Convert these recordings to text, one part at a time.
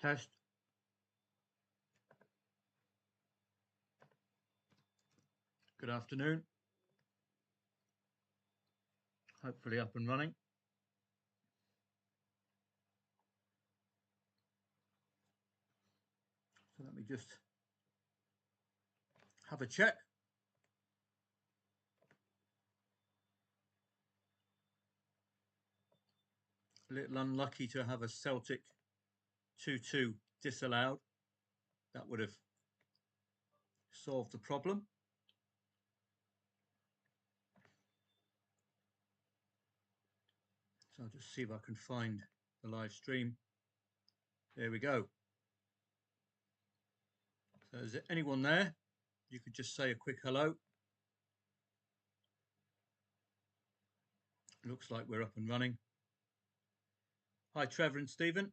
Test. Good afternoon. Hopefully up and running. So let me just have a check. A little unlucky to have a Celtic 2-2 disallowed. That would have solved the problem. So I'll just see if I can find the live stream. There we go. So is there anyone there? You could just say a quick hello. Looks like we're up and running. Hi, Trevor and Stephen.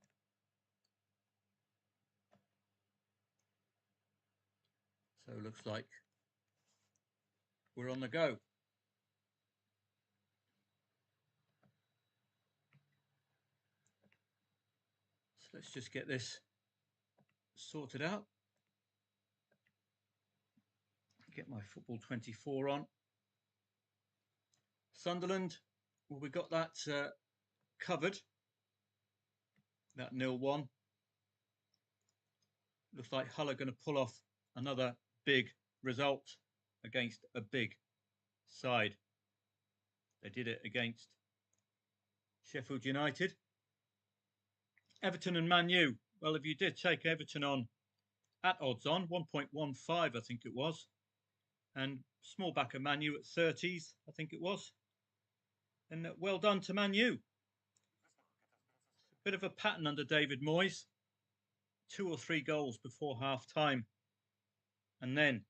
So it looks like we're on the go. So let's just get this sorted out. Get my football 24 on. Sunderland, well, we got that covered. That 0-1. Looks like Hull are going to pull off another big result against a big side. They did it against Sheffield United. Everton and Man U. Well, if you did take Everton on at odds on, 1.15 I think it was. And small back of Man U at 30s, I think it was. And well done to Man U. Bit of a pattern under David Moyes. 2 or 3 goals before half time. And then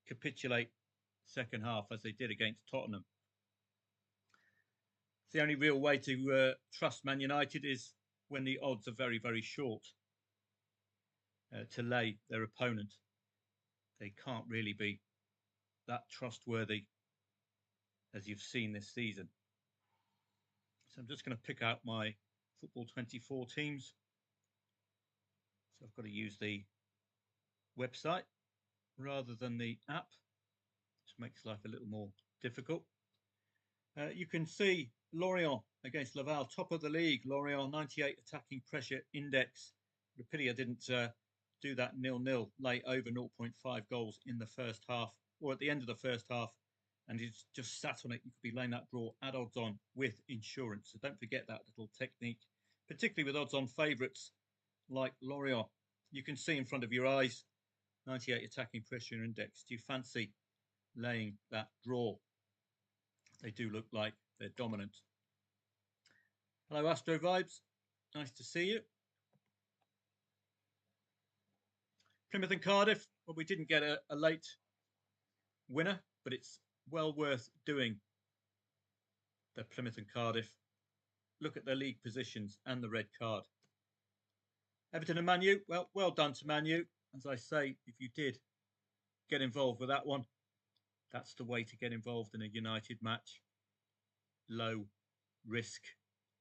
capitulate second half as they did against Tottenham. The only real way to trust Man United is when the odds are very, very short to lay their opponent. They can't really be that trustworthy as you've seen this season. So I'm just going to pick out my football 24 teams. So I've got to use the website rather than the app, which makes life a little more difficult. You can see Lorient against Laval, top of the league. Lorient 98 attacking pressure index. The pity I didn't do that 0-0 late over 0.5 goals in the first half or at the end of the first half, and it's just sat on it. You could be laying that draw at odds on with insurance. So don't forget that little technique, particularly with odds on favourites like Lorient. You can see in front of your eyes 98 attacking pressure index. Do you fancy laying that draw? They do look like they're dominant. Hello, Astro Vibes. Nice to see you. Plymouth and Cardiff. Well, we didn't get a late winner, but it's well worth doing. The Plymouth and Cardiff. Look at their league positions and the red card. Everton and Man U. Well done to Man U. As I say, if you did get involved with that one, that's the way to get involved in a United match. Low risk,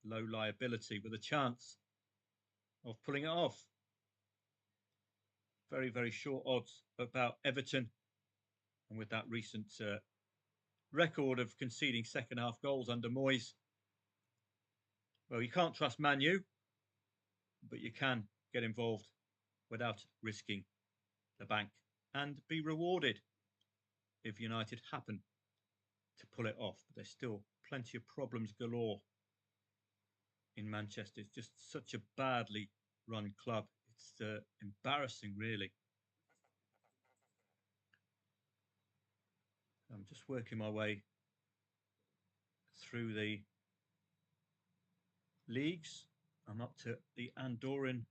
low liability with a chance of pulling it off. Very, very short odds about Everton. And with that recent record of conceding second half goals under Moyes, well, you can't trust Man U, but you can get involved without risking the bank and be rewarded if United happen to pull it off. But there's still plenty of problems galore in Manchester. It's just such a badly run club. It's embarrassing, really. I'm just working my way through the leagues. I'm up to the Andorran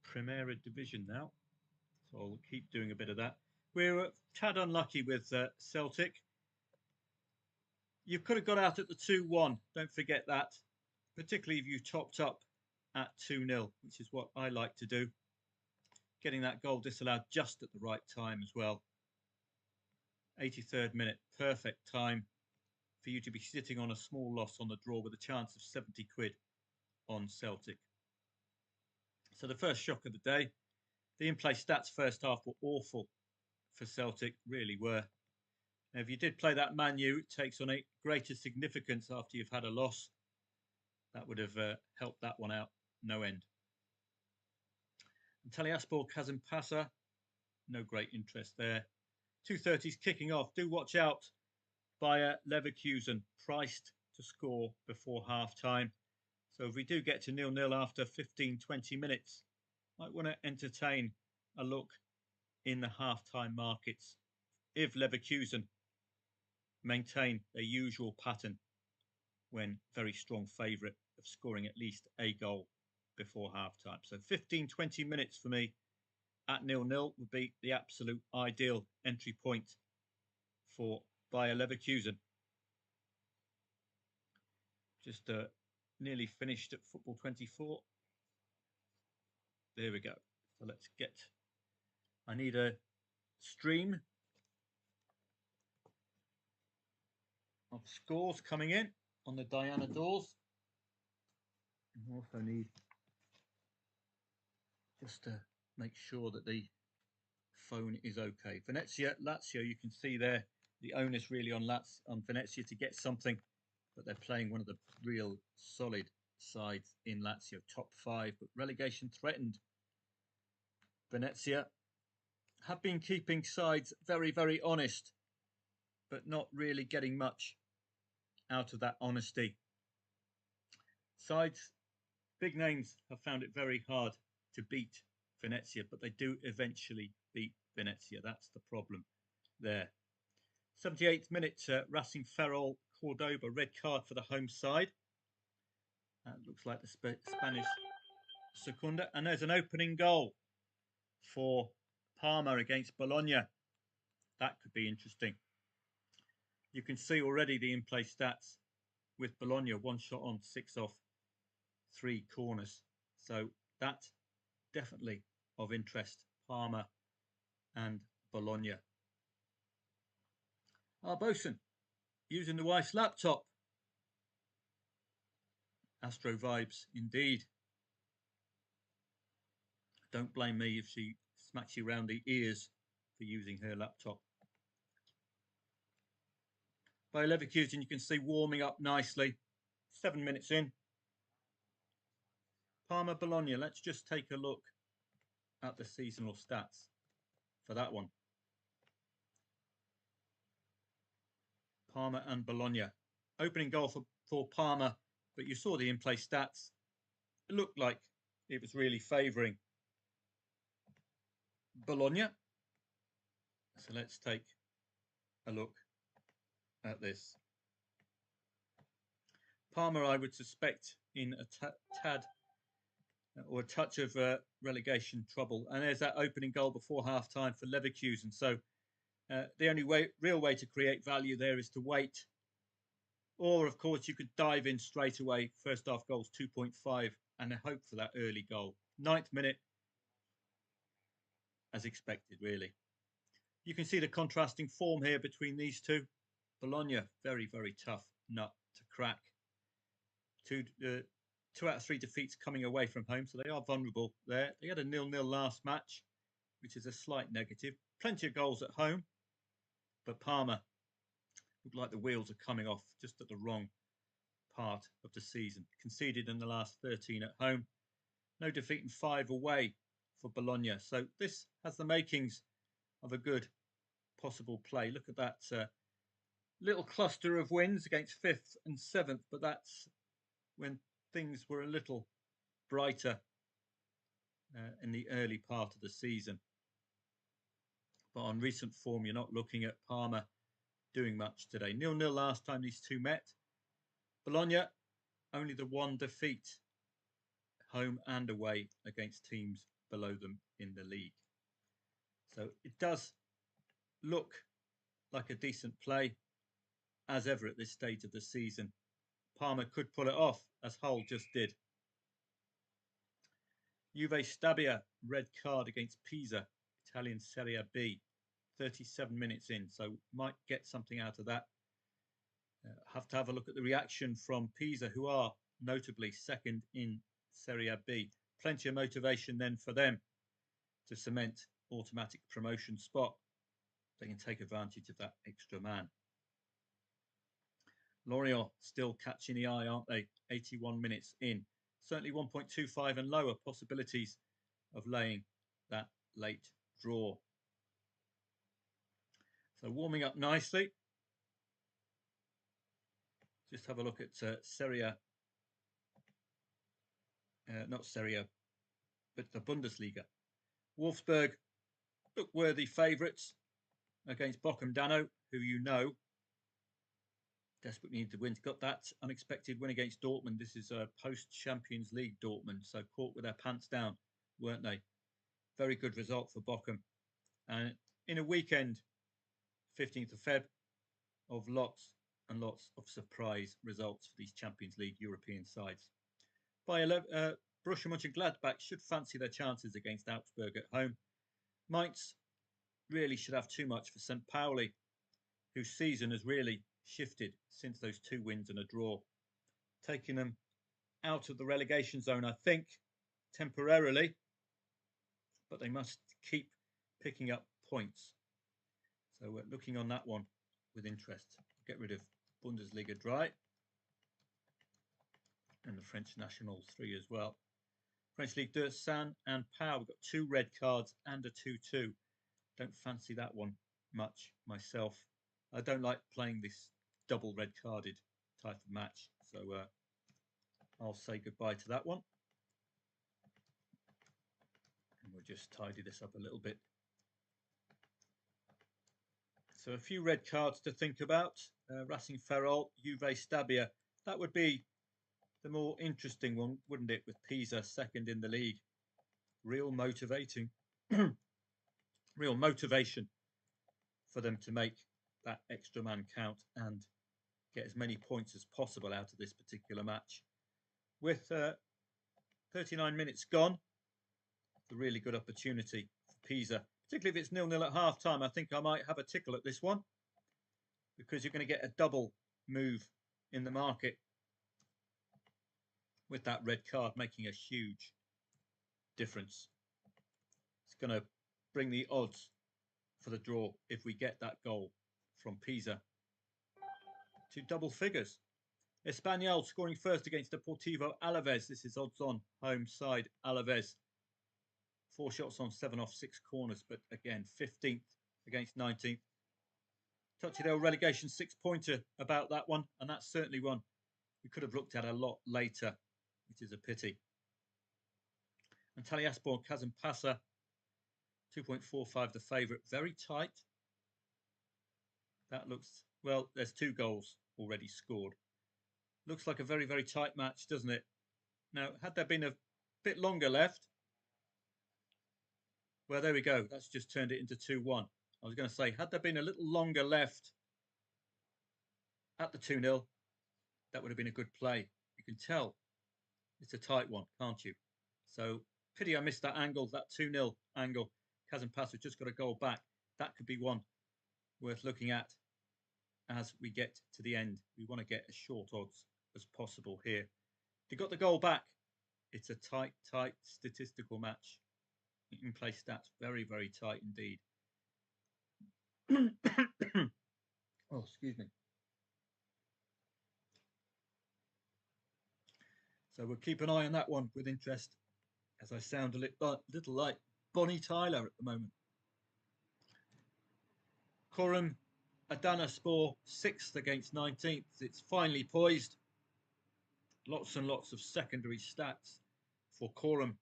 Primera Division now, so I'll keep doing a bit of that. We're a tad unlucky with Celtic. You could have got out at the 2-1. Don't forget that, particularly if you topped up at 2-0, which is what I like to do. Getting that goal disallowed just at the right time as well. 83rd minute, perfect time for you to be sitting on a small loss on the draw with a chance of 70 quid on Celtic. So the first shock of the day, the in-play stats first half were awful for Celtic, really were. Now, if you did play that Man U, it takes on a greater significance after you've had a loss. That would have helped that one out no end. And Taliaspor Kazimpasa, no great interest there. 2:30's kicking off. Do watch out. Bayer Leverkusen, priced to score before half-time. So if we do get to 0-0 after 15-20 minutes, might want to entertain a look in the half-time markets if Leverkusen maintain their usual pattern when very strong favourite of scoring at least a goal before half-time. So 15-20 minutes for me at 0-0 would be the absolute ideal entry point for Bayer Leverkusen. Just nearly finished at Football 24. There we go. So let's get... I need a stream of scores coming in on the Diana doors. I also need just to make sure that the phone is okay. Venezia, Lazio, you can see there the onus really on Venezia to get something, but they're playing one of the real solid sides in Lazio, top 5, but relegation threatened. Venezia have been keeping sides very, very honest, but not really getting much out of that honesty. Sides, big names, have found it very hard to beat Venezia, but they do eventually beat Venezia. That's the problem there. 78th minute, Racing Ferrol, Cordoba, red card for the home side. That looks like the Spanish Secunda. And there's an opening goal for Parma against Bologna. That could be interesting. You can see already the in-play stats with Bologna, 1 shot on, 6 off, 3 corners. So that's definitely of interest, Parma and Bologna. Bosun, using the wife's laptop. Astro vibes, indeed. Don't blame me if she smacks you around the ears for using her laptop. Bayer Leverkusen, you can see warming up nicely. 7 minutes in. Parma, Bologna, let's just take a look at the seasonal stats for that one. Parma and Bologna. Opening goal for Parma, but you saw the in-play stats. It looked like it was really favouring Bologna. So let's take a look at this. Parma, I would suspect, in a tad or a touch of relegation trouble. And there's that opening goal before half-time for Leverkusen. So the only real way to create value there is to wait. Or, of course, you could dive in straight away. First half goals, 2.5, and hope for that early goal. 9th minute, as expected, really. You can see the contrasting form here between these two. Bologna, very, very tough nut to crack. 2 out of 3 defeats coming away from home, so they are vulnerable there. They had a 0-0 last match, which is a slight negative. Plenty of goals at home, but Parma look like the wheels are coming off just at the wrong part of the season. Conceded in the last 13 at home. No defeat in 5 away for Bologna. So this has the makings of a good possible play. Look at that little cluster of wins against 5th and 7th, but that's when things were a little brighter in the early part of the season. But on recent form, you're not looking at Parma doing much today. 0-0 last time these two met. Bologna, only the 1 defeat, home and away, against teams below them in the league. So it does look like a decent play, as ever at this stage of the season. Parma could pull it off, as Hull just did. Juve Stabia, red card against Pisa, Italian Serie B. 37 minutes in, so might get something out of that. Have to have a look at the reaction from Pisa, who are notably second in Serie B. plenty of motivation then for them to cement automatic promotion spot. They can take advantage of that extra man. Lorient still catching the eye, aren't they? 81 minutes in. Certainly 1.25 and lower possibilities of laying that late draw. So warming up nicely. Just have a look at Serie A. Not Serie A, but the Bundesliga. Wolfsburg look worthy favourites against Bochum Dano, who you know desperately need to win. Got that unexpected win against Dortmund. This is a post-Champions League Dortmund, so caught with their pants down, weren't they? Very good result for Bochum. And in a weekend, 15th of Feb, of lots and lots of surprise results for these Champions League European sides. Borussia Mönchengladbach should fancy their chances against Augsburg at home. Mainz really should have too much for St. Pauli, whose season has really shifted since those 2 wins and a draw, taking them out of the relegation zone, I think, temporarily, but they must keep picking up points. So we're looking on that one with interest. Get rid of Bundesliga dry and the French National 3 as well. French League 2, San and Pau. We've got 2 red cards and a 2-2. Don't fancy that one much myself. I don't like playing this double red carded type of match. So I'll say goodbye to that one. And we'll just tidy this up a little bit. So a few red cards to think about. Racing Ferrol, Juve Stabia. That would be the more interesting one, wouldn't it? With Pisa second in the league. Real motivating. Real motivation for them to make that extra man count and get as many points as possible out of this particular match. With 39 minutes gone, it's a really good opportunity for Pisa, particularly if it's 0-0 at half time. I think I might have a tickle at this one because you're going to get a double move in the market with that red card making a huge difference. It's going to bring the odds for the draw if we get that goal from Pisa to double figures. Espanyol scoring first against Deportivo Alaves. This is odds on home side Alaves. 4 shots on, 7 off, 6 corners, but again 15th against 19th. Touchdale relegation 6-pointer about that one, and that's certainly one we could have looked at a lot later, which is a pity. And Taliaspor Kazampasa, 2.45 the favourite, very tight. That looks, well, there's 2 goals already scored. Looks like a very, very tight match, doesn't it? Now, had there been a bit longer left, well, there we go. That's just turned it into 2-1. I was going to say, had there been a little longer left at the 2-0, that would have been a good play. You can tell it's a tight one, can't you? So, pity I missed that angle, that 2-0 angle. Kazampasa just got a goal back. That could be one worth looking at as we get to the end. We want to get as short odds as possible here. If you got the goal back, it's a tight, tight statistical match. In play stats, very, very tight indeed. Oh, excuse me. So we'll keep an eye on that one with interest, as I sound a little like Bonnie Tyler at the moment. Corum Adanaspor 6th against 19th. It's finely poised. Lots and lots of secondary stats for Corum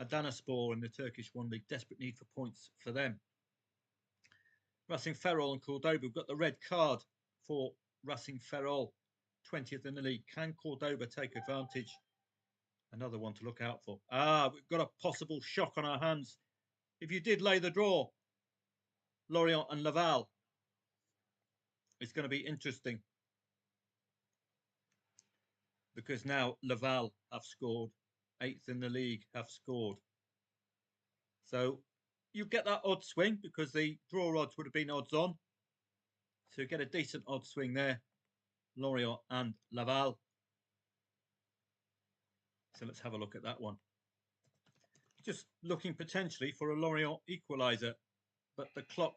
Adanaspor in the Turkish One League. Desperate need for points for them. Racing Ferrol and Cordoba. We've got the red card for Racing Ferrol, 20th in the league. Can Cordoba take advantage? Another one to look out for. We've got a possible shock on our hands. If you did lay the draw, Lorient and Laval, it's going to be interesting. Because now Laval have scored. 8th in the league have scored. So you get that odd swing because the draw odds would have been odds on. So you get a decent odd swing there. Lorient and Laval. So let's have a look at that one. just looking potentially for a Lorient equaliser, but the clock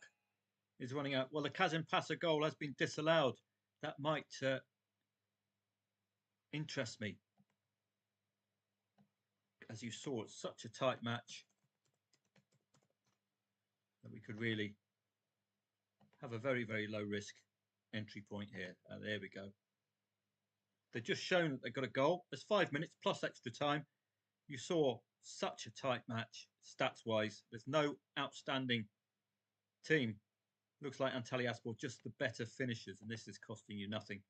is running out. Well, the Kazim-Pasa goal has been disallowed. That might interest me. As you saw, it's such a tight match that we could really have a very, very low risk entry point here. There we go. They've just shown that they've got a goal. There's 5 minutes plus extra time. You saw such a tight match stats-wise. There's no outstanding team. Looks like Antalyaspor just the better finishers, and this is costing you nothing.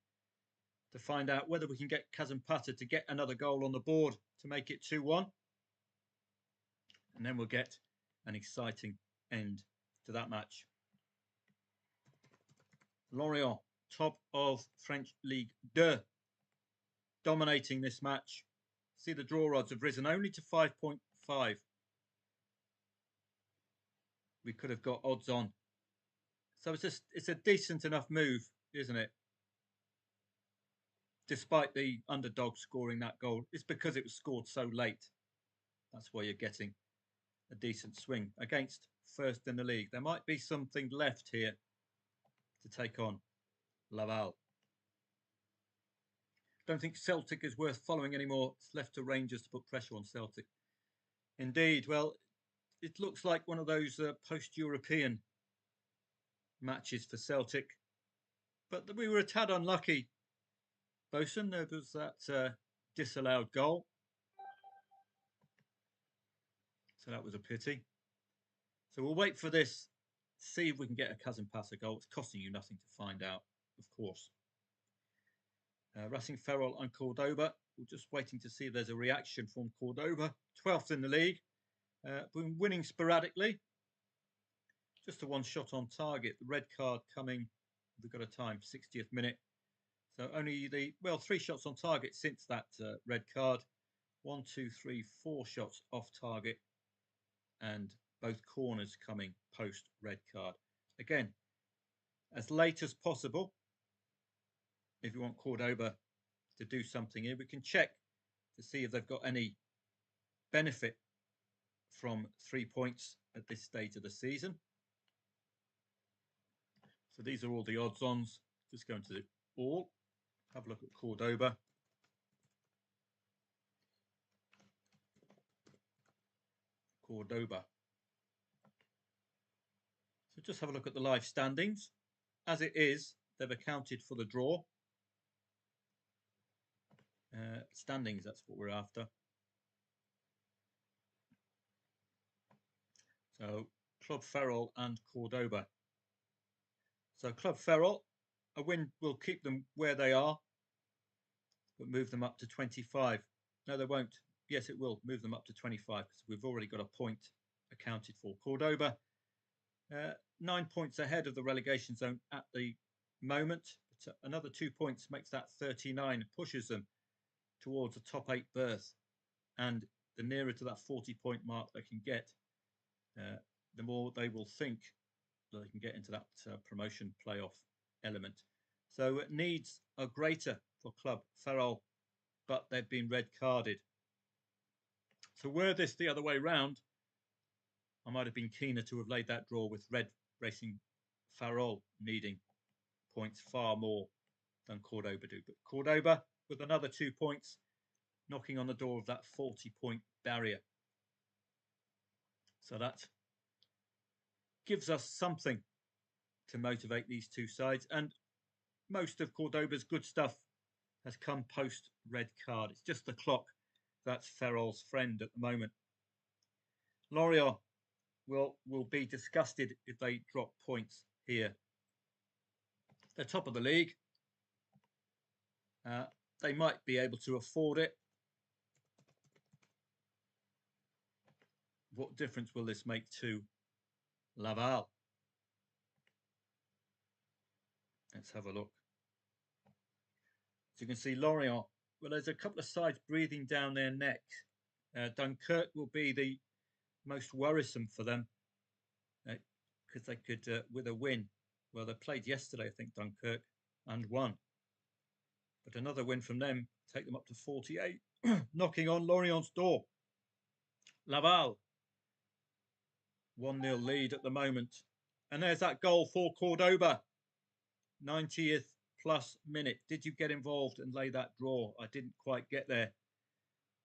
To find out whether we can get Kazim-Pasa to get another goal on the board to make it 2-1. And then we'll get an exciting end to that match. Lorient, top of French Ligue 2, dominating this match. See, the draw odds have risen only to 5.5. We could have got odds on. So it's a decent enough move, isn't it? Despite the underdog scoring that goal. It's because it was scored so late. That's why you're getting a decent swing against first in the league. There might be something left here to take on Laval. Don't think Celtic is worth following anymore. It's left to Rangers to put pressure on Celtic. Indeed, well, it looks like one of those post-European matches for Celtic. But we were a tad unlucky, Bosun. There was that disallowed goal. So that was a pity. So we'll wait for this, see if we can get a Kazim-Pasa goal. It's costing you nothing to find out, of course. Racing Ferrol and Cordoba. We're just waiting to see if there's a reaction from Cordoba. 12th in the league. Been winning sporadically. Just a one shot on target. The red card coming, we've got a time, 60th minute. So only 3 shots on target since that red card. 1, 2, 3, 4 shots off target. And both corners coming post red card. Again, as late as possible. If you want Cordoba to do something here, we can check to see if they've got any benefit from 3 points at this stage of the season. So these are all the odds-ons. Just go into all. Have a look at Cordoba. Cordoba. So just have a look at the live standings. As it is, they've accounted for the draw. Standings, that's what we're after. So Club Ferrol and Cordoba. So Club Ferrol, a win will keep them where they are, but move them up to 25. No, they won't. Yes, it will move them up to 25 because we've already got a point accounted for. Cordoba, 9 points ahead of the relegation zone at the moment. But another 2 points makes that 39, pushes them towards a top 8 berth. And the nearer to that 40-point mark they can get, the more they will think that they can get into that promotion playoff element. So needs are greater for Club Ferrol, but they've been red carded. So were this the other way round, I might have been keener to have laid that draw with Red Racing Ferrol needing points far more than Cordoba do. But Cordoba with another 2 points, knocking on the door of that 40-point barrier. So that gives us something to motivate these two sides. And most of Cordoba's good stuff has come post red card. It's just the clock that's Ferrol's friend at the moment. Lorient will be disgusted if they drop points here. They're top of the league. They might be able to afford it. What difference will this make to Laval? Let's have a look. So you can see Lorient. Well, there's a couple of sides breathing down their neck. Dunkirk will be the most worrisome for them because they could, with a win, well, they played yesterday, I think, Dunkirk, and won. But another win from them take them up to 48, knocking on Lorient's door. Laval, 1-0 lead at the moment. And there's that goal for Cordoba. 90th plus minute. Did you get involved and lay that draw? I didn't quite get there,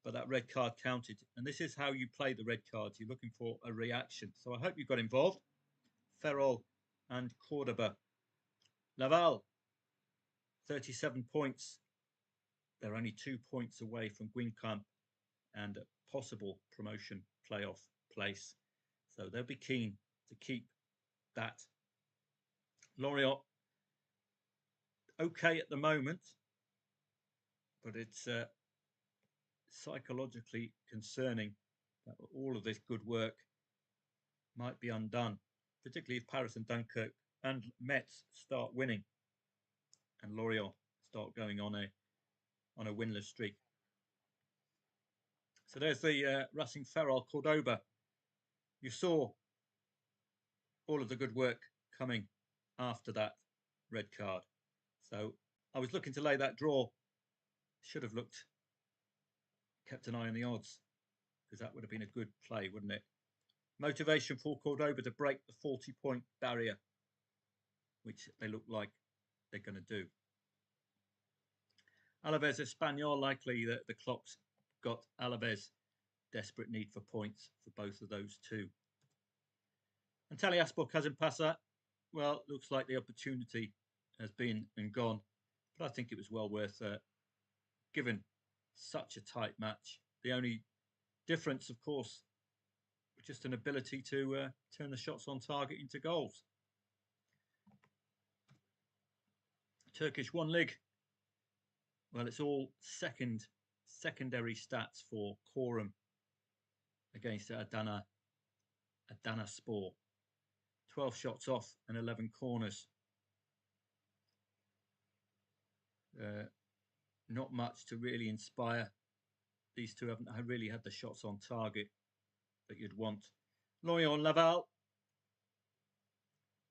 but that red card counted. And this is how you play the red cards. You're looking for a reaction. So I hope you got involved. Ferrol and Cordoba. Laval, 37 points. They're only 2 points away from Guingamp and a possible promotion playoff place. So they'll be keen to keep that. Lorient, okay at the moment, but it's psychologically concerning that all of this good work might be undone, particularly if Paris and Dunkirk and Metz start winning and Lorient start going on a winless streak. So there's the Racing Ferrol Cordoba. You saw all of the good work coming after that red card. So I was looking to lay that draw. Should have kept an eye on the odds, because that would have been a good play, wouldn't it? Motivation for Cordoba to break the 40-point barrier, which they look like they're going to do. Alaves Espanyol, likely that the clock's got Alaves desperate need for points for both of those two. And Taliaspor Kazempasa, well, looks like the opportunity has been and gone, but I think it was well worth given such a tight match. The only difference, of course, was just an ability to turn the shots on target into goals. Turkish one league. Well, it's all secondary stats for Quorum against Adana Spor. 12 shots off and 11 corners. Not much to really inspire. These two haven't really had the shots on target that you'd want. Lorient Laval.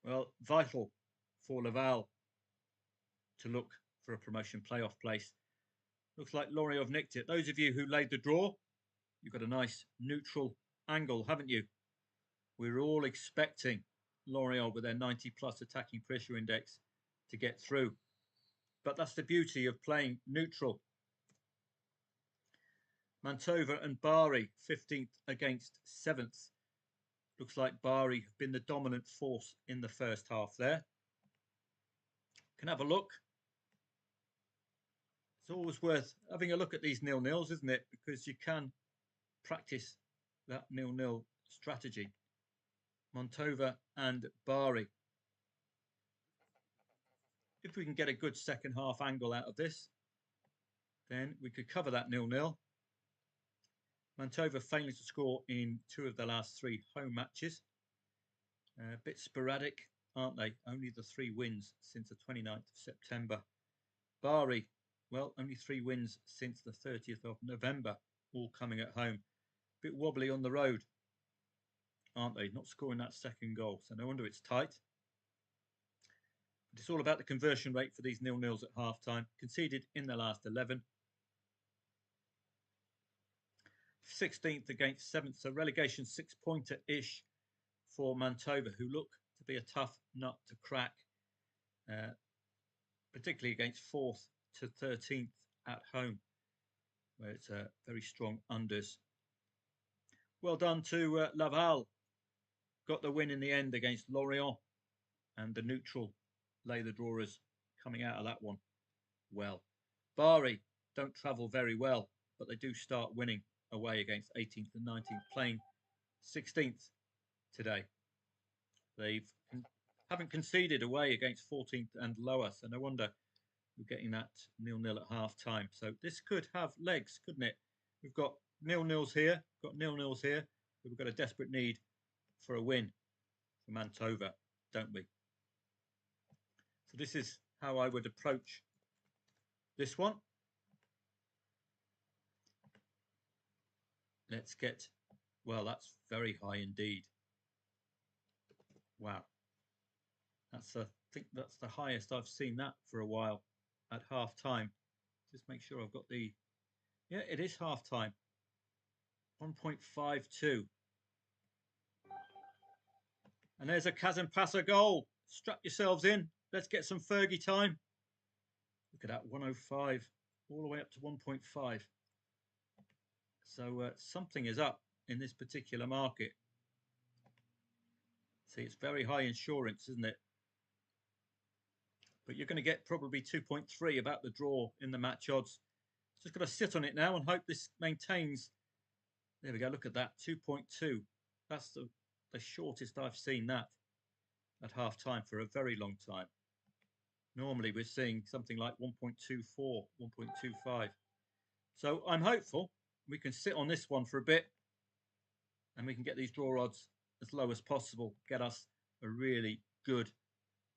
Well, vital for Laval to look for a promotion playoff place. Looks like Lorient have nicked it. Those of you who laid the draw, you've got a nice neutral angle, haven't you? We were all expecting Lorient with their 90+ attacking pressure index to get through. But that's the beauty of playing neutral. Mantova and Bari, 15th against 7th. Looks like Bari have been the dominant force in the first half there. Can have a look. It's always worth having a look at these 0-0s, isn't it? Because you can practice that 0-0 strategy. Mantova and Bari. If we can get a good second half angle out of this, then we could cover that 0-0. Mantova failing to score in 2 of the last 3 home matches. A bit sporadic, aren't they? Only the 3 wins since the 29th of September. Bari, well, only 3 wins since the 30th of November, all coming at home. A bit wobbly on the road, aren't they? Not scoring that second goal, so no wonder it's tight. But it's all about the conversion rate for these 0-0s at half-time. Conceded in the last 11. 16th against 7th, so relegation 6-pointer-ish for Mantova, who look to be a tough nut to crack, particularly against 4th to 13th at home, where it's a very strong unders. Well done to Laval. Got the win in the end against Lorient, and the neutral lay the drawers coming out of that one well. Bari don't travel very well, but they do start winning away against 18th and 19th, playing 16th today. They haven't conceded away against 14th and lower, so no wonder we're getting that 0-0 at half time. So this could have legs, couldn't it? We've got 0-0s here, got 0-0s here, but we've got a desperate need for a win for Mantova, don't we? So this is how I would approach this one. Let's get, well, that's very high indeed. Wow. I think that's the highest I've seen that for a while at half time. Just make sure I've got the, yeah, it is half time. 1.52. And there's a Kazan-Pasa goal. Strap yourselves in. Let's get some Fergie time. Look at that, 105 all the way up to 1.5. So something is up in this particular market. See, it's very high insurance, isn't it? But you're going to get probably 2.3 about the draw in the match odds. Just got to sit on it now and hope this maintains. There we go. Look at that, 2.2. That's the shortest I've seen that at half time for a very long time. Normally we're seeing something like 1.24, 1.25. So I'm hopeful we can sit on this one for a bit and we can get these draw odds as low as possible, get us a really good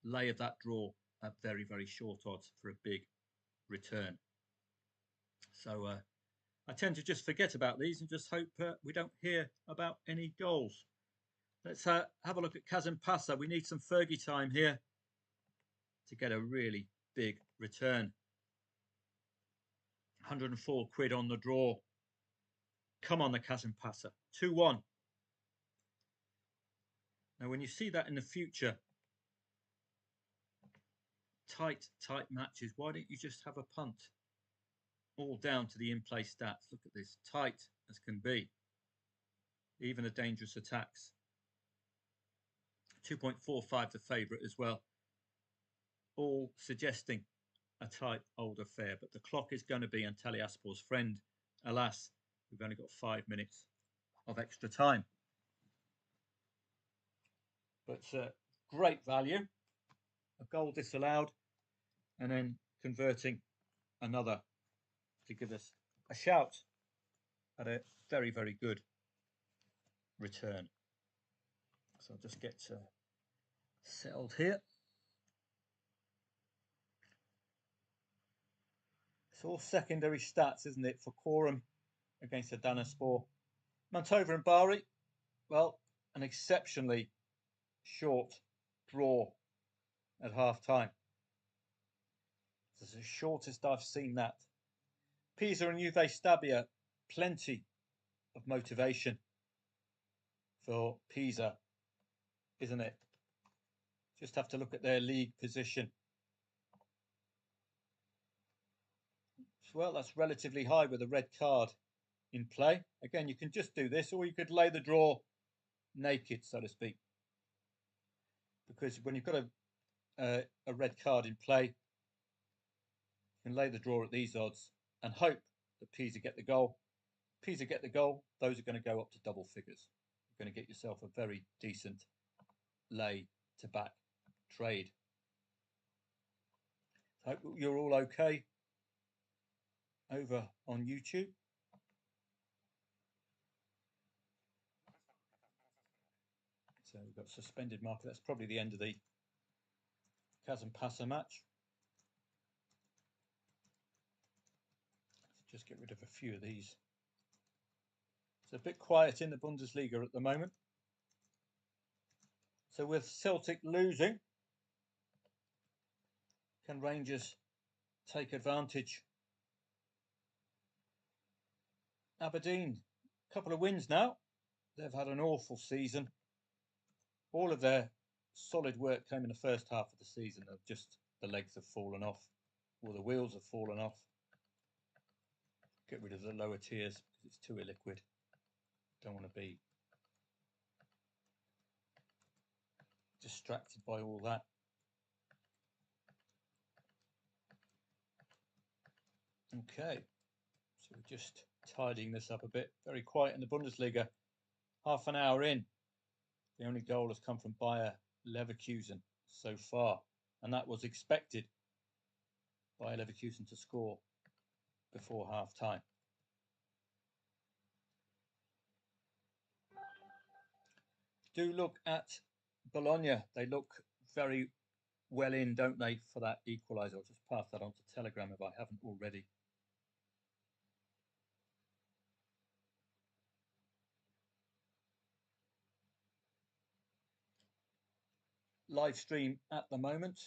lay of that draw at very, very short odds for a big return. So I tend to just forget about these and just hope we don't hear about any goals. Let's have a look at Kazan-Pasa. We need some Fergie time here to get a really big return. 104 quid on the draw. Come on, the Kazan-Pasa. 2-1. Now, when you see that in the future, tight matches, why don't you just have a punt? All down to the in-play stats. Look at this, tight as can be. Even the dangerous attacks. 2.45 the favourite as well. All suggesting a tight old affair, but the clock is going to be Antalyaspor's friend. Alas, we've only got 5 minutes of extra time. But great value. A goal disallowed and then converting another to give us a shout at a very, very good return. So I'll just get settled here. It's all secondary stats, isn't it, for Quorum against Adanaspor. Mantova and Bari, well, an exceptionally short draw at half time. It's the shortest I've seen that. Pisa and Juve Stabia, plenty of motivation for Pisa, isn't it? Just have to look at their league position. Well, that's relatively high with a red card in play. Again, you can just do this, or you could lay the draw naked, so to speak. Because when you've got a red card in play, you can lay the draw at these odds and hope that Pisa get the goal. Pisa get the goal, those are going to go up to double figures. You're going to get yourself a very decent lay to back trade. I hope you're all okay over on YouTube. So we've got suspended marker. That's probably the end of the Kazan-Pasa match. Let's just get rid of a few of these. It's a bit quiet in the Bundesliga at the moment. So with Celtic losing, can Rangers take advantage? Aberdeen, a couple of wins now. They've had an awful season. All of their solid work came in the first half of the season. Just the legs have fallen off, or the wheels have fallen off. Get rid of the lower tiers because it's too illiquid. Don't want to be distracted by all that. Okay, so we're just tidying this up a bit. Very quiet in the Bundesliga. Half an hour in, the only goal has come from Bayer Leverkusen so far, and that was expected. Bayer Leverkusen to score before half time. Do look at Bologna. They look very well in, don't they, for that equaliser? I'll just pass that on to Telegram if I haven't already. Live stream at the moment.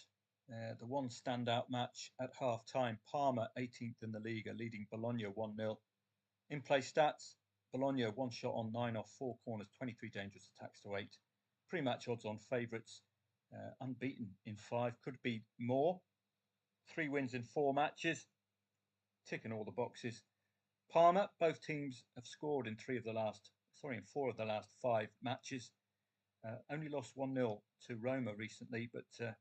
The one standout match at half time. Parma 18th in the Liga, leading Bologna 1-0. In play stats: Bologna 1 shot on 9 off 4 corners, 23 dangerous attacks to 8. pre-match odds on favourites, unbeaten in 5, could be more. 3 wins in 4 matches, ticking all the boxes. Parma, both teams have scored in 4 of the last 5 matches. Only lost 1-0 to Roma recently, but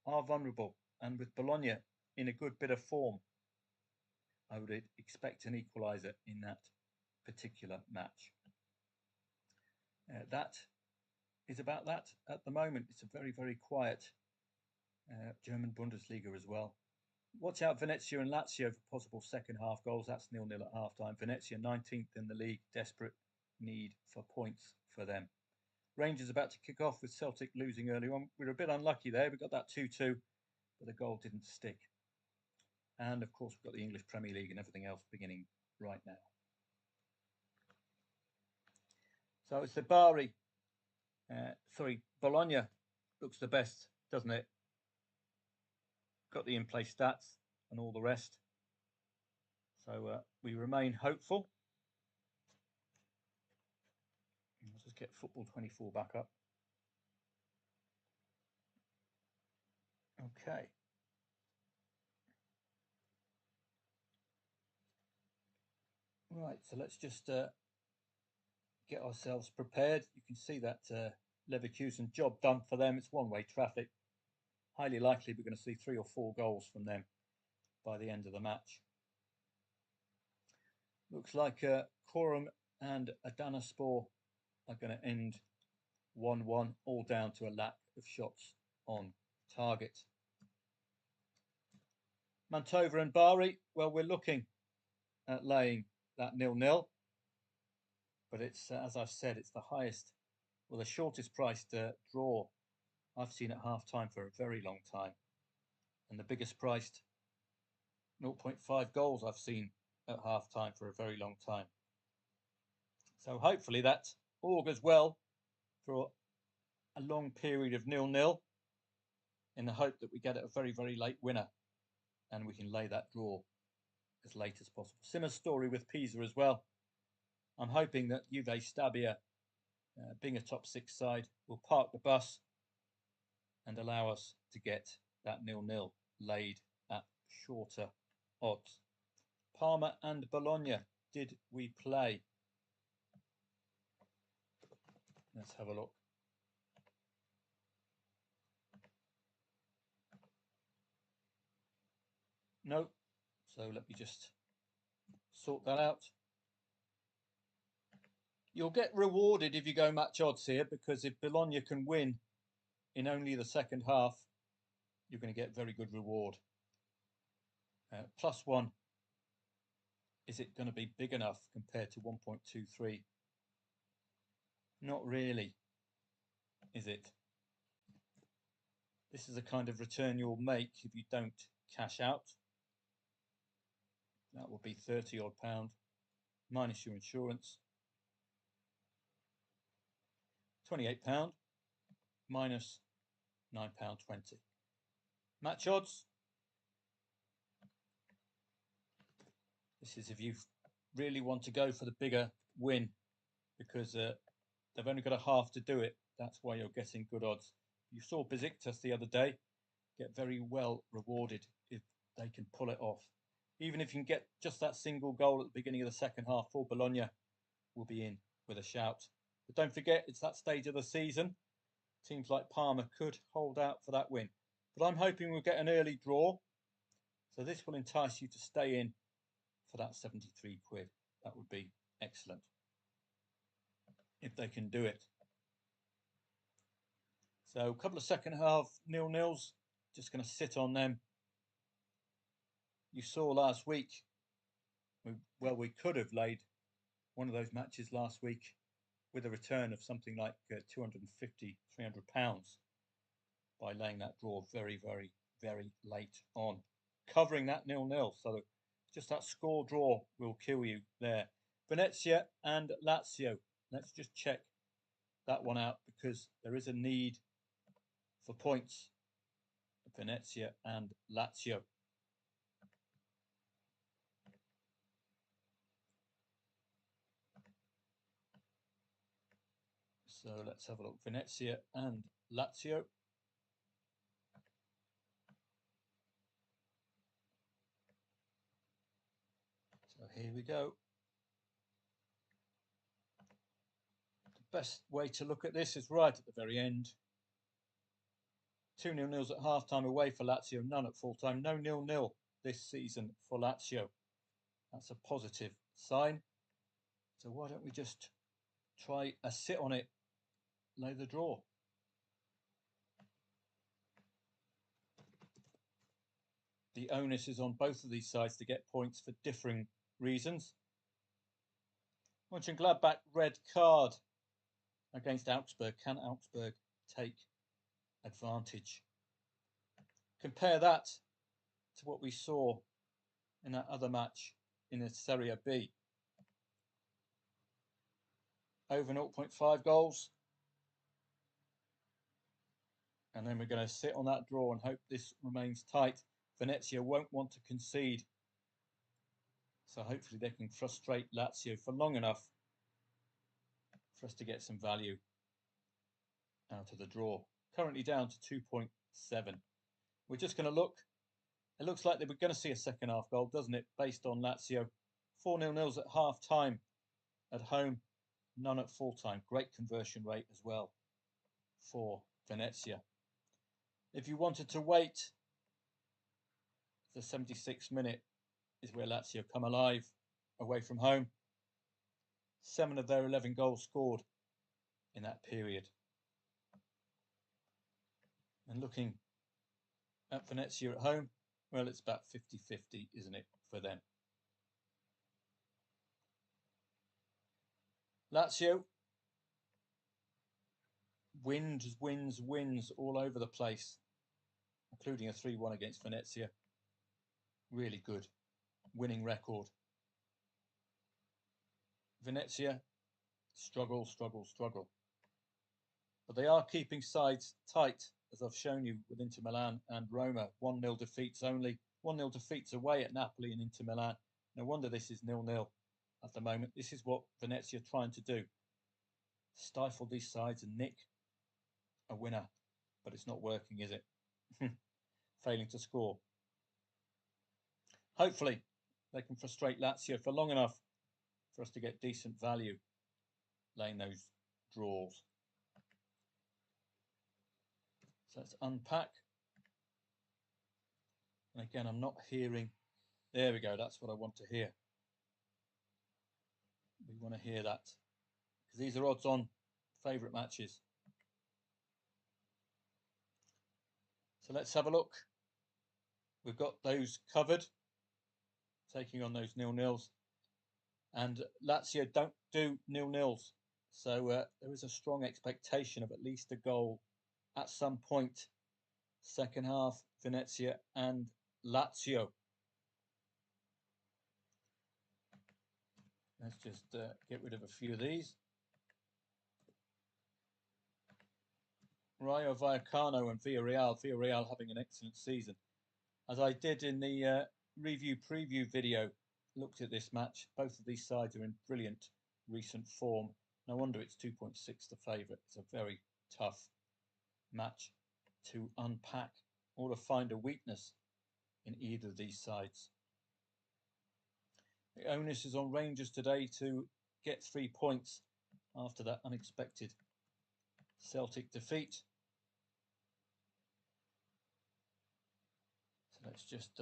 are vulnerable. And with Bologna in a good bit of form, I would expect an equaliser in that particular match. That is about that at the moment. It's a very, very quiet German Bundesliga as well. Watch out Venezia and Lazio for possible second half goals. That's 0-0 at half time. Venezia 19th in the league, desperate need for points for them. Rangers about to kick off with Celtic losing early on. We were a bit unlucky there. We got that 2-2, but the goal didn't stick. And of course, we've got the English Premier League and everything else beginning right now. So it's the Bologna looks the best, doesn't it? Got the in-play stats and all the rest. So we remain hopeful. Let's just get Football 24 back up. Okay. Right, so let's just get ourselves prepared. You can see that Leverkusen job done for them. It's one-way traffic. Highly likely we're going to see 3 or 4 goals from them by the end of the match. Looks like Corum and Adanaspor are going to end 1-1, all down to a lack of shots on target. Mantova and Bari, well, we're looking at laying that 0-0, but it's, as I've said, it's the highest, well, the shortest priced draw I've seen at half time for a very long time, and the biggest priced 0.5 goals I've seen at half time for a very long time. So hopefully that augurs well for a long period of 0-0, in the hope that we get a very, very late winner and we can lay that draw as late as possible. Similar story with Pisa as well. I'm hoping that Juve Stabia, being a top 6 side, will park the bus and allow us to get that 0-0 laid at shorter odds. Parma and Bologna, did we play? Let's have a look. No, so let me just sort that out. You'll get rewarded if you go match odds here, because if Bologna can win in only the second half, you're going to get very good reward. +1, is it going to be big enough compared to 1.23? Not really, is it? This is the kind of return you'll make if you don't cash out. That will be £30 odd minus your insurance. £28 minus £9.20. Match odds. This is if you really want to go for the bigger win, because they've only got a half to do it. That's why you're getting good odds. You saw Besiktas the other day get very well rewarded if they can pull it off. Even if you can get just that single goal at the beginning of the second half, for Bologna will be in with a shout. But don't forget, it's that stage of the season. Teams like Parma could hold out for that win. But I'm hoping we'll get an early draw. So this will entice you to stay in for that 73 quid. That would be excellent if they can do it. So a couple of second half 0-0s, just going to sit on them. You saw last week, we could have laid one of those matches last week with a return of something like £250, £300 by laying that draw very, very, very late on, covering that 0-0. So just that score draw will kill you there. Venezia and Lazio. Let's just check that one out, because there is a need for points. Venezia and Lazio. So let's have a look. Venezia and Lazio. So here we go. The best way to look at this is right at the very end. 2 0-0s at half-time away for Lazio, none at full-time. No 0-0 this season for Lazio. That's a positive sign. So why don't we just try a sit on it, lay the draw. The onus is on both of these sides to get points for differing reasons. Mönchengladbach, red card against Augsburg. Can Augsburg take advantage? Compare that to what we saw in that other match in the Serie B. Over 0.5 goals. And then we're going to sit on that draw and hope this remains tight. Venezia won't want to concede. So hopefully they can frustrate Lazio for long enough for us to get some value out of the draw. Currently down to 2.7. We're just going to look. It looks like they were going to see a second half goal, doesn't it? Based on Lazio. 4 0-0s at half time at home, none at full time. Great conversion rate as well for Venezia. If you wanted to wait, the 76th minute is where Lazio come alive away from home. 7 of their 11 goals scored in that period. And looking at Venezia at home, well, it's about 50-50, isn't it, for them? Lazio, wins all over the place, including a 3-1 against Venezia. Really good winning record. Venezia, struggle. But they are keeping sides tight, as I've shown you with Inter Milan and Roma. 1-0 defeats only. 1-0 defeats away at Napoli and Inter Milan. No wonder this is 0-0 at the moment. This is what Venezia are trying to do. Stifle these sides and nick a winner. But it's not working, is it? Failing to score. Hopefully, they can frustrate Lazio for long enough for us to get decent value laying those draws. So let's unpack. And again, I'm not hearing. There we go. That's what I want to hear. We want to hear that. Because these are odds on favourite matches. So let's have a look. We've got those covered. Taking on those 0-0s. And Lazio don't do 0-0s. So there is a strong expectation of at least a goal at some point. Second half, Venezia and Lazio. Let's just get rid of a few of these. Rayo Vallecano and Villarreal. Villarreal having an excellent season. As I did in the preview video, looked at this match. Both of these sides are in brilliant recent form. No wonder it's 2.6 the favourite. It's a very tough match to unpack or to find a weakness in either of these sides. The onus is on Rangers today to get 3 points after that unexpected Celtic defeat. So let's just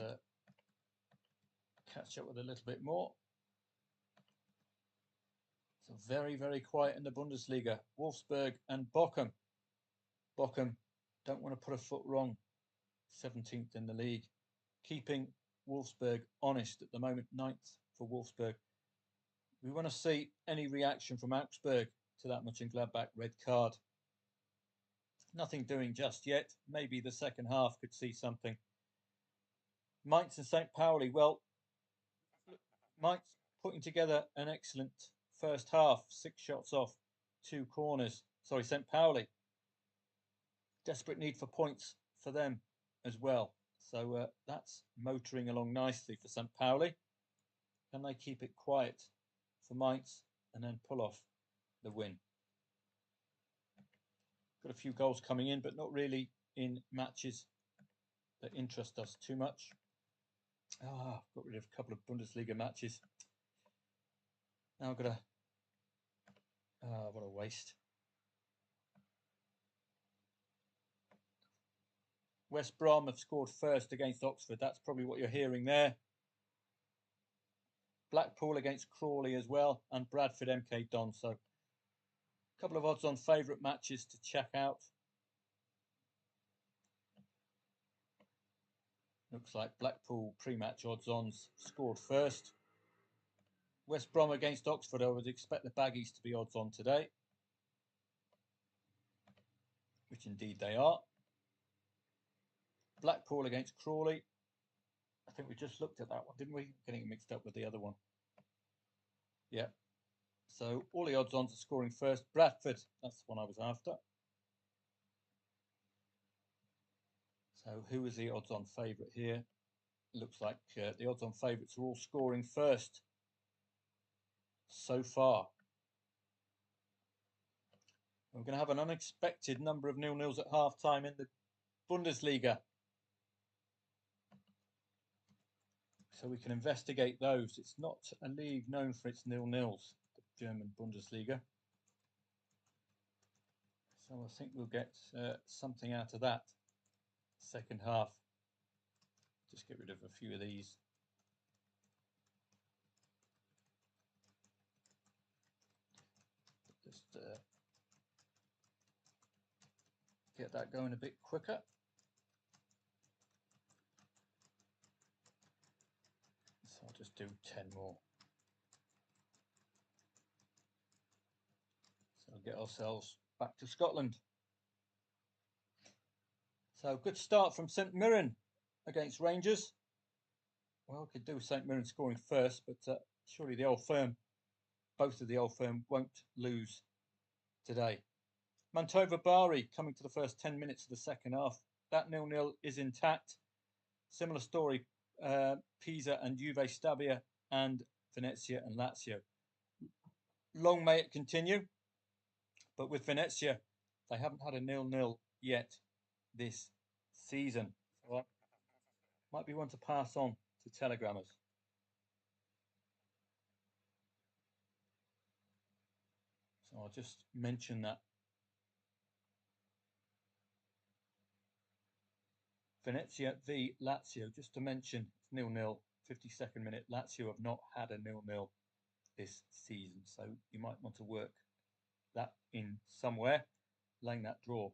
catch up with a little bit more. So very quiet in the Bundesliga. Wolfsburg and Bochum. Bochum don't want to put a foot wrong. 17th in the league. Keeping Wolfsburg honest at the moment. 9th for Wolfsburg. We want to see any reaction from Augsburg to that Mönchengladbach red card. Nothing doing just yet. Maybe the second half could see something. Mainz and St. Pauli. Well, Mainz putting together an excellent first half. 6 shots off, 2 corners. Sorry, St. Pauli. Desperate need for points for them as well. So that's motoring along nicely for St. Pauli. Can they keep it quiet for Mainz and then pull off the win? Got a few goals coming in, but not really in matches that interest us too much. Got rid of a couple of Bundesliga matches. Now I've got to... what a waste. West Brom have scored first against Oxford. That's probably what you're hearing there. Blackpool against Crawley as well, and Bradford MK Dons. So a couple of odds on favourite matches to check out. Looks like Blackpool pre-match odds-ons scored first. West Brom against Oxford, I would expect the Baggies to be odds-on today, which indeed they are. Blackpool against Crawley. I think we just looked at that one, didn't we? Getting mixed up with the other one. Yeah. So all the odds-ons are scoring first. Bradford, that's the one I was after. So who is the odds-on favourite here? Looks like the odds-on favourites are all scoring first so far. We're going to have an unexpected number of nil-nils at half-time in the Bundesliga. So we can investigate those. It's not a league known for its nil-nils, the German Bundesliga. So I think we'll get something out of that second half. Just get rid of a few of these. Just get that going a bit quicker. So I'll just do 10 more. So we'll get ourselves back to Scotland. So good start from St Mirren against Rangers. Well, could do with St Mirren scoring first, but surely the Old Firm, both of the Old Firm won't lose today. Mantova Bari coming to the first 10 minutes of the second half. That 0-0 is intact. Similar story, Pisa and Juve Stabia and Venezia and Lazio. Long may it continue, but with Venezia, they haven't had a 0-0 yet this season. So that might be one to pass on to telegrammers. So I'll just mention that. Venezia v Lazio, just to mention, it's 0-0, 52nd minute. Lazio have not had a 0-0 this season, so you might want to work that in somewhere, laying that draw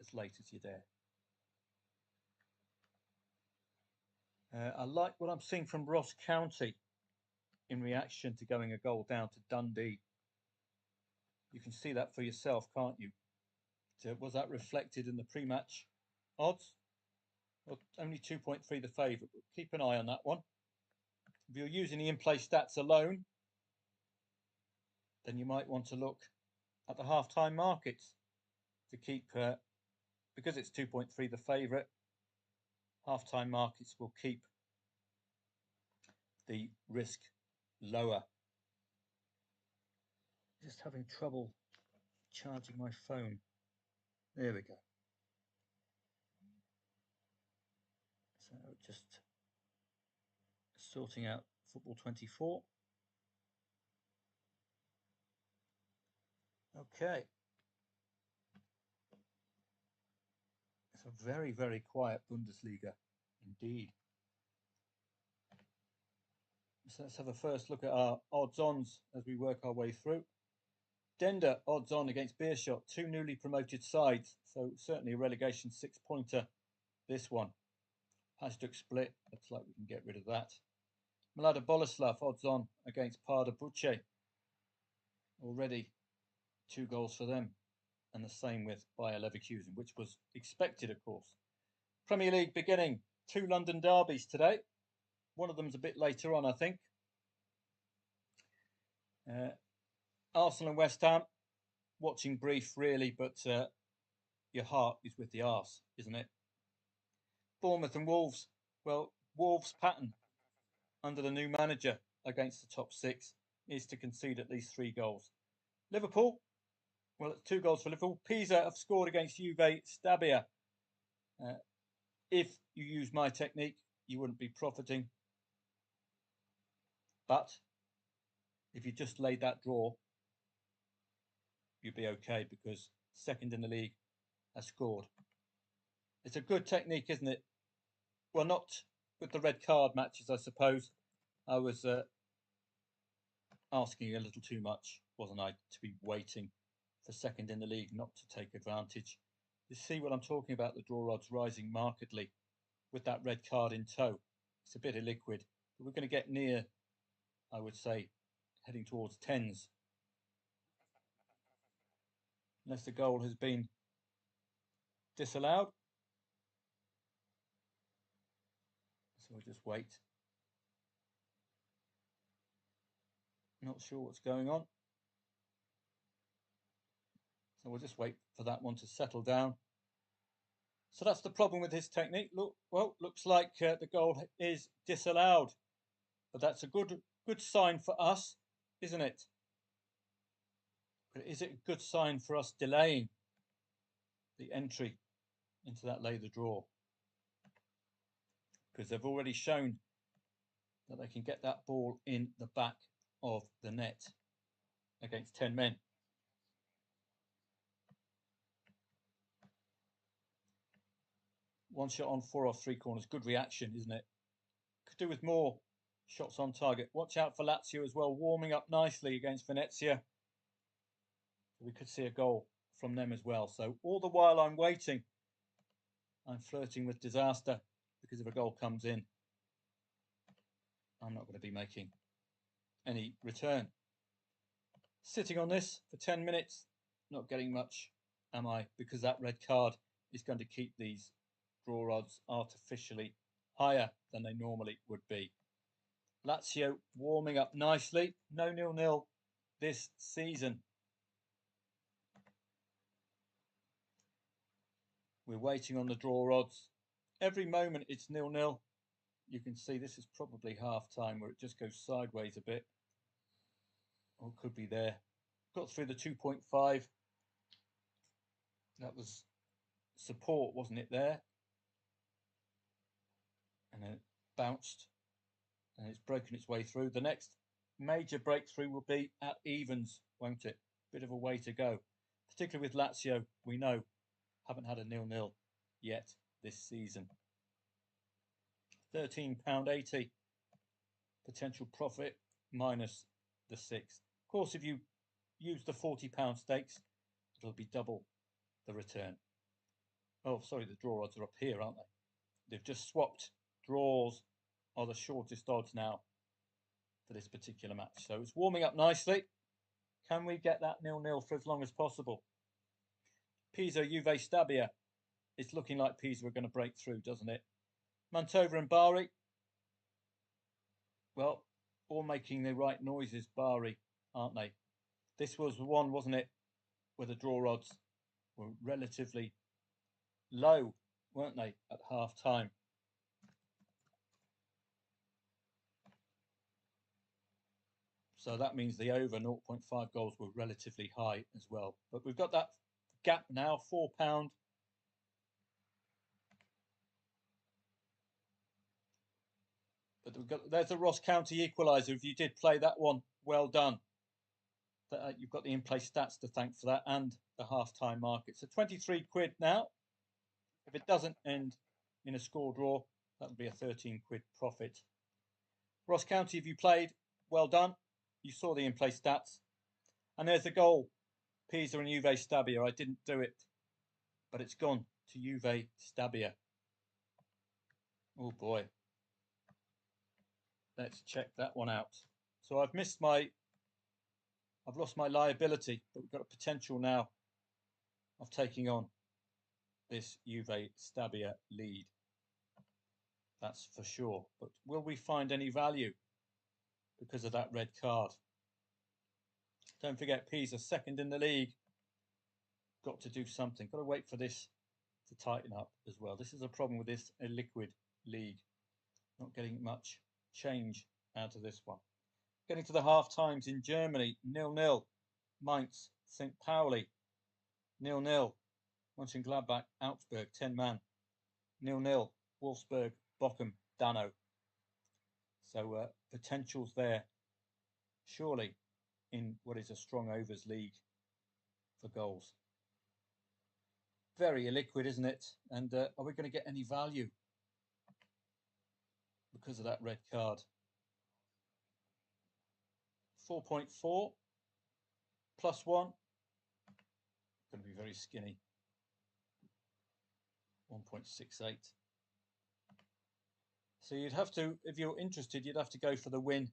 as late as you're there. I like what I'm seeing from Ross County in reaction to going a goal down to Dundee. You can see that for yourself, can't you? So was that reflected in the pre-match odds? Well, only 2.3 the favourite, but keep an eye on that one. If you're using the in-play stats alone, then you might want to look at the half-time markets to keep, because it's 2.3 the favourite, half-time markets will keep the risk lower. Just having trouble charging my phone. There we go. So just sorting out Football 24. Okay. It's a very, very quiet Bundesliga indeed. So let's have a first look at our odds-ons as we work our way through. Dender odds-on against Beerschot, two newly promoted sides, so certainly a relegation six-pointer, this one. Hashtag split, looks like we can get rid of that. Mlada Boleslav odds-on against Parda Buce. Already 2 goals for them, and the same with Bayer Leverkusen, which was expected, of course. Premier League beginning, 2 London derbies today. One of them's a bit later on, I think. Arsenal and West Ham, watching brief really, but your heart is with the arse, isn't it? Bournemouth and Wolves. Well, Wolves' pattern under the new manager against the top 6 is to concede at least 3 goals. Liverpool, Well, it's 2 goals for Liverpool. Pisa have scored against Juve Stabia. If you use my technique, you wouldn't be profiting. But if you just laid that draw, you'd be okay because second in the league has scored. It's a good technique, isn't it? Well, not with the red card matches, I suppose. I was asking a little too much, wasn't I, to be waiting for second in the league not to take advantage. You see what I'm talking about, the draw odds rising markedly with that red card in tow. It's a bit illiquid, but we're going to get near, I would say, heading towards tens. Unless the goal has been disallowed. So we'll just wait. Not sure what's going on. So we'll just wait for that one to settle down. So that's the problem with his technique. Look, well, looks like the goal is disallowed. But that's a good sign for us, isn't it? But is it a good sign for us delaying the entry into that lay the draw? Because they've already shown that they can get that ball in the back of the net against 10 men. One shot on 4 off 3 corners. Good reaction, isn't it? Could do with more shots on target. Watch out for Lazio as well, warming up nicely against Venezia. We could see a goal from them as well. So all the while I'm waiting, I'm flirting with disaster because if a goal comes in, I'm not going to be making any return. Sitting on this for 10 minutes, not getting much, am I? Because that red card is going to keep these draw odds artificially higher than they normally would be. Lazio warming up nicely. No 0-0 this season. We're waiting on the draw odds. Every moment it's 0-0. You can see this is probably half time where it just goes sideways a bit. Or it could be there. Got through the 2.5. That was support, wasn't it, there? And then it bounced. And it's broken its way through. The next major breakthrough will be at evens, won't it? Bit of a way to go. Particularly with Lazio, we know, haven't had a 0-0 yet this season. £13.80 potential profit minus the 6. Of course, if you use the £40 stakes, it'll be double the return. Oh, sorry, the draw odds are up here, aren't they? They've just swapped. Draws are the shortest odds now for this particular match. So it's warming up nicely. Can we get that 0-0 for as long as possible? Pisa, Juve, Stabia. It's looking like Pisa are going to break through, doesn't it? Mantova and Bari. Well, all making the right noises, Bari, aren't they? This was the one, wasn't it, where the draw odds were relatively low, weren't they, at half time? So that means the over 0.5 goals were relatively high as well. But we've got that gap now, £4. But we've got, there's the Ross County equaliser. If you did play that one, well done. You've got the in-play stats to thank for that and the half-time market. So 23 quid now. If it doesn't end in a score draw, that'll be a 13 quid profit. Ross County, if you played, well done. You saw the in-play stats. And there's the goal. Pisa and Juve Stabia. I didn't do it, but it's gone to Juve Stabia. Oh boy. Let's check that one out. So I've lost my liability, but we've got a potential now of taking on this Juve Stabia lead. That's for sure. But will we find any value because of that red card? Don't forget, Pisa second in the league. Got to do something. Got to wait for this to tighten up as well. This is a problem with this illiquid league. Not getting much change out of this one. Getting to the half times in Germany, 0-0. Mainz, St. Pauli. 0-0. Mönchengladbach, Augsburg, 10-man. 0-0. Wolfsburg, Bochum, Dano. So potentials there, surely, in what is a strong overs league for goals. Very illiquid, isn't it? And are we going to get any value because of that red card? 4.4 plus 1. Going to be very skinny. 1.68. So you'd have to, if you're interested, you'd have to go for the win.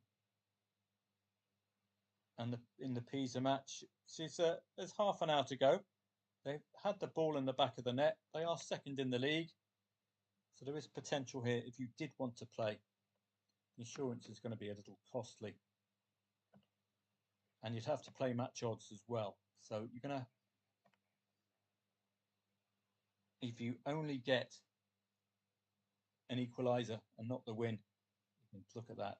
And in the Pisa match, there's half an hour to go. They've had the ball in the back of the net. They are second in the league. So there is potential here if you did want to play. Insurance is going to be a little costly. And you'd have to play match odds as well. So you're going to, if you only get an equaliser and not the win, you can look at that.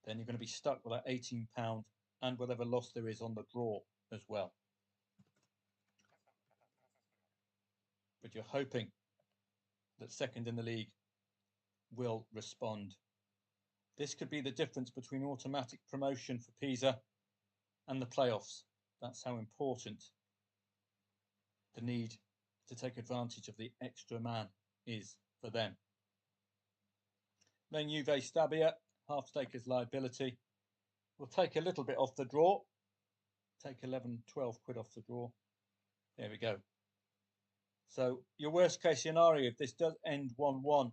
Then you're going to be stuck with that £18 and whatever loss there is on the draw as well. But you're hoping that second in the league will respond. This could be the difference between automatic promotion for Pisa and the playoffs. That's how important the need to take advantage of the extra man is for them. Then Juve Stabia, half stakers liability. We'll take a little bit off the draw. Take 11, 12 quid off the draw. There we go. So your worst case scenario, if this does end 1-1,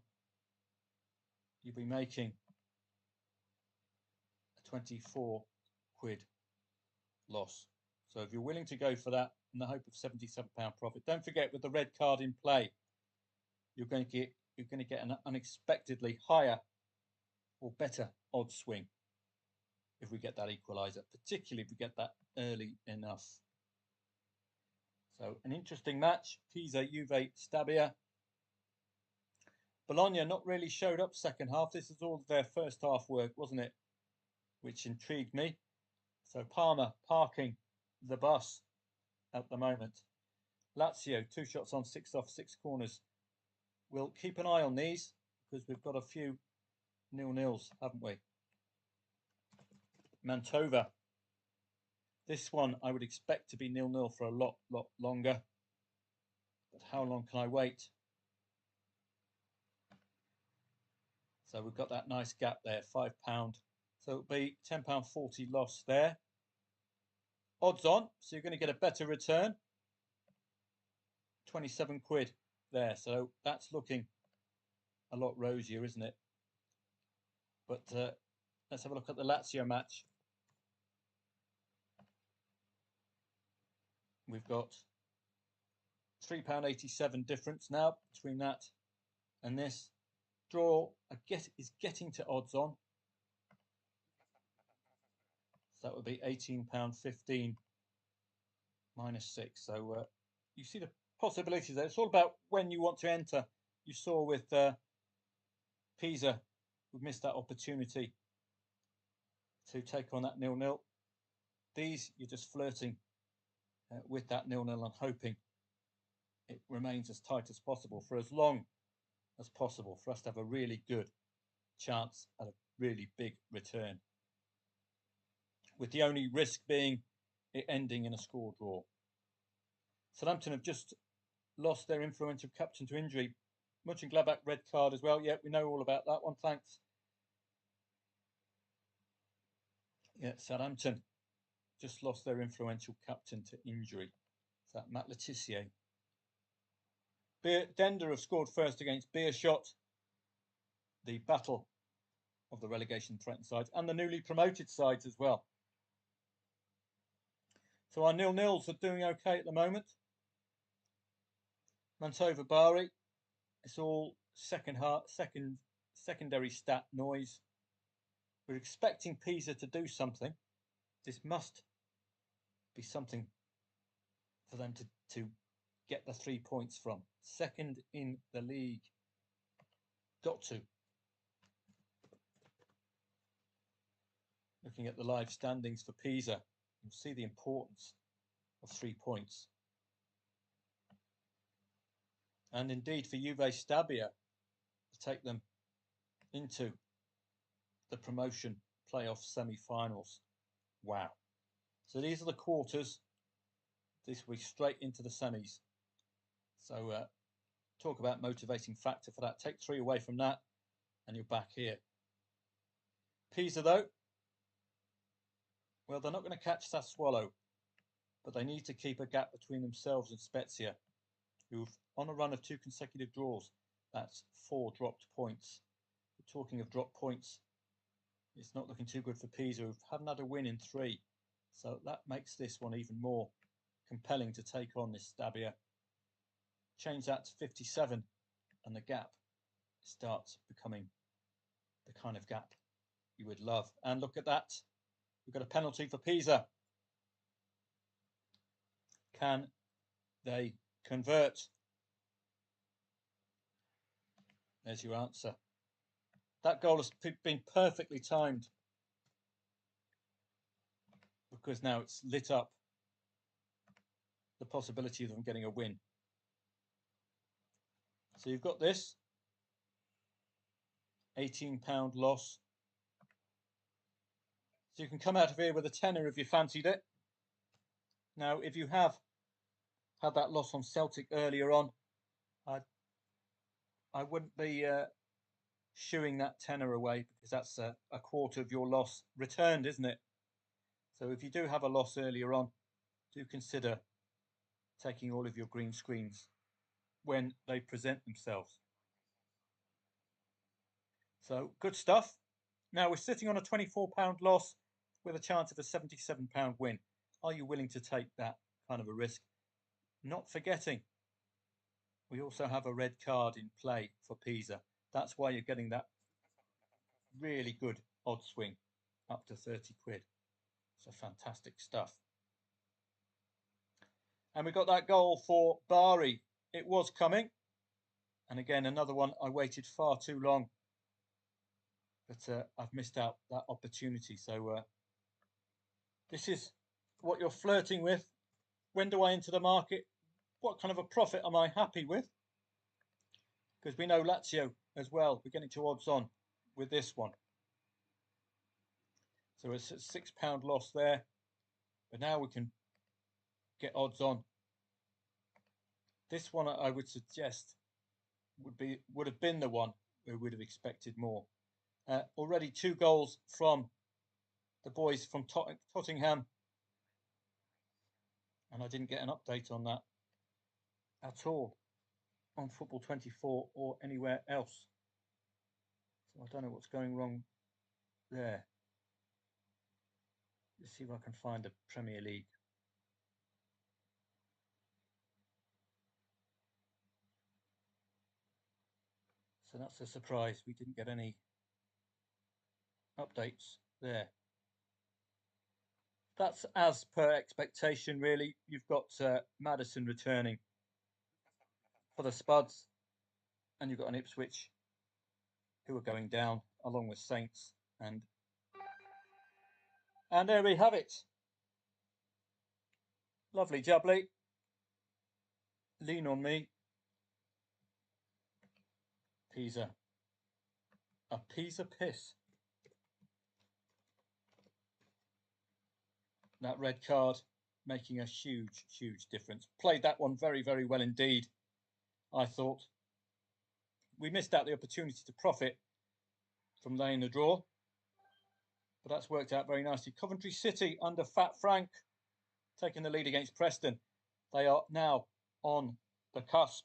you'll be making a 24 quid loss. So if you're willing to go for that in the hope of £77 profit, don't forget with the red card in play, you're going to get an unexpectedly higher or better odds swing if we get that equaliser, particularly if we get that early enough. So an interesting match, Pisa, Juve, Stabia. Bologna not really showed up second half. This is all their first half work, wasn't it? Which intrigued me. So Parma parking the bus at the moment. Lazio, 2 shots on, 6 off, 6 corners. We'll keep an eye on these because we've got a few 0-0s, haven't we? Mantova. This one I would expect to be 0-0 for a lot longer. But how long can I wait? So we've got that nice gap there, £5. So it'll be £10.40 loss there. Odds on, so you're going to get a better return. 27 quid there. So that's looking a lot rosier, isn't it? But let's have a look at the Lazio match. We've got £3.87 difference now between that and this. Draw is getting to odds on. So that would be £18.15 minus 6. So you see the possibilities there. It's all about when you want to enter. You saw with Pisa, who missed that opportunity to take on that 0-0. These, you're just flirting with that 0-0 and hoping it remains as tight as possible for as long as possible for us to have a really good chance at a really big return, with the only risk being it ending in a score draw. Southampton have just lost their influential captain to injury. Mönchengladbach red card as well. Yeah, we know all about that one, thanks. Yeah, Southampton just lost their influential captain to injury. Is that Matt Letitia? Dender have scored first against Beerschot. The battle of the relegation threatened sides and the newly promoted sides as well. So our 0-0s are doing okay at the moment. Mantova Bari, it's all secondary stat noise. We're expecting Pisa to do something. This must be something for them to get the 3 points from. Second in the league. Got to. Looking at the live standings for Pisa, you'll see the importance of 3 points. And indeed for Juve Stabia to take them into the promotion playoff semi-finals. Wow. So these are the quarters. This will be straight into the semis. So talk about motivating factor for that. Take 3 away from that and you're back here. Pisa though, well, they're not going to catch Sassuolo, but they need to keep a gap between themselves and Spezia, who've on a run of 2 consecutive draws. That's 4 dropped points. We're talking of dropped points. It's not looking too good for Pisa, who haven't had a win in 3. So that makes this one even more compelling to take on this Stabia. Change that to 57 and the gap starts becoming the kind of gap you would love. And look at that. We've got a penalty for Pisa. Can they convert? There's your answer. That goal has been perfectly timed because now it's lit up the possibility of them getting a win. So you've got this £18 loss. So you can come out of here with a tenner if you fancied it. Now, if you have had that loss on Celtic earlier on, I wouldn't be shooing that tenner away, because that's a quarter of your loss returned, isn't it? So if you do have a loss earlier on, do consider taking all of your green screens when they present themselves. So good stuff. Now we're sitting on a £24 loss with a chance of a £77 win. Are you willing to take that kind of a risk? Not forgetting, we also have a red card in play for Pisa. That's why you're getting that really good odd swing up to 30 quid. So fantastic stuff. And we got that goal for Bari. It was coming. And again, another one I waited far too long. But I've missed out that opportunity. So this is what you're flirting with. When do I enter the market? What kind of a profit am I happy with? Because we know Lazio as well. We're getting to odds on with this one. So it's a £6 loss there. But now we can get odds on. This one I would suggest would have been the one where we'd have expected more. Already 2 goals from the boys from Tottenham. And I didn't get an update on that at all on Football 24 or anywhere else. So I don't know what's going wrong there. Let's see if I can find the Premier League. So that's a surprise. We didn't get any updates there. That's as per expectation, really. You've got Maddison returning for the Spuds, and you've got an Ipswich who are going down along with Saints, and there we have it. Lovely jubbly. Lean on me. Pisa. A Pisa piss. That red card making a huge, huge difference. Played that one very, very well indeed, I thought. We missed out the opportunity to profit from laying the draw, but that's worked out very nicely. Coventry City under Fat Frank taking the lead against Preston. They are now on the cusp.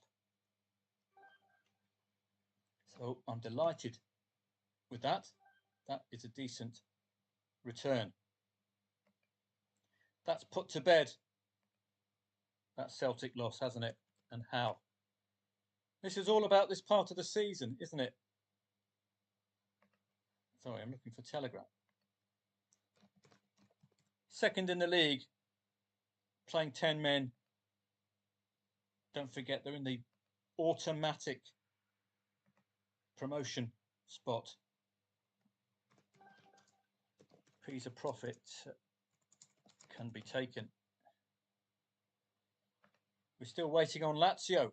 So I'm delighted with that. That is a decent return. That's put to bed that Celtic loss, hasn't it? And how? This is all about this part of the season, isn't it? Sorry, I'm looking for Telegraph. Second in the league, playing 10 men. Don't forget, they're in the automatic promotion spot. Pisa profit can be taken. We're still waiting on Lazio.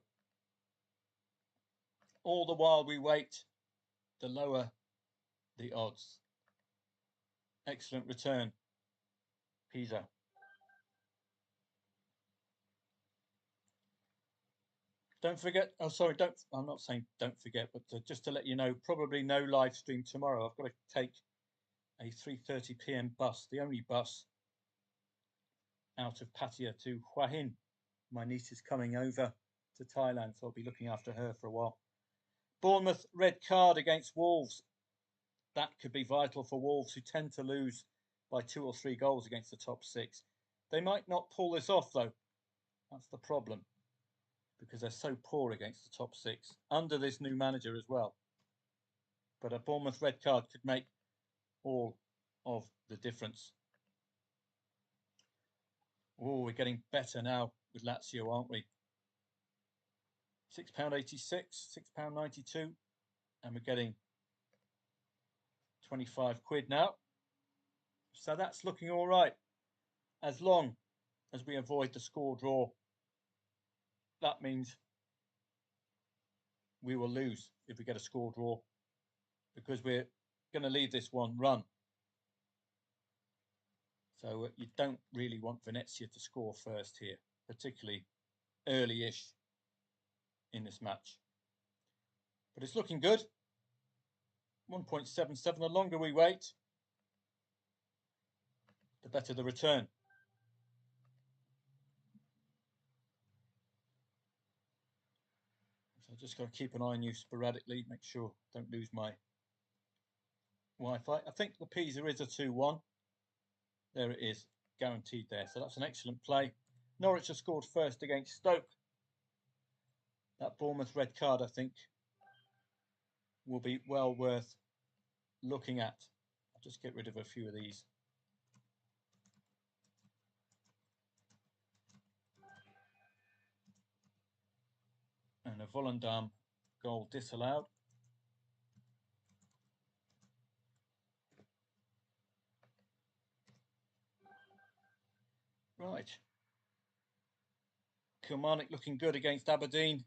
All the while we wait, the lower the odds. Excellent return, Pisa. Don't forget, I'm not saying don't forget, but just to let you know, probably no live stream tomorrow. I've got to take a 3:30 p.m. bus, the only bus out of Pattaya to Hua Hin. My niece is coming over to Thailand, so I'll be looking after her for a while. Bournemouth red card against Wolves. That could be vital for Wolves, who tend to lose by 2 or 3 goals against the top 6. They might not pull this off, though. That's the problem, because they're so poor against the top 6 under this new manager as well. But a Bournemouth red card could make all of the difference. Oh, we're getting better now with Lazio, aren't we? £6.86, £6.92, and we're getting 25 quid now. So that's looking all right, as long as we avoid the score draw. That means we will lose if we get a score draw, because we're going to leave this one run. So you don't really want Venezia to score first here, particularly early-ish in this match. But it's looking good. 1.77. The longer we wait, the better the return. So just got to keep an eye on you sporadically, make sure I don't lose my Wi-Fi. I think the Pisa is a 2-1. There it is, guaranteed there. So that's an excellent play. Norwich have scored first against Stoke. That Bournemouth red card, I think, will be well worth looking at. I'll just get rid of a few of these. And a Volendam goal disallowed. Right. Kilmarnock looking good against Aberdeen.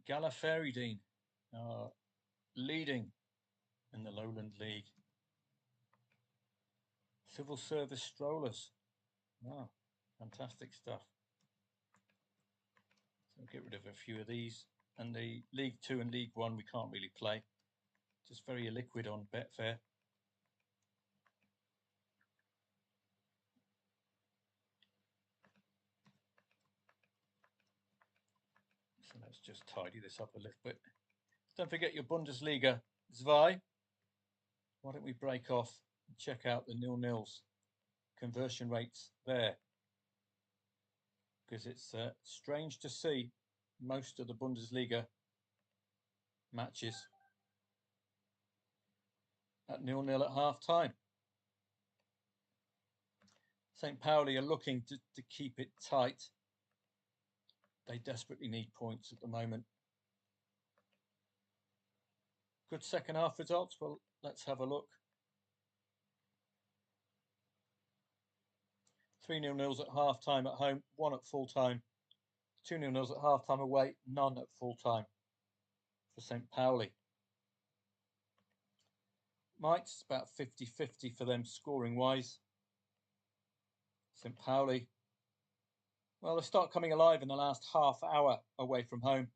Gallagher leading in the Lowland League. Civil Service Strollers. Wow, fantastic stuff. So get rid of a few of these. And the League 2 and League 1 we can't really play. Just very illiquid on Betfair. So let's just tidy this up a little bit. Don't forget your Bundesliga, Zwei. Why don't we break off and check out the 0-0s, conversion rates there? Because it's strange to see most of the Bundesliga matches at 0-0 at half time. St. Pauli are looking to keep it tight. They desperately need points at the moment. Good second half results. Well, let's have a look. 3 0-0s at half time at home, 1 at full time. 2 0-0s at half time away, none at full time for St. Pauli. Mainz, about 50-50 for them scoring wise. St. Pauli, well, they start coming alive in the last half hour away from home,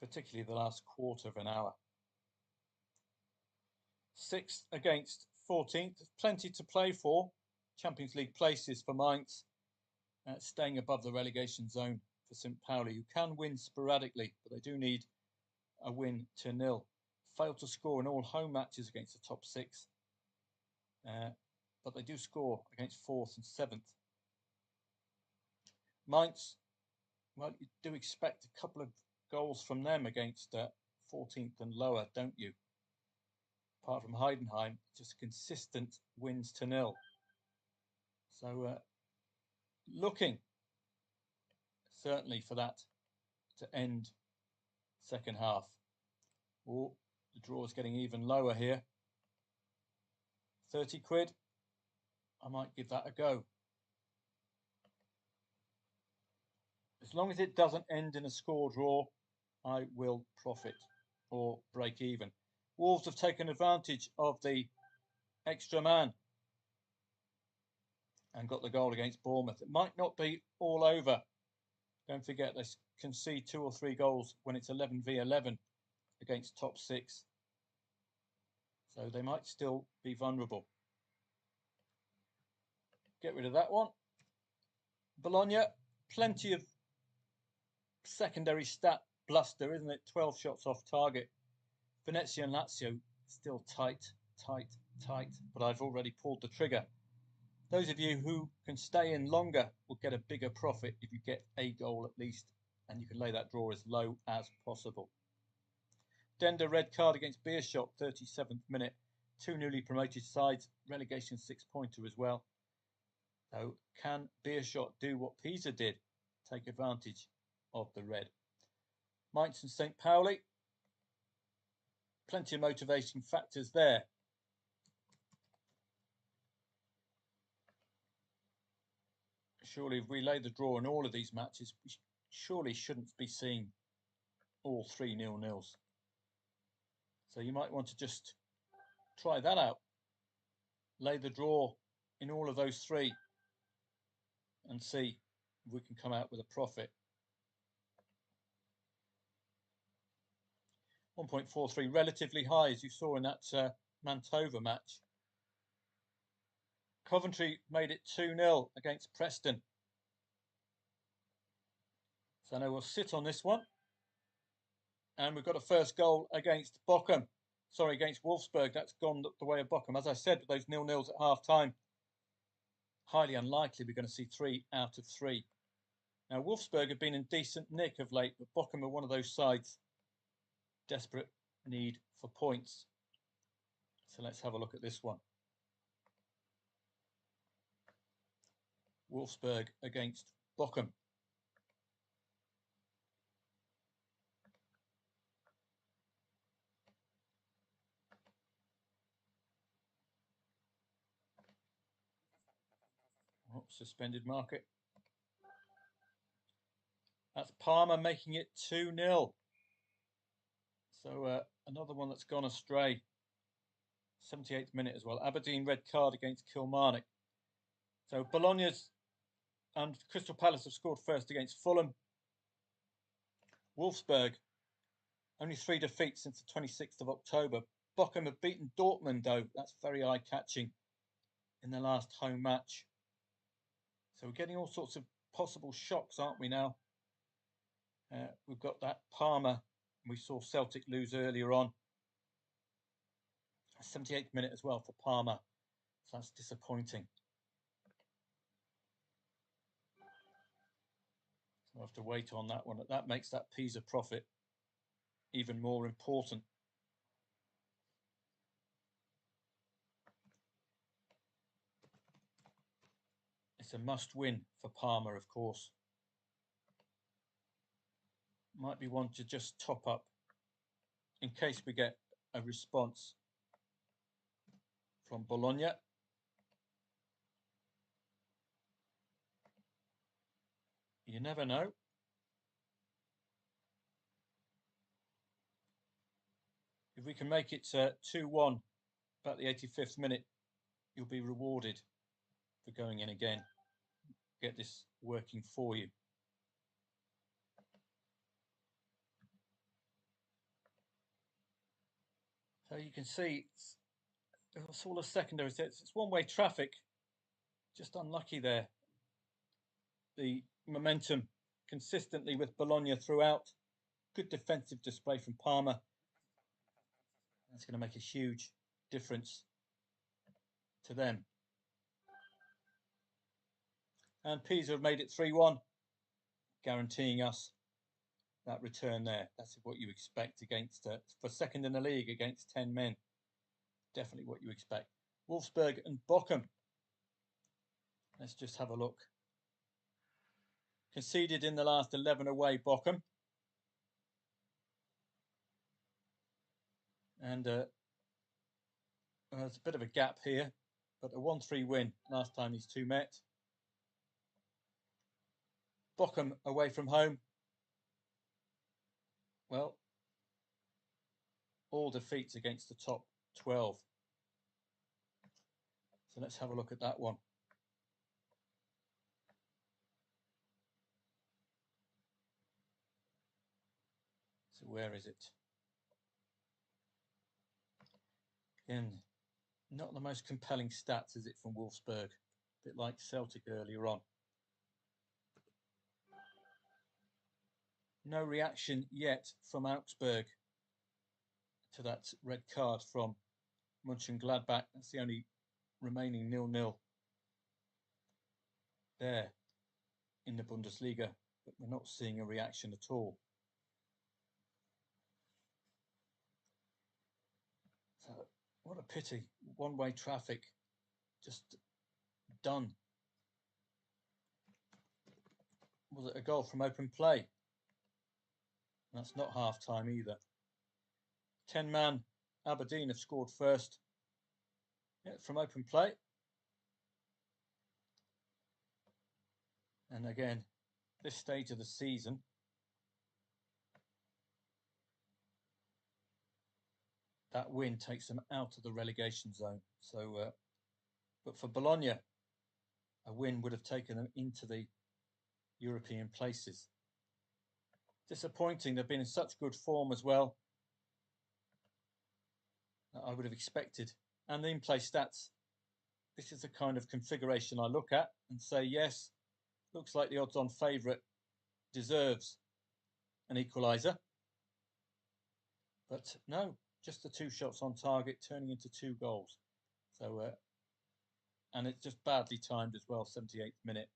particularly the last quarter of an hour. 6th against 14th, plenty to play for. Champions League places for Mainz, staying above the relegation zone for St. Pauli, who can win sporadically, but they do need a win to nil. Failed to score in all home matches against the top 6, but they do score against 4th and 7th. Mainz, well, you do expect a couple of goals from them against 14th and lower, don't you? Apart from Heidenheim, just consistent wins to nil. So looking certainly for that to end second half. Oh, the draw is getting even lower here. 30 quid. I might give that a go. long as it doesn't end in a score draw, I will profit or break even. Wolves have taken advantage of the extra man and got the goal against Bournemouth. It might not be all over. Don't forget, they concede 2 or 3 goals when it's 11 v 11 against top 6. So they might still be vulnerable. Get rid of that one. Bologna, plenty of secondary stat bluster, isn't it? 12 shots off target. Venezia and Lazio still tight, but I've already pulled the trigger. Those of you who can stay in longer will get a bigger profit if you get a goal at least, and you can lay that draw as low as possible. Dender red card against Beerschot, 37th minute. 2 newly promoted sides, relegation 6-pointer as well. So can Beerschot do what Pisa did? Take advantage of the red. Mainz and St. Pauli. Plenty of motivating factors there. Surely if we lay the draw in all of these matches, we surely shouldn't be seeing all 3 0-0s. So you might want to just try that out. Lay the draw in all of those 3 and see if we can come out with a profit. 1.43, relatively high, as you saw in that Mantova match. Coventry made it 2-0 against Preston. So now we'll sit on this one. And we've got a first goal against Bochum. Sorry, against Wolfsburg. That's gone the way of Bochum. As I said, with those 0-0s at half-time, highly unlikely we're going to see 3 out of 3. Now, Wolfsburg have been in decent nick of late, but Bochum are one of those sides. Desperate need for points. So let's have a look at this one. Wolfsburg against Bochum. Oh, suspended market. That's Parma making it 2-0. So another one that's gone astray. 78th minute as well. Aberdeen red card against Kilmarnock. So Bologna's and Crystal Palace have scored first against Fulham. Wolfsburg, only 3 defeats since the 26th of October. Bochum have beaten Dortmund, though. That's very eye-catching in their last home match. So we're getting all sorts of possible shocks, aren't we now? We've got that Parma. We saw Celtic lose earlier on. 78th minute as well for Parma. So that's disappointing. So we'll have to wait on that one. That makes that Pisa profit even more important. It's a must-win for Parma, of course. Might be one to just top up in case we get a response from Bologna. You never know. If we can make it 2-1 about the 85th minute, you'll be rewarded for going in again. Get this working for you. So you can see it's all a secondary. It's one-way traffic. Just unlucky there. The momentum consistently with Bologna throughout. Good defensive display from Parma. That's going to make a huge difference to them. And Pisa have made it 3-1, guaranteeing us that return there. That's what you expect against for second in the league against 10 men. Definitely what you expect. Wolfsburg and Bochum. Let's just have a look. Conceded in the last 11 away, Bochum. And there's a bit of a gap here, but a 1-3 win last time these two met. Bochum away from home. Well, all defeats against the top 12. So let's have a look at that one. So where is it? Again, not the most compelling stats, is it, from Wolfsburg? A bit like Celtic earlier on. No reaction yet from Augsburg to that red card from Mönchengladbach. That's the only remaining 0-0 there in the Bundesliga, but we're not seeing a reaction at all. So what a pity. One-way traffic just done. Was it a goal from open play? That's not half time either. 10-man Aberdeen have scored first. Yeah, from open play. And again, this stage of the season, that win takes them out of the relegation zone. So, but for Bologna, a win would have taken them into the European places. Disappointing. They've been in such good form as well that I would have expected. And the in-play stats, this is the kind of configuration I look at and say, yes, looks like the odds-on favourite deserves an equaliser. But no, just the 2 shots on target turning into 2 goals. So, and it's just badly timed as well, 78th minute.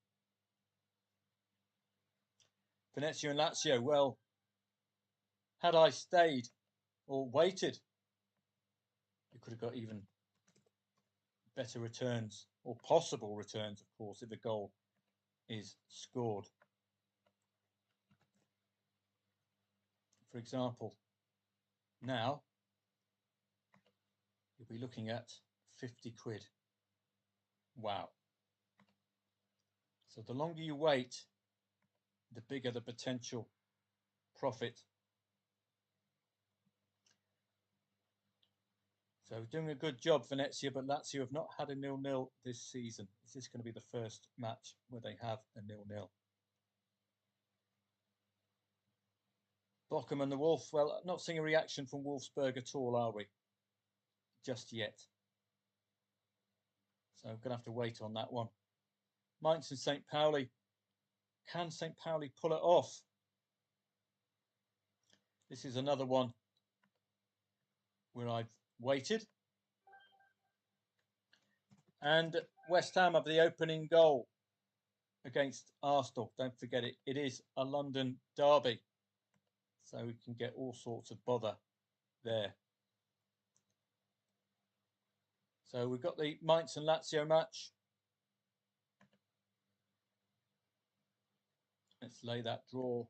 Venezia and Lazio, well, had I stayed or waited, you could have got even better returns, or possible returns, of course, if a goal is scored. For example, now you'll be looking at 50 quid. Wow. So the longer you wait, the bigger the potential profit. So doing a good job, Venezia, but Lazio have not had a 0-0 this season. Is this going to be the first match where they have a 0-0? Bochum and the Wolf, well, not seeing a reaction from Wolfsburg at all, are we? Just yet. So I'm going to have to wait on that one. Mainz and St. Pauli. Can St. Pauli pull it off? This is another one where I've waited. And West Ham have the opening goal against Arsenal. Don't forget it. It is a London derby. So we can get all sorts of bother there. So we've got the Mainz and Lazio match. Let's lay that draw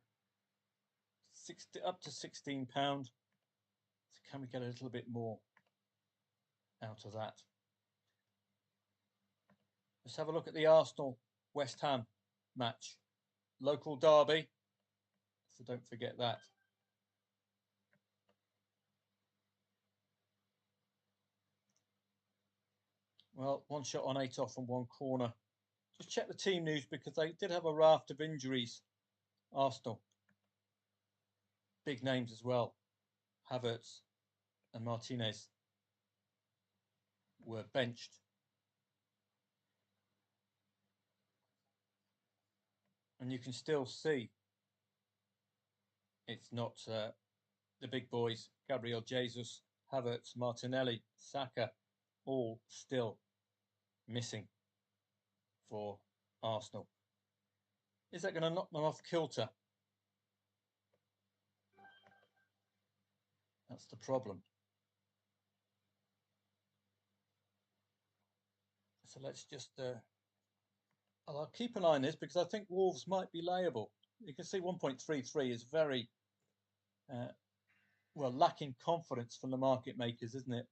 up to £16. So can we get a little bit more out of that? Let's have a look at the Arsenal West Ham match. Local derby. So don't forget that. Well, 1 shot on 8 off and 1 corner. Just check the team news because they did have a raft of injuries. Arsenal. Big names as well. Havertz and Martinez were benched. And you can still see it's not the big boys. Gabriel Jesus, Havertz, Martinelli, Saka, all still missing for Arsenal. Is that going to knock them off kilter? That's the problem. So let's just... I'll keep an eye on this because I think Wolves might be layable. You can see 1.33 is very, well, lacking confidence from the market makers, isn't it?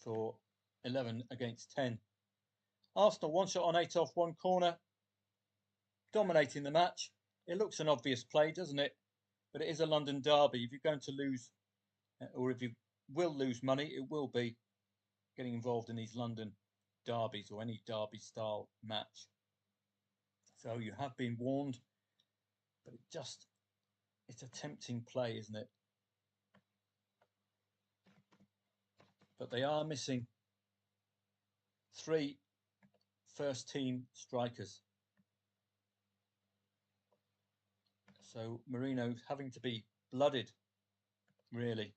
For 11 against 10. Arsenal, 1 shot on 8 off, 1 corner. dominating the match. It looks an obvious play, doesn't it? But it is a London derby. If you're going to lose, or if you will lose money, it will be getting involved in these London derbies or any derby style match. So you have been warned, but it's a tempting play, isn't it? But they are missing 3 first team strikers. So Marino's having to be blooded, really.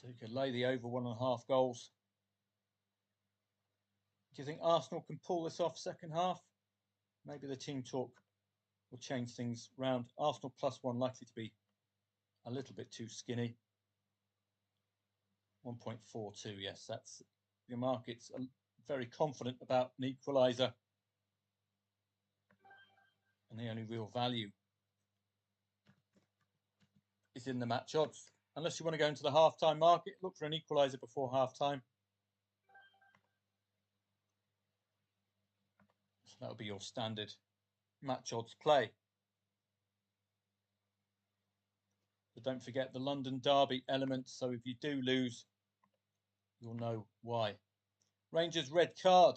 So you could lay the over 1.5 goals. Do you think Arsenal can pull this off second half? Maybe the team talk will change things round. Arsenal +1 likely to be a little bit too skinny. 1.42, yes, that's the market's very confident about an equaliser. And the only real value is in the match odds. Unless you want to go into the half-time market, look for an equaliser before half-time. So that'll be your standard match odds play. But don't forget the London derby element, so if you do lose, you'll know why. Rangers red card.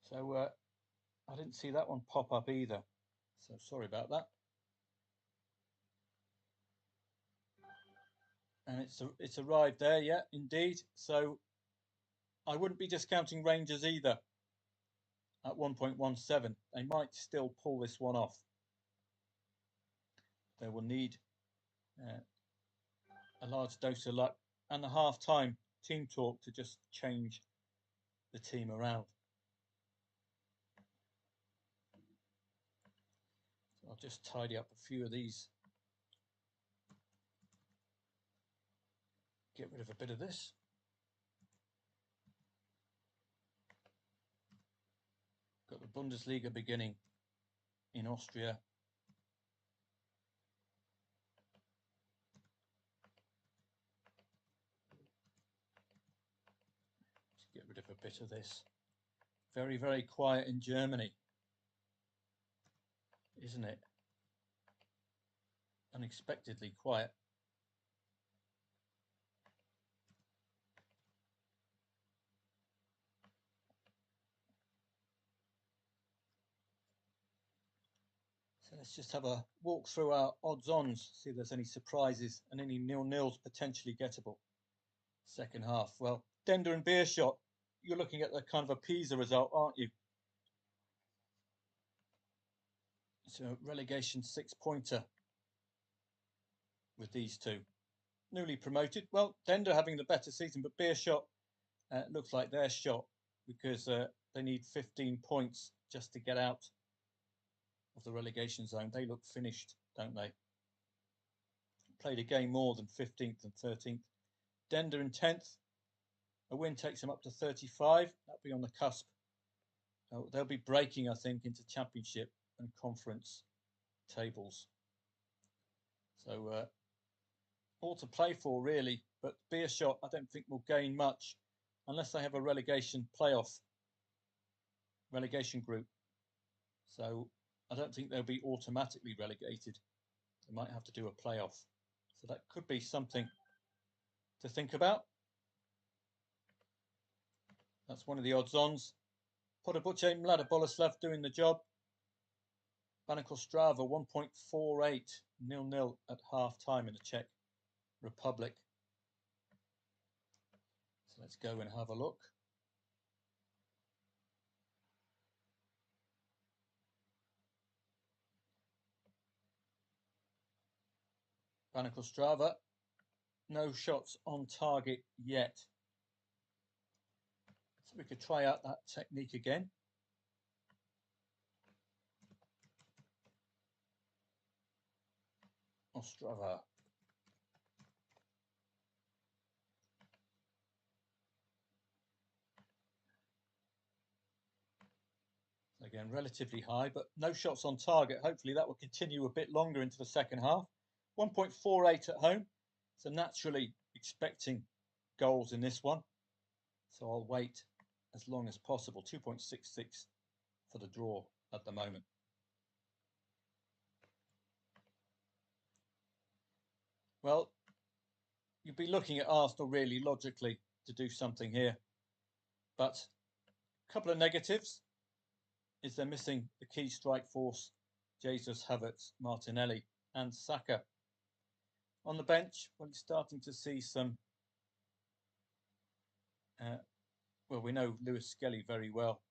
So I didn't see that one pop up either. So sorry about that. And it's arrived there, yeah, indeed. So I wouldn't be discounting Rangers either at 1.17. They might still pull this one off. They will need a large dose of luck and the half-time team talk to just change the team around. So I'll just tidy up a few of these. Get rid of a bit of this. Got the Bundesliga beginning in Austria. Let's get rid of a bit of this. Very, very quiet in Germany, isn't it? Unexpectedly quiet. So let's just have a walk through our odds-ons, see if there's any surprises and any nil-nils potentially gettable. Second half. Well, Dender and Beershot, you're looking at the kind of a Pisa result, aren't you? So relegation 6-pointer with these two. Newly promoted. Well, Dender having the better season, but Beershot looks like their shot because they need 15 points just to get out of the relegation zone. They look finished, don't they? Played a game more than 15th and 13th. Dender in 10th. A win takes them up to 35. That'll be on the cusp. They'll be breaking, I think, into championship and conference tables. So all to play for, really. But Beershot, I don't think will gain much unless they have a relegation group. So I don't think they'll be automatically relegated. They might have to do a playoff. So that could be something to think about. That's one of the odds-ons. Podobuce, Mlada Boleslav doing the job. Banikostrava 1.48, 0-0 at half-time in the Czech Republic. So let's go and have a look. Banikostrava, no shots on target yet. So we could try out that technique again. Ostrava. Again, relatively high, but no shots on target. Hopefully that will continue a bit longer into the second half. 1.48 at home. So naturally, you expecting goals in this one, so I'll wait as long as possible. 2.66 for the draw at the moment. Well, you'd be looking at Arsenal really logically to do something here, but a couple of negatives is they're missing the key strike force, Jesus, Havertz, Martinelli and Saka. On the bench, well, you're starting to see some, well, we know Lewis Skelly very well.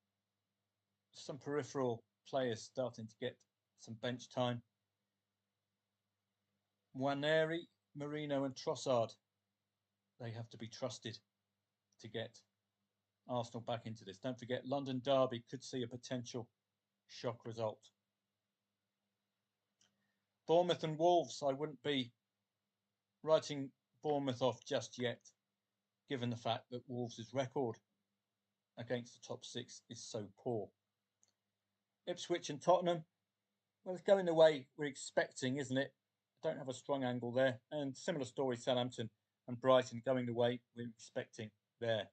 Some peripheral players starting to get some bench time. Nwaneri, Marino and Trossard, they have to be trusted to get Arsenal back into this. Don't forget, London derby could see a potential shock result. Bournemouth and Wolves, I wouldn't be writing Bournemouth off just yet, given the fact that Wolves' record against the top six is so poor. Ipswich and Tottenham, well, it's going the way we're expecting, isn't it? I don't have a strong angle there. And similar story, Southampton and Brighton going the way we're expecting there.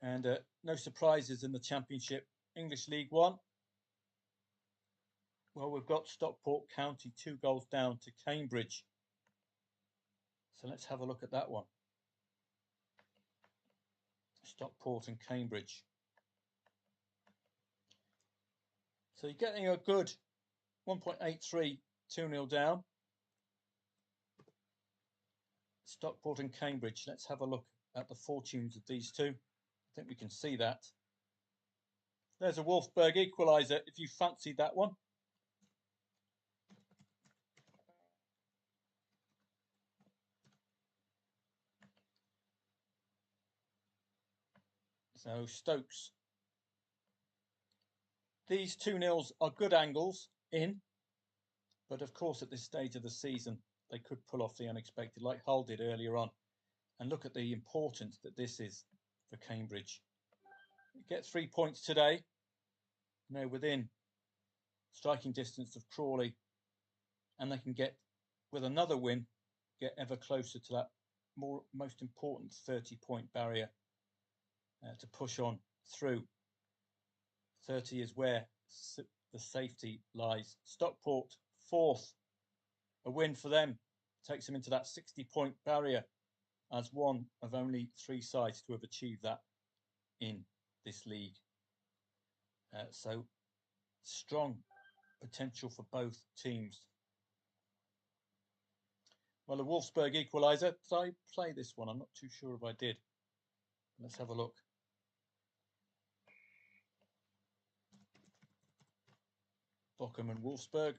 And no surprises in the Championship. English League One. Well, we've got Stockport County 2 goals down to Cambridge. So let's have a look at that one. Stockport and Cambridge. So you're getting a good 1.83, 2-0 down. Stockport and Cambridge. Let's have a look at the fortunes of these two. I think we can see that. There's a Wolfsburg equaliser if you fancied that one. So Stokes. These 2-0s are good angles in, but of course at this stage of the season they could pull off the unexpected like Hull did earlier on. And look at the importance that this is for Cambridge. Get 3 points today. Now within striking distance of Crawley, and they can get, with another win, get ever closer to that most important 30-point barrier to push on through. 30 is where the safety lies. Stockport, 4th. A win for them takes them into that 60-point barrier as one of only 3 sides to have achieved that in this league. So strong potential for both teams. Well, the Wolfsburg equaliser. Did I play this one? I'm not too sure if I did. Let's have a look. Bochum and Wolfsburg.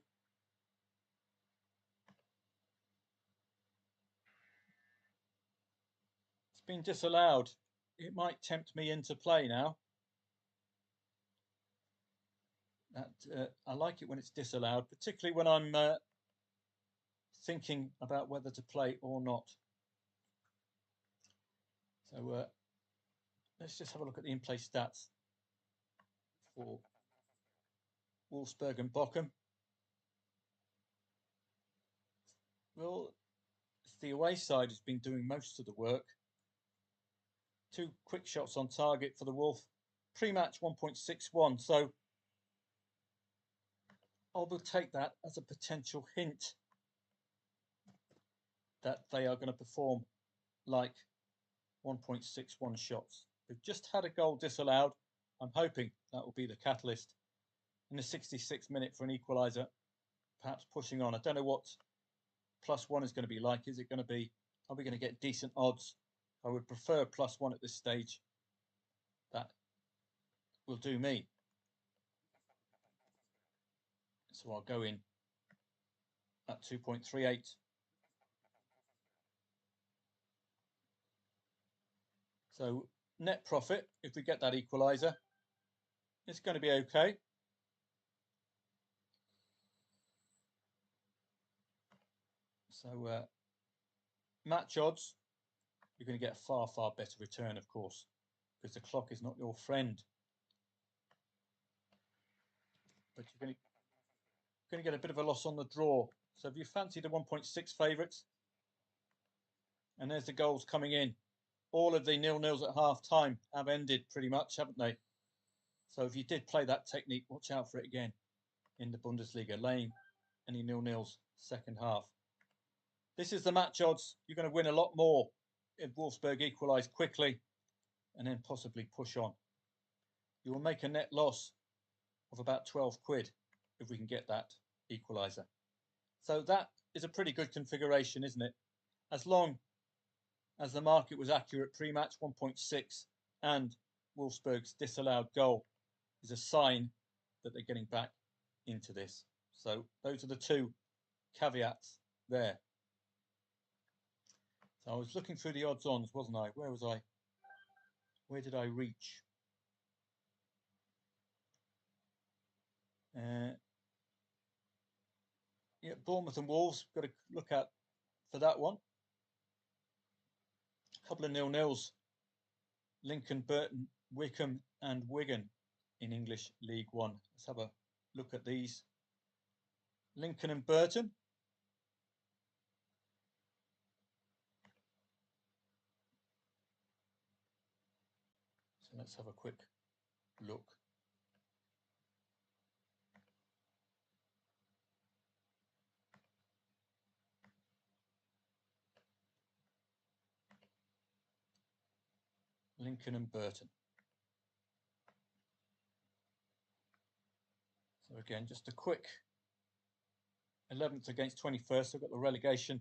It's been disallowed. It might tempt me into play now. I like it when it's disallowed, particularly when I'm thinking about whether to play or not. So let's just have a look at the in-play stats for Wolfsburg and Bochum. Well, it's the away side who's been doing most of the work. 2 quick shots on target for the Wolf. Pre-match 1.61. So I will take that as a potential hint that they are going to perform like 1.61 shots. They've just had a goal disallowed. I'm hoping that will be the catalyst in the 66th minute for an equaliser, perhaps pushing on. I don't know what +1 is going to be like. Is it going to be, are we going to get decent odds? I would prefer +1 at this stage. That will do me. So I'll go in at 2.38. So net profit, if we get that equaliser, it's going to be okay. So match odds, you're going to get a far, far better return, of course, because the clock is not your friend. But you're going to get a bit of a loss on the draw So if you fancy the 1.6 favourites, and there's the goals coming in. All of the 0-0s at half time have ended pretty much, haven't they? So if you did play that technique, watch out for it again in the Bundesliga, laying any 0-0s second half. This is the match odds. You're going to win a lot more if Wolfsburg equalise quickly and then possibly push on. You will make a net loss of about 12 quid if we can get that equaliser. So that is a pretty good configuration, isn't it? As long as the market was accurate pre-match, 1.6, and Wolfsburg's disallowed goal is a sign that they're getting back into this. So those are the two caveats there. So I was looking through the odds-ons, wasn't I? Where was I? Where did I reach? Yeah, Bournemouth and Wolves, got to look at for that one. A couple of 0-0s. Lincoln, Burton, Wycombe and Wigan in English League One. Let's have a look at these. Lincoln and Burton. So let's have a quick look. Lincoln and Burton. So again, just a quick 11th against 21st. I've got the relegation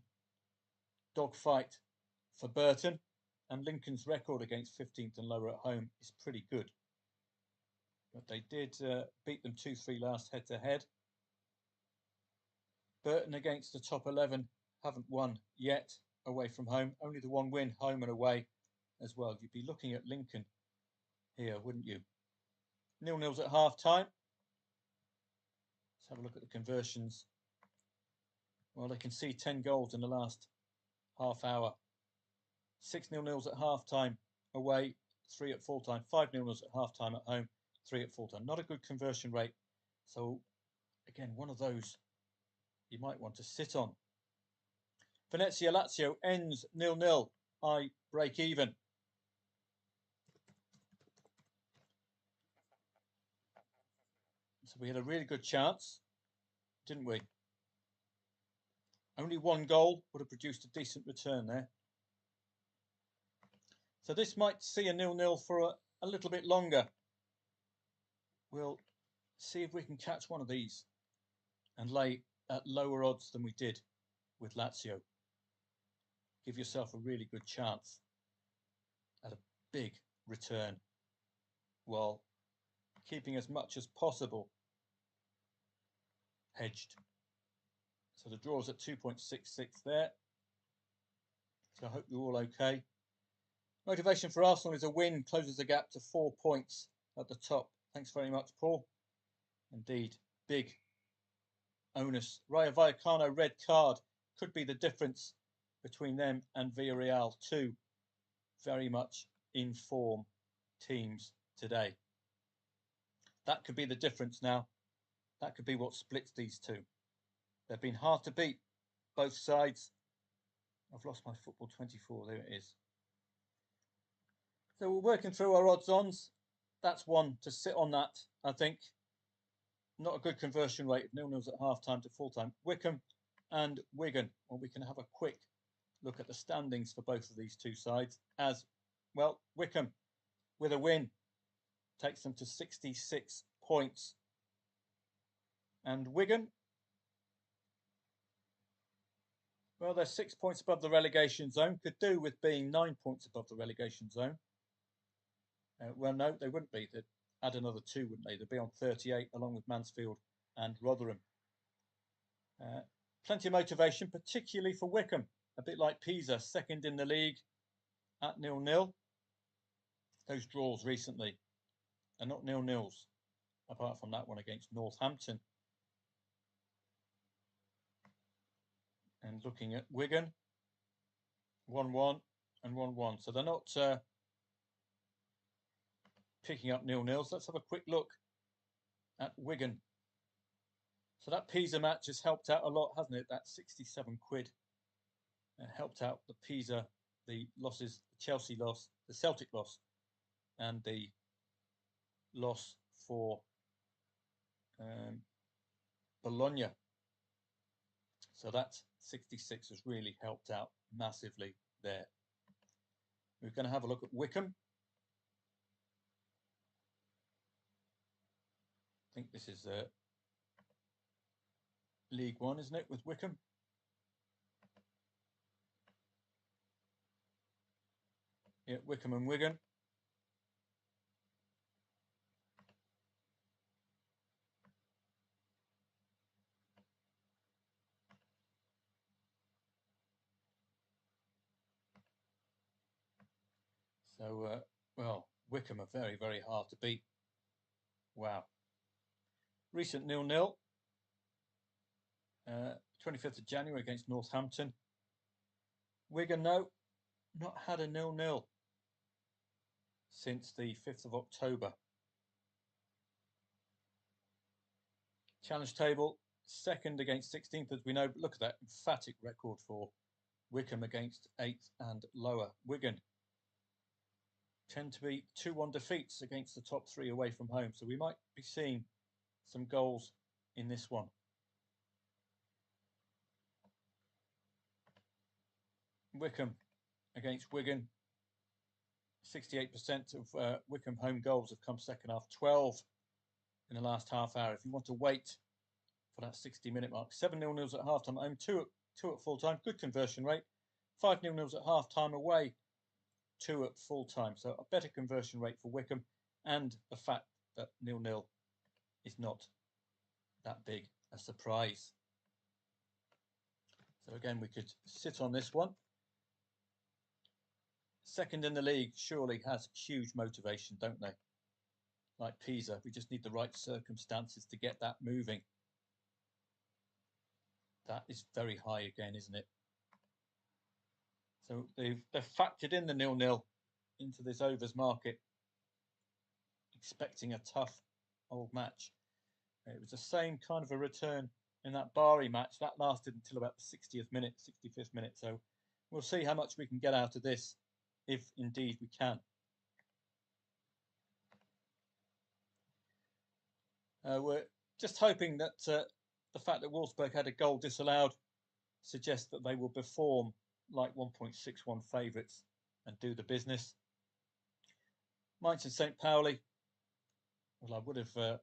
dogfight for Burton, and Lincoln's record against 15th and lower at home is pretty good. But they did beat them 2-3 last head-to-head. Burton against the top 11 haven't won yet away from home. Only the one win home and away as well. You'd be looking at Lincoln here, wouldn't you? 0-0s at half time. Let's have a look at the conversions. Well, they can see 10 goals in the last half hour. 6 0-0s at half time away, 3 at full time. 5 0-0s at half time at home, 3 at full time. Not a good conversion rate. So again, one of those you might want to sit on. Venezia Lazio ends 0-0. I break even. So we had a really good chance, didn't we? Only one goal would have produced a decent return there. So this might see a 0-0 for a little bit longer. We'll see if we can catch one of these and lay at lower odds than we did with Lazio. Give yourself a really good chance at a big return while keeping as much as possible hedged. So the draw's at 2.66 there. So I hope you're all okay. Motivation for Arsenal is a win, closes the gap to 4 points at the top. Thanks very much, Paul. Indeed, big onus. Rayo Vallecano red card could be the difference between them and Villarreal, two very much in form teams today. That could be the difference now. That could be what splits these two. They've been hard to beat, both sides. I've lost my football 24, there it is. So we're working through our odds-ons. That's one to sit on that, I think. Not a good conversion rate of 0-0s at half-time to full-time. Wycombe and Wigan. Well, we can have a quick look at the standings for both of these two sides. As well, Wycombe, with a win, takes them to 66 points. And Wigan, well, they're 6 points above the relegation zone. Could do with being 9 points above the relegation zone. Well, no, they wouldn't be. They'd add another 2, wouldn't they? They'd be on 38, along with Mansfield and Rotherham. Plenty of motivation, particularly for Wycombe. A bit like Pisa, second in the league at 0-0. Those draws recently are not 0-0s, apart from that one against Northampton. And looking at Wigan, 1-1 and 1-1. So they're not picking up 0-0s. Let's have a quick look at Wigan. So that Pisa match has helped out a lot, hasn't it? That 67 quid helped out the Pisa, the losses, the Chelsea loss, the Celtic loss, and the loss for Bologna. So that 66 has really helped out massively there. We're going to have a look at Wycombe. I think this is League One, isn't it, with Wycombe? Yeah, Wycombe and Wigan. So, well, Wycombe are very, very hard to beat. Wow. Recent 0-0. 25th of January against Northampton. Wigan, no, not had a 0-0 since the 5th of October. Challenge table, second against 16th, as we know. But look at that emphatic record for Wycombe against 8th and lower. Wigan tend to be 2-1 defeats against the top three away from home. So we might be seeing some goals in this one. Wycombe against Wigan. 68% of Wycombe home goals have come second half. 12 in the last half hour. If you want to wait for that 60-minute mark. 7 0-0s at half time at home, 2 at full time. Good conversion rate. 5 0-0s at half time away, 2 at full time. So a better conversion rate for Wycombe, and the fact that 0-0 is not that big a surprise. So again, we could sit on this one. Second in the league surely has huge motivation, don't they? Like Pisa, we just need the right circumstances to get that moving. That is very high again, isn't it? So they've factored in the 0-0 into this overs market, expecting a tough old match. It was the same kind of a return in that Bari match. That lasted until about the 60th minute, 65th minute. So we'll see how much we can get out of this, if indeed we can. We're just hoping that the fact that Wolfsburg had a goal disallowed suggests that they will perform like 1.61 favourites and do the business. Mainz and St. Pauli. Well, I would have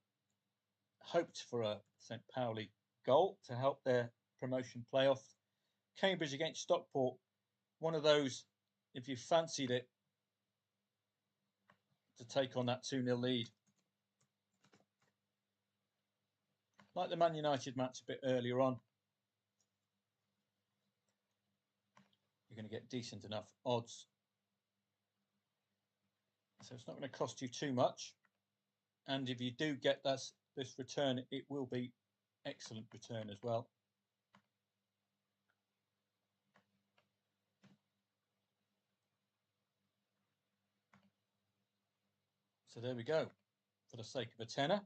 hoped for a St. Pauli goal to help their promotion playoff. Cambridge against Stockport. One of those, if you fancied it, to take on that 2-0 lead. Like the Man United match a bit earlier on. You're going to get decent enough odds. So it's not going to cost you too much. And if you do get this return, it will be excellent return as well. So there we go, for the sake of a tenner.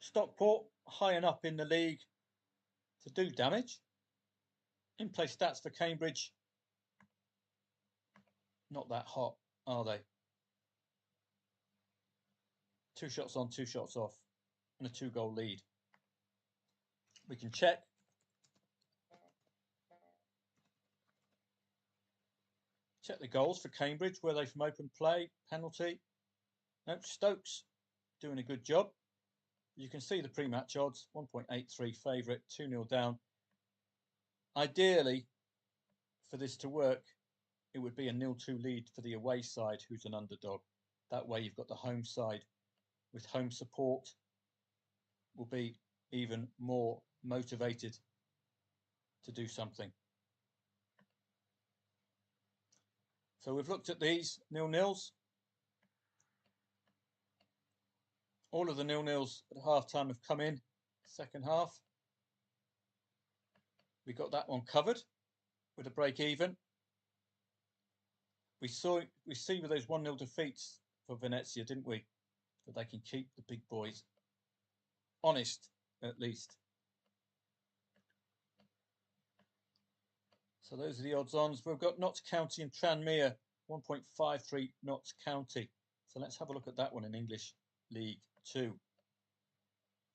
Stockport, high enough in the league to do damage. In-play stats for Cambridge, not that hot, are they? 2 shots on, 2 shots off, and a 2-goal lead. We can check. Check the goals for Cambridge. Were they from open play, penalty? Nope, Stokes doing a good job. You can see the pre-match odds, 1.83 favourite, 2-0 down. Ideally, for this to work, it would be a 0-2 lead for the away side, who's an underdog. That way you've got the home side with home support, will be even more motivated to do something. So we've looked at these 0-0s. All of the 0-0s at half time have come in second half. We got that one covered with a break even. We see with those 1-0 defeats for Venezia, didn't we, that they can keep the big boys honest, at least. So those are the odds-ons. We've got Notts County and Tranmere, 1.53 Notts County. So let's have a look at that one in English League 2.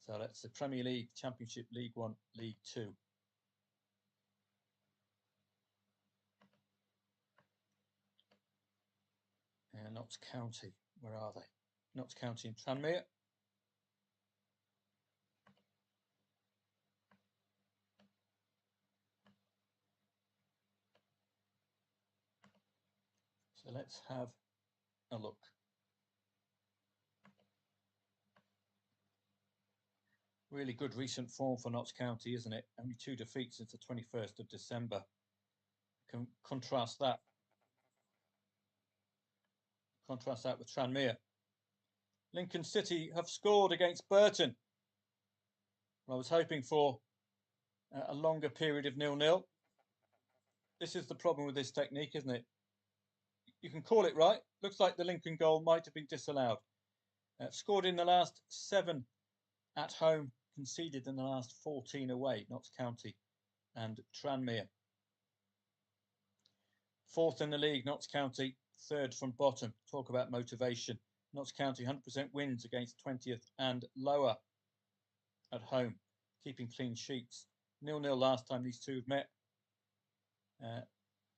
So that's the Premier League, Championship, League 1, League 2. And Notts County, where are they? Notts County and Tranmere. So let's have a look. Really good recent form for Notts County, isn't it? Only 2 defeats since the 21st of December. Can contrast that. Contrast that with Tranmere. Lincoln City have scored against Burton. I was hoping for a longer period of 0-0. This is the problem with this technique, isn't it? You can call it right. Looks like the Lincoln goal might have been disallowed. Scored in the last 7 at home, conceded in the last 14 away, Notts County and Tranmere. 4th in the league, Notts County, 3rd from bottom. Talk about motivation. Notts County 100% wins against 20th and lower at home, keeping clean sheets. 0-0 last time these two have met.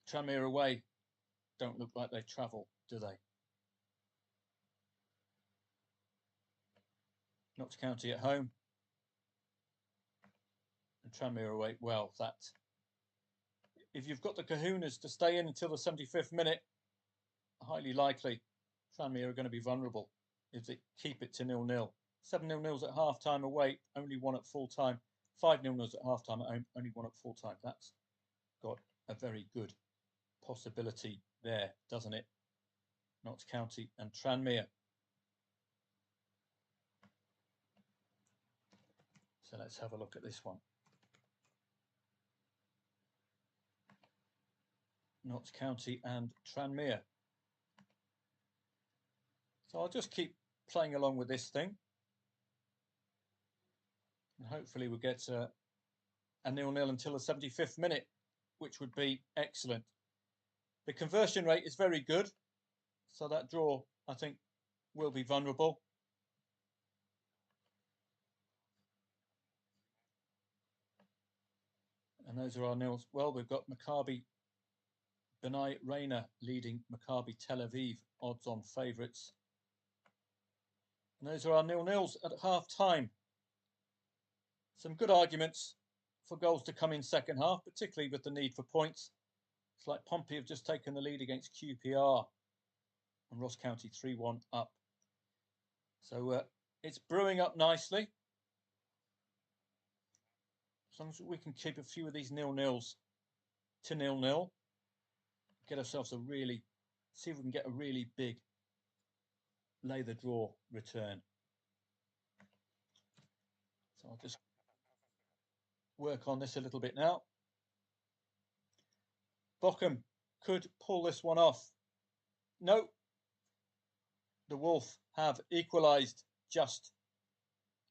Tranmere away don't look like they travel, do they? Notts County at home and Tranmere away. Well, that if you've got the kahunas to stay in until the 75th minute, highly likely Tranmere are going to be vulnerable if they keep it to 0-0. 7 0-0s at half time away, only 1 at full time. 5 0-0s at half time at home, only 1 at full time. That's got a very good possibility there, doesn't it? Notts County and Tranmere. So let's have a look at this one. Notts County and Tranmere. So I'll just keep playing along with this thing. And hopefully we'll get a 0-0 until the 75th minute, which would be excellent. The conversion rate is very good. So that draw, I think, will be vulnerable. And those are our nils. Well, we've got Maccabi B'nai Reina leading Maccabi Tel Aviv, odds-on favourites. And those are our 0-0s at half time. Some good arguments for goals to come in second half, particularly with the need for points. It's like Pompey have just taken the lead against QPR and Ross County 3-1 up. So it's brewing up nicely. As long as we can keep a few of these 0-0s to 0-0, get ourselves a really, see if we can get a really big lay the draw return. So I'll just work on this a little bit now. Bochum could pull this one off. No, the Wolf have equalised just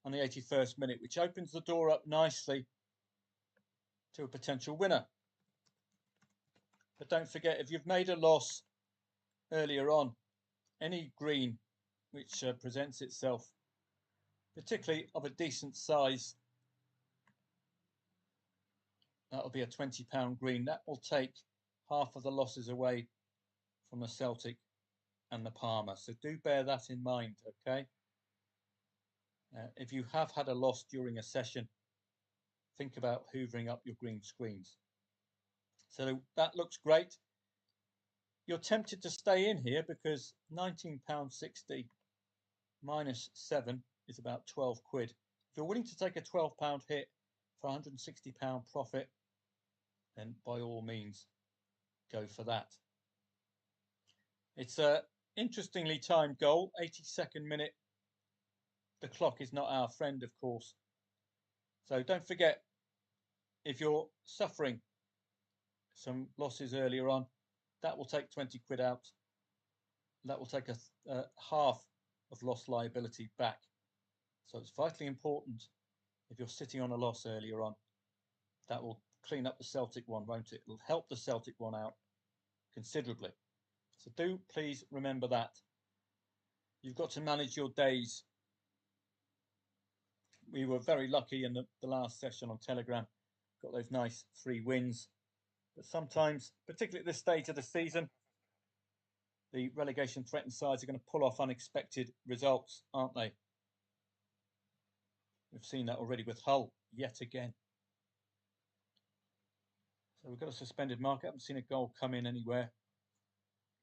on the 81st minute, which opens the door up nicely to a potential winner. But don't forget, if you've made a loss earlier on, any green which presents itself, particularly of a decent size, that'll be a £20 green. That will take half of the losses away from the Celtic and the Palmer. So do bear that in mind, okay? If you have had a loss during a session, think about hoovering up your green screens. So that looks great. You're tempted to stay in here because £19.60 minus 7 is about 12 quid. If you're willing to take a £12 hit for £160 profit, then by all means, go for that. It's a interestingly timed goal, 82nd minute. The clock is not our friend, of course. So don't forget, if you're suffering some losses earlier on, that will take 20 quid out. That will take a half of lost liability back So it's vitally important if you're sitting on a loss earlier on. That will clean up the Celtic one, won't it? It'll help the Celtic one out considerably. So do please remember that. You've got to manage your days. We were very lucky in the last session on Telegram. Got those nice 3 wins. But sometimes, particularly at this stage of the season, the relegation threatened sides are going to pull off unexpected results, aren't they? We've seen that already with Hull yet again. So we've got a suspended mark. I haven't seen a goal come in anywhere.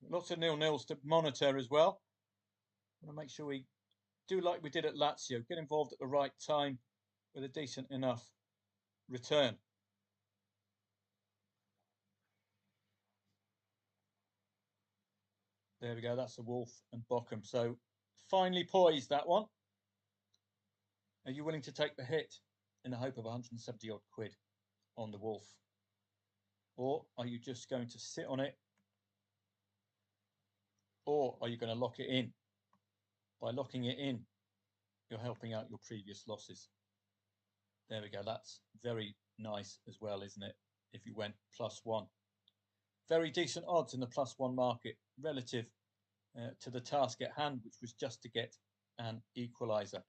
Lots of 0-0s to monitor as well. I want to make sure we do like we did at Lazio. Get involved at the right time with a decent enough return. There we go. That's a Wolf and Bochum. So finely poised, that one. Are you willing to take the hit in the hope of 170 odd quid on the Wolf? Or are you just going to sit on it? Or are you going to lock it in? By locking it in, you're helping out your previous losses. There we go. That's very nice as well, isn't it? If you went +1. Very decent odds in the +1 market relative to the task at hand, which was just to get an equaliser.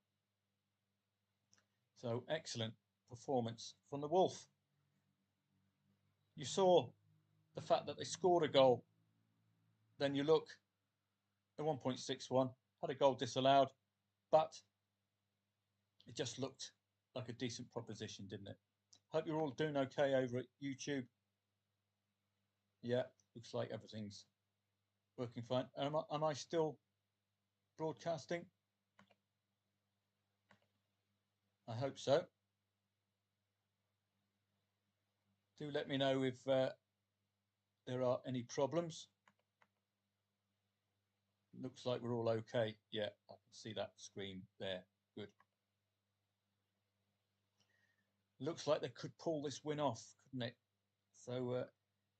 So excellent performance from the Wolf. You saw the fact that they scored a goal. Then you look at 1.61, had a goal disallowed, but it just looked like a decent proposition, didn't it? Hope you're all doing okay over at YouTube. Yeah, looks like everything's working fine. Am I still broadcasting? I hope so. Do let me know if there are any problems. Looks like we're all okay. Yeah, I can see that screen there. Good. Looks like they could pull this win off, couldn't it? So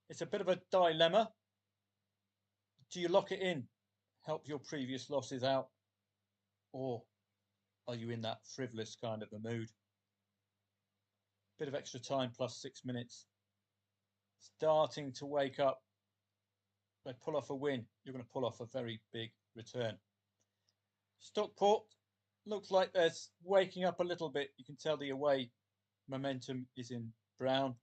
it's a bit of a dilemma. Do you lock it in, help your previous losses out, or are you in that frivolous kind of a mood? Bit of extra time +6 minutes. Starting to wake up. They pull off a win, you're going to pull off a very big return. Stockport looks like they're waking up a little bit. You can tell the away momentum is in brown,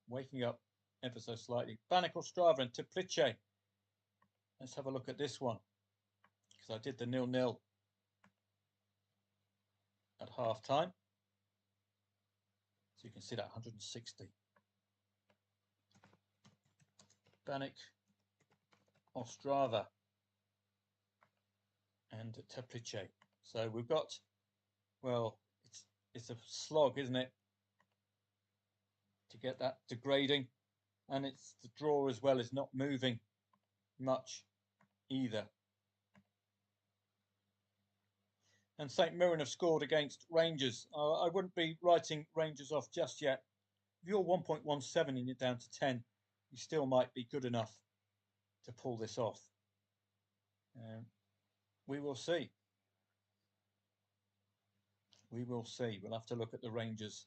waking up ever so slightly. Banik Ostrava and Teplice. Let's have a look at this one, because I did the 0-0 at half time. So you can see that 160. Banik Ostrava and Teplice. So we've got, well, it's a slog, isn't it, to get that degrading, and it's the draw as well is not moving much either. And St Mirren have scored against Rangers. I wouldn't be writing Rangers off just yet. If you're 1.17 and you're down to 10, you still might be good enough to pull this off. We will see. We will see. We'll have to look at the Rangers.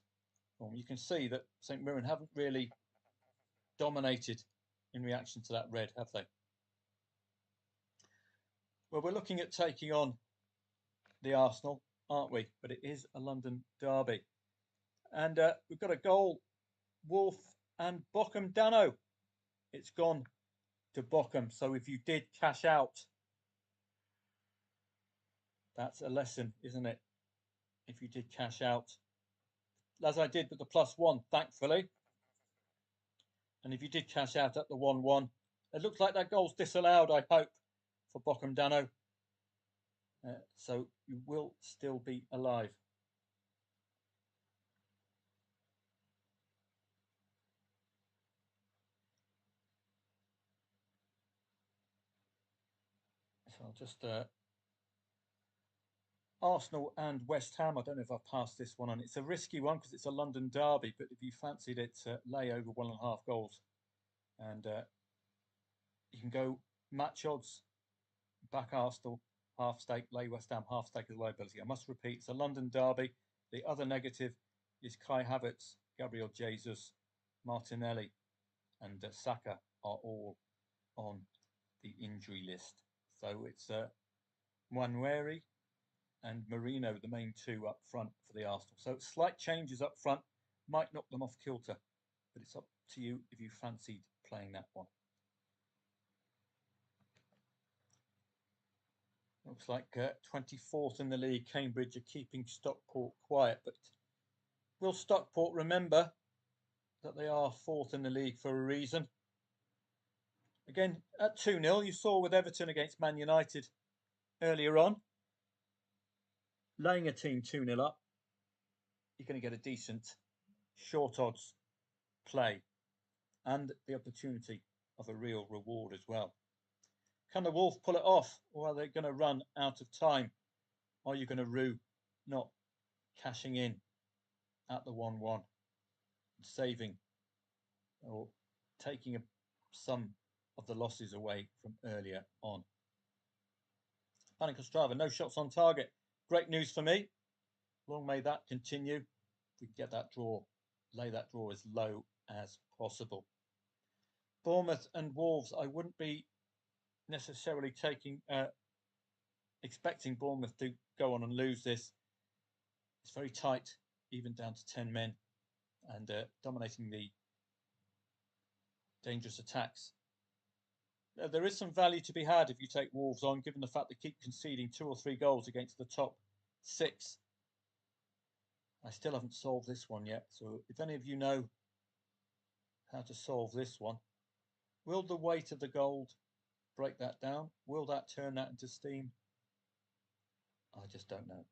You can see that St Mirren haven't really dominated in reaction to that red, have they? Well, we're looking at taking on the Arsenal, aren't we? But it is a London derby. And we've got a goal, Wolf and Bochum Dano. It's gone to Bochum. So if you did cash out, that's a lesson, isn't it? If you did cash out, as I did with the +1, thankfully. And if you did cash out at the 1-1, it looks like that goal's disallowed, I hope, for Bochum Dano. So you will still be alive. So I'll just Arsenal and West Ham. I don't know if I've passed this one on. It's a risky one because it's a London derby, but if you fancied it, lay over 1.5 goals. And you can go match odds, back Arsenal half stake, lay West Ham, half stake as liability. I must repeat, it's a London derby. The other negative is Kai Havertz, Gabriel Jesus, Martinelli, and Saka are all on the injury list. So it's Nwaneri and Marino, the main two up front for the Arsenal. So slight changes up front might knock them off kilter, but it's up to you if you fancied playing that one. Looks like 24th in the league. Cambridge are keeping Stockport quiet, but will Stockport remember that they are 4th in the league for a reason? Again, at 2-0, you saw with Everton against Man United earlier on, laying a team 2-0 up, you're going to get a decent short odds play and the opportunity of a real reward as well. Can the Wolves pull it off, or are they going to run out of time? Are you going to rue not cashing in at the 1-1, saving or taking some of the losses away from earlier on? Panic Ostrava, no shots on target. Great news for me. Long may that continue. If we get that draw, lay that draw as low as possible. Bournemouth and Wolves, I wouldn't be necessarily expecting Bournemouth to go on and lose this. It's very tight, even down to 10 men, and dominating the dangerous attacks. There is some value to be had if you take Wolves on, given the fact they keep conceding 2 or 3 goals against the top 6. I still haven't solved this one yet, so if any of you know how to solve this one, will the weight of the gold break that down? Will that turn that into steam? I just don't know.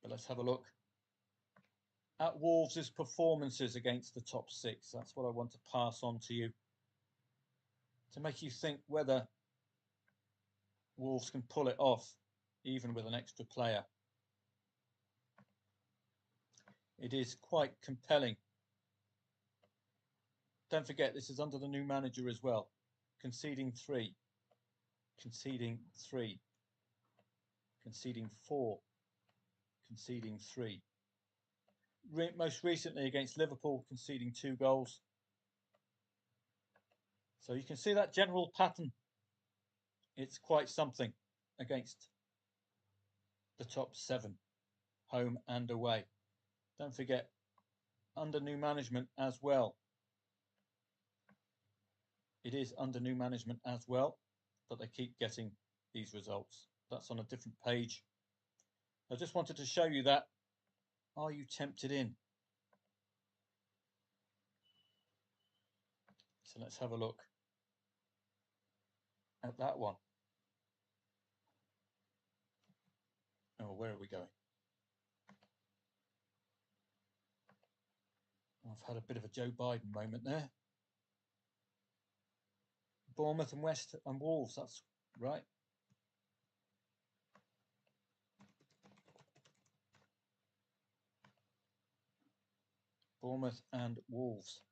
But let's have a look at Wolves' performances against the top 6. That's what I want to pass on to you, to make you think whether Wolves can pull it off, even with an extra player. It is quite compelling. Don't forget, this is under the new manager as well. Conceding 3, conceding 3, conceding 4, conceding 3. Most recently against Liverpool, conceding 2 goals. So you can see that general pattern. It's quite something against the top 7, home and away. Don't forget, under new management as well. It is under new management as well, but they keep getting these results. That's on a different page. I just wanted to show you that. Are you tempted in? So let's have a look at that one. Oh, where are we going? I've had a bit of a Joe Biden moment there. Bournemouth and West and Wolves, that's right. Bournemouth and Wolves.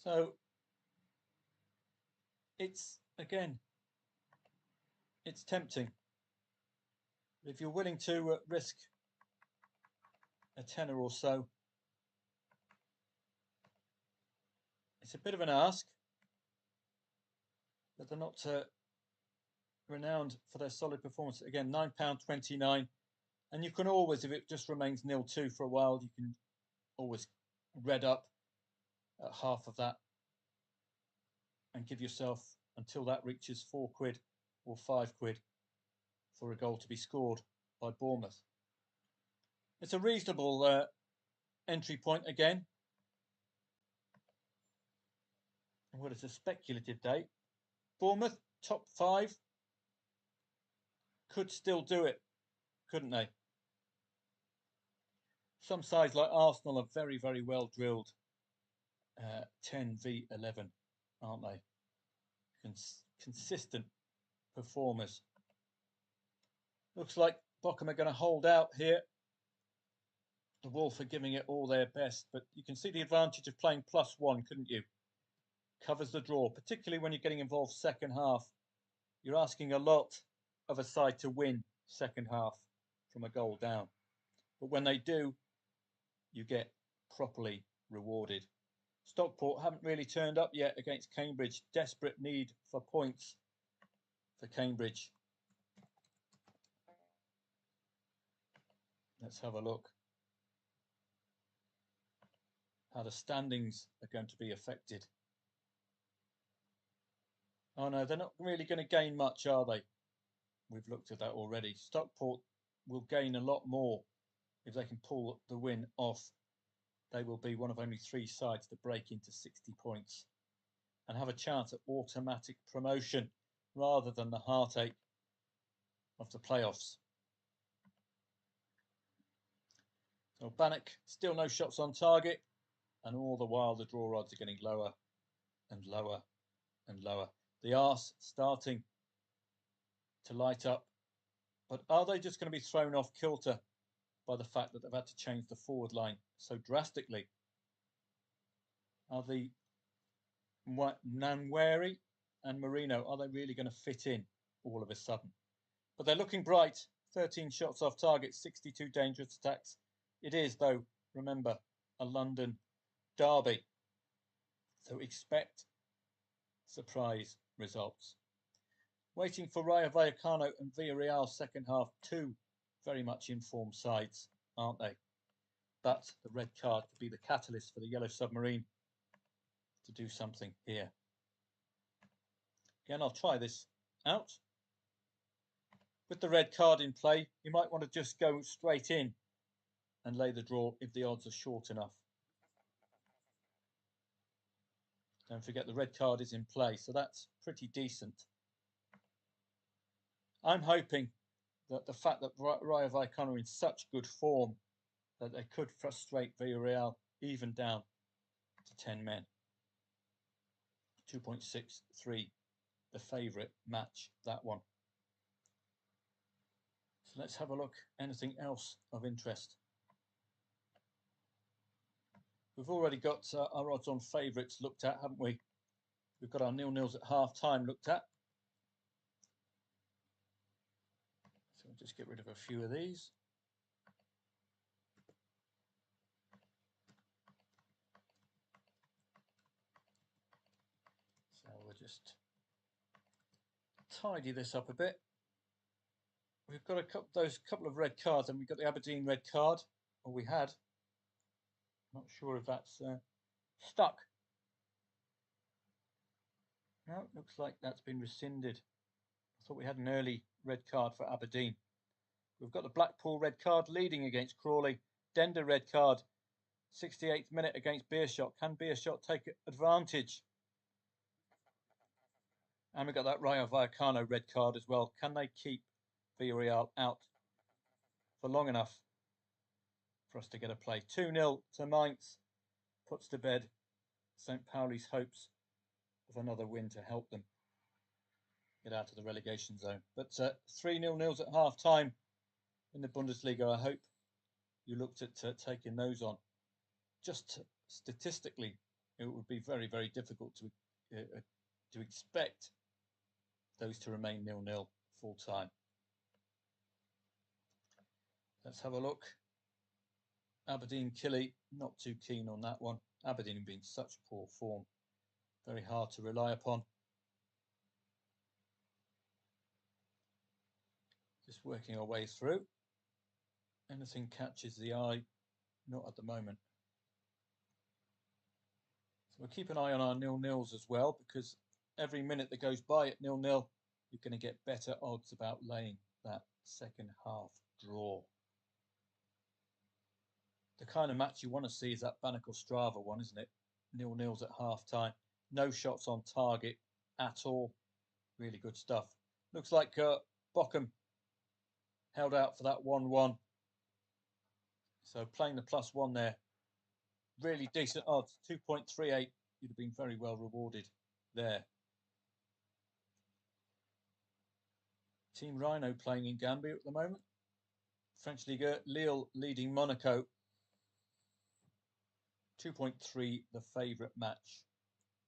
So it's, again, it's tempting. If you're willing to risk a tenner or so, it's a bit of an ask, but they're not renowned for their solid performance. Again, £9.29, and you can always, if it just remains 0-2 for a while, you can always red up at half of that and give yourself until that reaches £4 or £5 for a goal to be scored by Bournemouth. It's a reasonable entry point again. Well, it's a speculative day. Bournemouth, top 5, could still do it, couldn't they? Some sides like Arsenal are very, very well drilled. 10 v 11, aren't they? Consistent performers. Looks like Bochum are going to hold out here. The Wolves are giving it all their best, but you can see the advantage of playing +1, couldn't you? covers the draw, particularly when you're getting involved second half. You're asking a lot of a side to win second half from a goal down. But when they do, you get properly rewarded. Stockport haven't really turned up yet against Cambridge. Desperate need for points for Cambridge. Let's have a look how the standings are going to be affected. Oh no, they're not really going to gain much, are they? We've looked at that already. Stockport will gain a lot more if they can pull the win off. They will be one of only 3 sides to break into 60 points and have a chance at automatic promotion rather than the heartache of the playoffs. So Bannock, still no shots on target, and all the while the draw odds are getting lower and lower and lower. The arse starting to light up, but are they just going to be thrown off kilter by the fact that they've had to change the forward line so drastically? Are the Nanwari and Marino, are they really going to fit in all of a sudden? But they're looking bright. 13 shots off target, 62 dangerous attacks. It is, though, remember, a London derby. So expect surprise results. Waiting for Rayo Vallecano and Villarreal second half, 2 very much informed sides, aren't they? But the red card could be the catalyst for the Yellow Submarine to do something here. Again, I'll try this out. With the red card in play, you might want to just go straight in and lay the draw if the odds are short enough. Don't forget the red card is in play, so that's pretty decent. I'm hoping that the fact that Rayo Vallecano are in such good form that they could frustrate Villarreal even down to 10 men. 2.63, the favourite match, that one. So let's have a look. Anything else of interest? We've already got our odds on favourites looked at, haven't we? We've got our nil-nils at half-time looked at. So we'll just get rid of a few of these. So we'll just tidy this up a bit. We've got those couple of red cards, and we've got the Aberdeen red card, or we had. Not sure if that's stuck. No, it looks like that's been rescinded. I thought we had an early red card for Aberdeen. We've got the Blackpool red card leading against Crawley. Dender red card, 68th minute against Beerschot. Can Beerschot take advantage? And we've got that Rayo Vallecano red card as well. Can they keep Villarreal out for long enough for us to get a play? 2-0 to Mainz puts to bed St. Pauli's hopes of another win to help them get out of the relegation zone. But 3-0 at half-time in the Bundesliga. I hope you looked at taking those on. Just statistically, it would be very, very difficult to expect those to remain 0-0 full time. Let's have a look. Aberdeen Killy, not too keen on that one. Aberdeen have been in such poor form. Very hard to rely upon. Just working our way through. Anything catches the eye? Not at the moment. So we'll keep an eye on our 0-0s as well, because every minute that goes by at 0-0, you're going to get better odds about laying that second half draw. The kind of match you want to see is that Bannock Ostrava one, isn't it? 0-0s at half time. No shots on target at all. Really good stuff. Looks like Bochum held out for that 1-1. So playing the +1 there. Really decent odds. 2.38. You'd have been very well rewarded there. Team Rhino playing in Gambia at the moment. French Ligue 1, Lille leading Monaco. 2.3, the favourite match.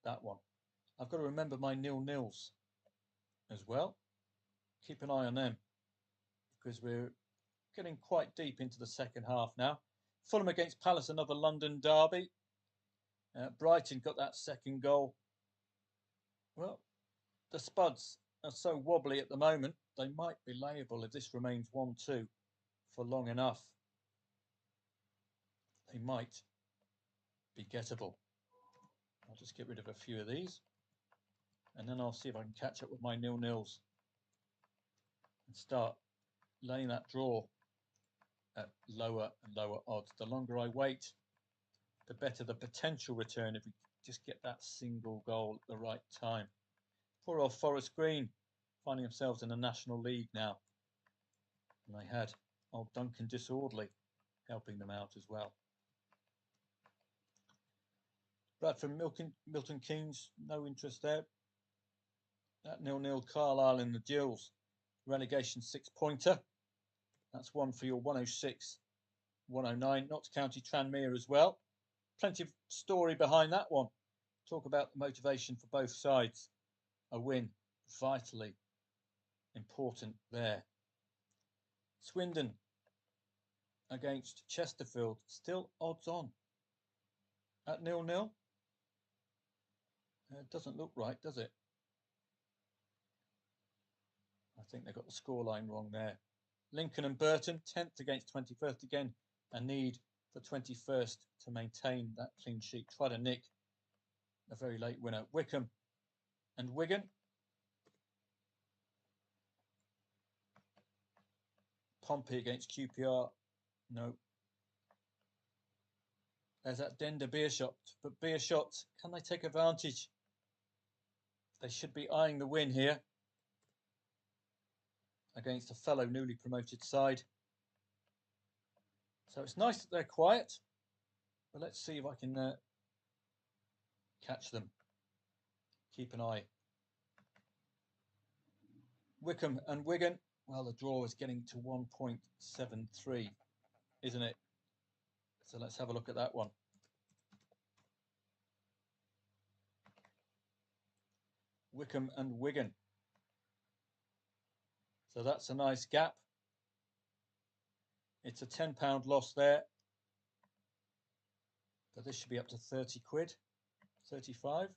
That one. I've got to remember my nil-nils as well. Keep an eye on them because we're getting quite deep into the second half now. Fulham against Palace, another London derby. Brighton got that second goal. Well, the Spuds are so wobbly at the moment, they might be liable if this remains 1-2 for long enough. They might be gettable. I'll just get rid of a few of these and then I'll see if I can catch up with my nil-nils and start laying that draw at lower and lower odds. The longer I wait, the better the potential return if we just get that single goal at the right time. Poor old Forest Green finding themselves in the National League now. And they had old Duncan Disorderly helping them out as well. Bradford Milton Keynes, no interest there. That 0-0 Carlisle in the Gills. Relegation 6-pointer. That's one for your 106, 109. Notts County Tranmere as well. Plenty of story behind that one. Talk about the motivation for both sides. A win, vitally important there. Swindon against Chesterfield, still odds on at 0-0. It doesn't look right, does it? I think they got the scoreline wrong there. Lincoln and Burton, 10th against 21st again. A need for 21st to maintain that clean sheet. Try to nick a very late winner. Wycombe and Wigan. Pompey against QPR. No. There's that Dender Beerschot. But Beerschot, can they take advantage? They should be eyeing the win here against a fellow newly promoted side. So it's nice that they're quiet. But let's see if I can catch them. Keep an eye. Wycombe and Wigan. Well, the draw is getting to 1.73, isn't it? So let's have a look at that one. Wycombe and Wigan. So that's a nice gap. It's a £10 loss there. But this should be up to 30 quid. 35,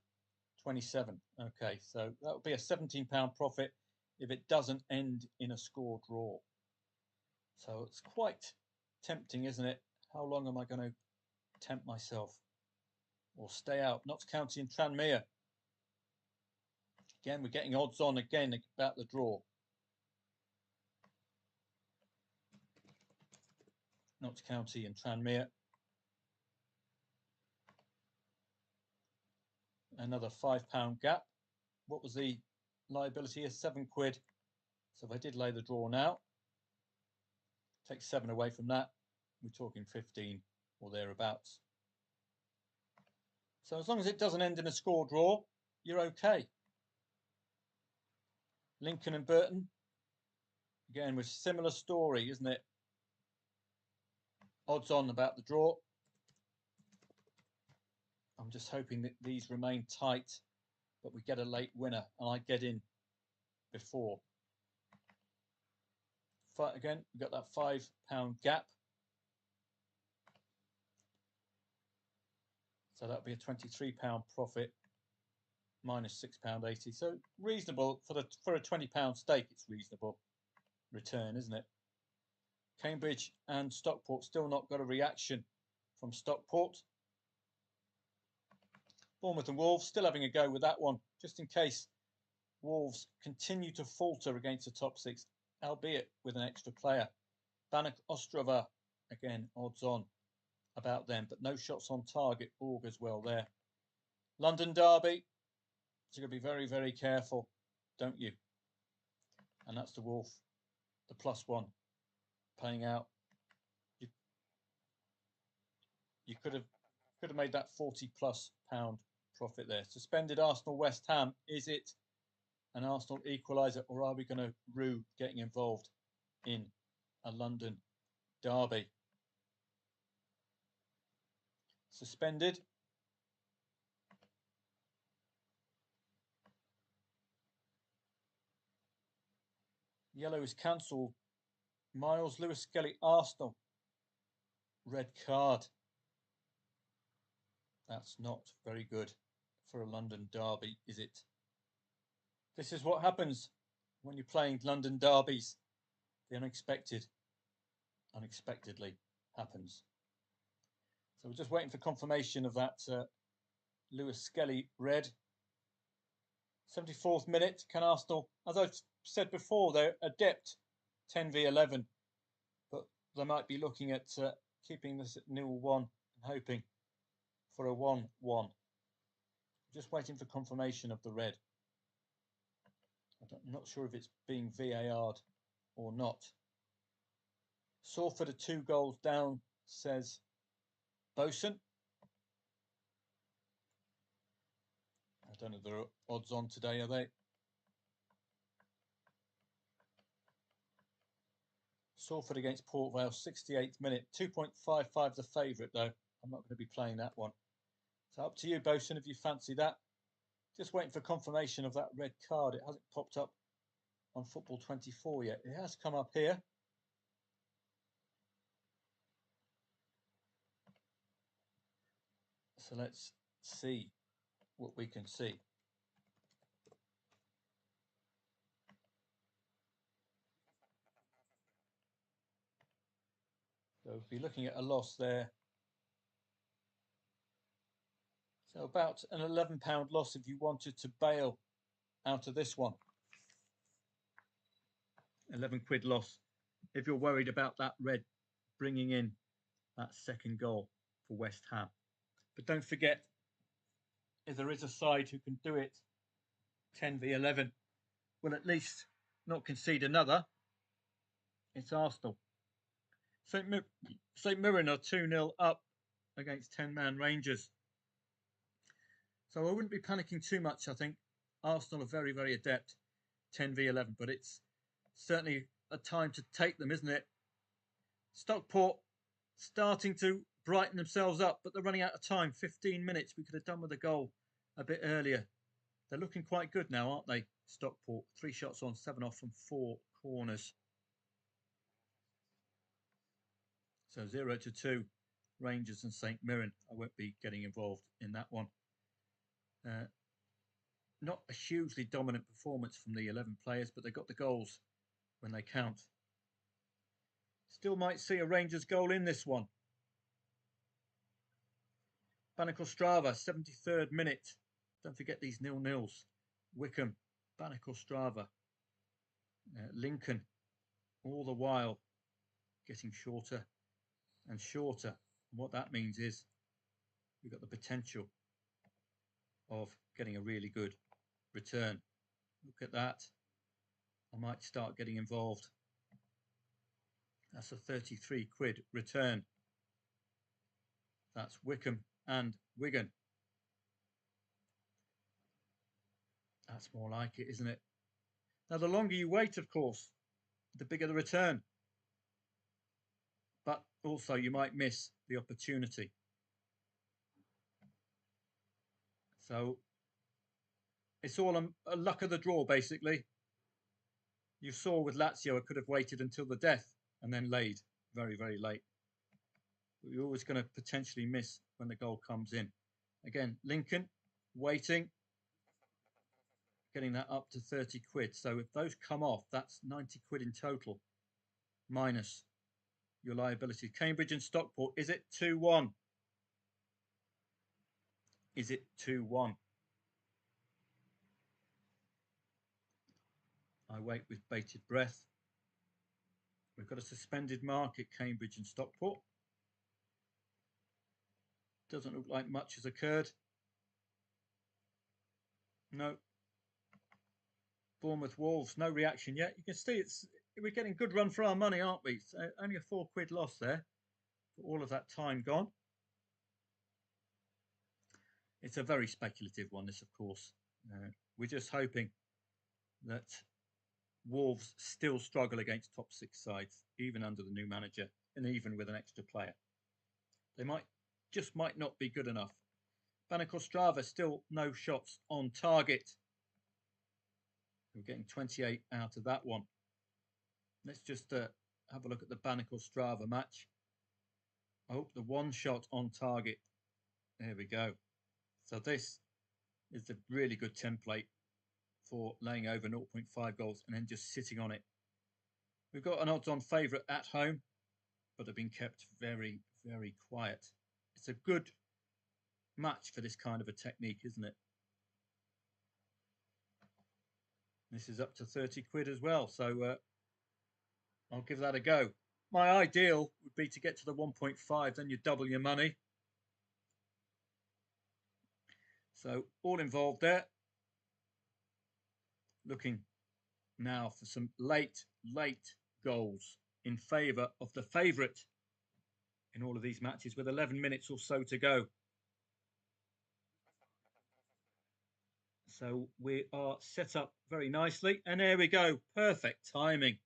27. Okay, so that would be a £17 profit if it doesn't end in a score draw. So it's quite tempting, isn't it? How long am I going to tempt myself or stay out? Notts County and Tranmere. Again, we're getting odds on again about the draw. Notts County and Tranmere. Another £5 gap. What was the liability here? 7 quid. So if I did lay the draw now, take 7 away from that, we're talking 15 or thereabouts. So as long as it doesn't end in a score draw, you're okay. Lincoln and Burton, again with similar story, isn't it? Odds on about the draw. I'm just hoping that these remain tight, but we get a late winner and I get in before. Again, we've got that £5 gap. So that'll be a £23 profit minus £6.80. So reasonable for a £20 stake. It's reasonable return, isn't it? Cambridge and Stockport still not got a reaction from Stockport. Bournemouth and Wolves still having a go with that one, just in case Wolves continue to falter against the top six, albeit with an extra player. Bannock Ostrava, again, odds on about them, but no shots on target augurs well there. London derby, so you've got to be very, very careful, don't you? And that's the Wolf, the +1, paying out. You could have made that £40+ profit there. Suspended Arsenal West Ham. Is it an Arsenal equaliser, or are we going to rue getting involved in a London derby? Suspended. Yellow is cancelled. Miles Lewis Skelly, Arsenal. Red card. That's not very good for a London derby, is it? This is what happens when you're playing London derbies. The unexpected, unexpectedly happens. So we're just waiting for confirmation of that Lewis Skelly red. 74th minute, can Arsenal, as I've said before, they're adept 10v11, but they might be looking at keeping this at 0-1 and hoping for a 1-1. Just waiting for confirmation of the red. I'm not sure if it's being VAR'd or not. Salford are 2 goals down, says Bosun. I don't know if there are odds on today, are they? Salford against Port Vale, 68th minute. 2.55 the favourite, though. I'm not going to be playing that one. So up to you, Bosun, if you fancy that. Just waiting for confirmation of that red card. It hasn't popped up on Football 24 yet. It has come up here. So let's see what we can see. So we'll be looking at a loss there. So about an £11 loss if you wanted to bail out of this one. 11 quid loss if you're worried about that red bringing in that second goal for West Ham. But don't forget, if there is a side who can do it 10v11, will at least not concede another, it's Arsenal. St Mirren are 2-0 up against 10-man Rangers. So I wouldn't be panicking too much, I think. Arsenal are very, very adept 10v11, but it's certainly a time to take them, isn't it? Stockport starting to brighten themselves up, but they're running out of time. 15 minutes. We could have done with a goal a bit earlier. They're looking quite good now, aren't they? Stockport, 3 shots on, 7 off from 4 corners. So 0-2, Rangers and St Mirren. I won't be getting involved in that one. Not a hugely dominant performance from the 11 players, but they got the goals when they count. Still might see a Rangers goal in this one. Bannick-Ostrava, 73rd minute. Don't forget these 0-0s. Wickham, Bannick-Ostrava, Lincoln, all the while getting shorter and shorter. And what that means is we've got the potential of getting a really good return. Look at that. I might start getting involved. That's a 33 quid return. That's Wickham and Wigan. That's more like it, isn't it? Now, the longer you wait, of course, the bigger the return. But also you might miss the opportunity. So it's all a luck of the draw, basically. You saw with Lazio, I could have waited until the death and then laid very, very late. But you're always going to potentially miss when the goal comes in. Again, Lincoln waiting, getting that up to 30 quid. So if those come off, that's 90 quid in total, minus your liability. Cambridge and Stockport, is it 2-1? Is it 2-1? I wait with bated breath. We've got a suspended mark at Cambridge and Stockport. Doesn't look like much has occurred. No. Bournemouth Wolves, no reaction yet. You can see we're getting good run for our money, aren't we? So only a 4 quid loss there for all of that time gone. It's a very speculative one, this, of course. We're just hoping that Wolves still struggle against top 6 sides, even under the new manager and even with an extra player. They just might not be good enough. Bannick-Ostrava, still no shots on target. We're getting 28 out of that one. Let's just have a look at the Bannacle Strava match. I hope the one shot on target. There we go. So this is a really good template for laying over 0.5 goals and then just sitting on it. We've got an odds-on favourite at home, but they've been kept very, very quiet. It's a good match for this kind of a technique, isn't it? This is up to 30 quid as well, so I'll give that a go. My ideal would be to get to the 1.5, then you double your money. So all involved there. Looking now for some late goals in favour of the favourite in all of these matches with 11 minutes or so to go. So we are set up very nicely. And there we go. Perfect timing.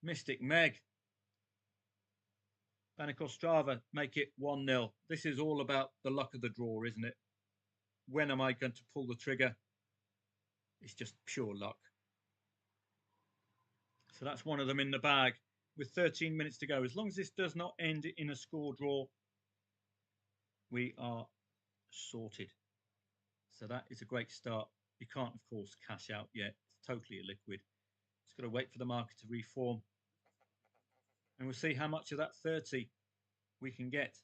Mystic Meg. Bannacle Strava make it 1-0. This is all about the luck of the draw, isn't it? When am I going to pull the trigger? It's just pure luck. So that's one of them in the bag with 13 minutes to go. As long as this does not end in a score draw, we are sorted. So that is a great start. You can't, of course, cash out yet. It's totally illiquid. Just got to wait for the market to reform. And we'll see how much of that 30 we can get.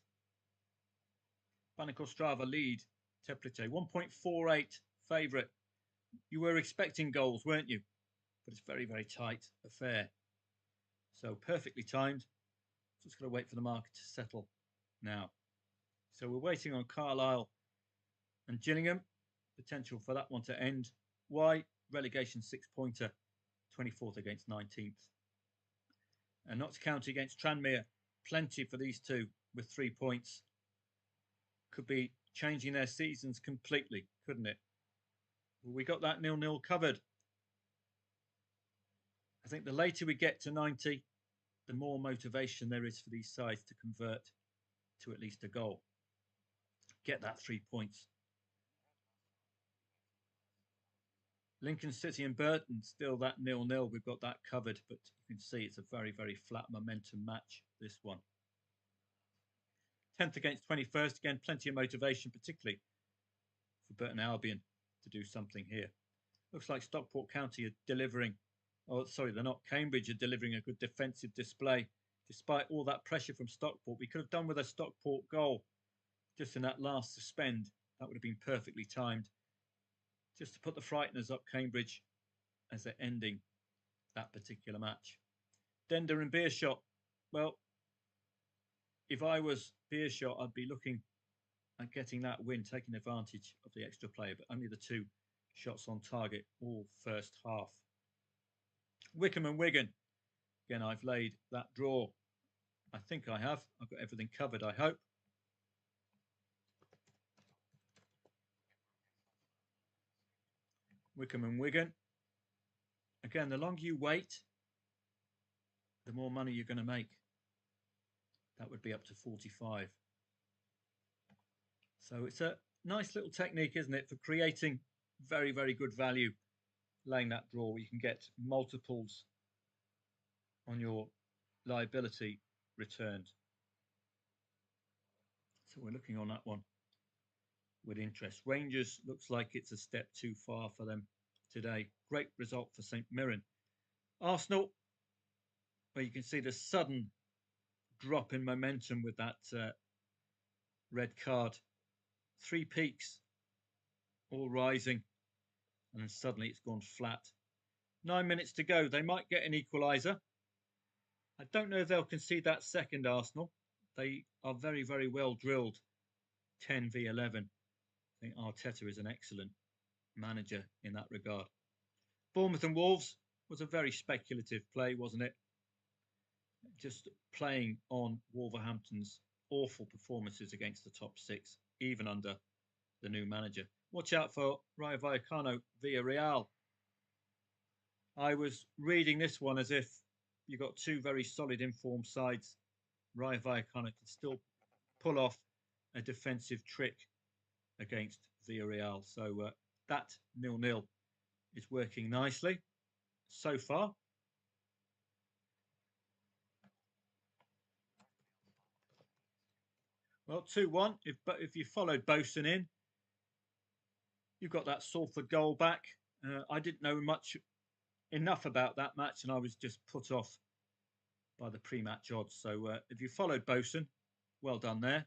Bannacle Strava lead. Teplite 1.48 favourite. You were expecting goals, weren't you? But it's very, very tight affair. So perfectly timed. Just got to wait for the market to settle now. So we're waiting on Carlisle and Gillingham. Potential for that one to end. Why? Relegation 6-pointer. 24th against 19th. And Notts County against Tranmere. Plenty for these two with 3 points. Could be changing their seasons completely, couldn't it? Well, we got that 0-0 covered. I think the later we get to 90, the more motivation there is for these sides to convert to at least a goal. Get that 3 points. Lincoln City and Burton, still that 0-0. We've got that covered, but you can see it's a very, very flat momentum match, this one. 10th against 21st. Again, plenty of motivation, particularly for Burton Albion to do something here. Looks like Stockport County are delivering. Oh, sorry, they're not. Cambridge are delivering a good defensive display. Despite all that pressure from Stockport, we could have done with a Stockport goal just in that last suspend. That would have been perfectly timed. Just to put the frighteners up Cambridge as they're ending that particular match. Dender and Beershot. Well, if I was Beershot, I'd be looking at getting that win, taking advantage of the extra player, but only the 2 shots on target all first half. Wickham and Wigan. Again, I've laid that draw. I think I have. I've got everything covered, I hope. Wickham and Wigan. Again, the longer you wait, the more money you're going to make. That would be up to 45. So it's a nice little technique, isn't it, for creating very, very good value. Laying that draw where you can get multiples on your liability returned. So we're looking on that one with interest. Rangers looks like it's a step too far for them today. Great result for St Mirren. Arsenal, where you can see the sudden drop in momentum with that red card. 3 peaks, all rising, and then suddenly it's gone flat. 9 minutes to go. They might get an equaliser. I don't know if they'll concede that second, Arsenal. They are very, very well drilled. 10 v 11. I think Arteta is an excellent manager in that regard. Bournemouth and Wolves was a very speculative play, wasn't it? Just playing on Wolverhampton's awful performances against the top 6, even under the new manager. Watch out for Rayo Vallecano via Real. I was reading this one as if you got 2 very solid informed sides. Rayo Vallecano can still pull off a defensive trick against Villarreal. So that 0-0 is working nicely so far. Well, 2-1. If you followed Bosun in, you've got that Salford goal back. I didn't know enough about that match, and I was just put off by the pre-match odds. So if you followed Bosun, well done there.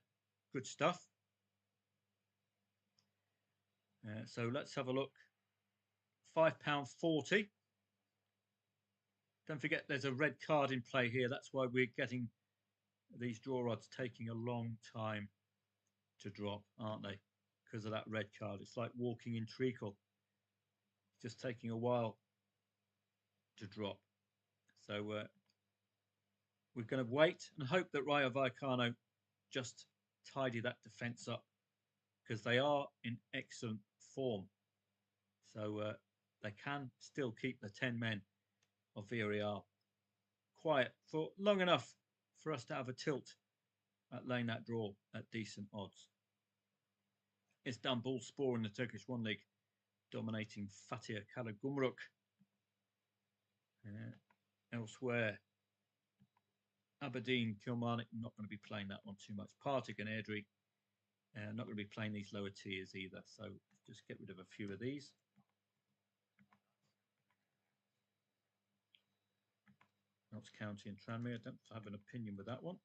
Good stuff. So let's have a look. £5.40. Don't forget there's a red card in play here. That's why we're getting these draw odds taking a long time to drop, aren't they? Because of that red card. It's like walking in treacle. It's just taking a while to drop. So we're going to wait and hope that Rayo Vallecano just tidy that defence up, because they are in excellent form. So they can still keep the 10 men of Villarreal quiet for long enough for us to have a tilt at laying that draw at decent odds. Istanbulspor in the Turkish 1 League dominating Fatih Karagümrük. Elsewhere, Aberdeen, Kilmarnock, not going to be playing that one too much. Partick and Airdrie, not going to be playing these lower tiers either. So just get rid of a few of these. Notts County and Tranmere, I don't have an opinion with that one.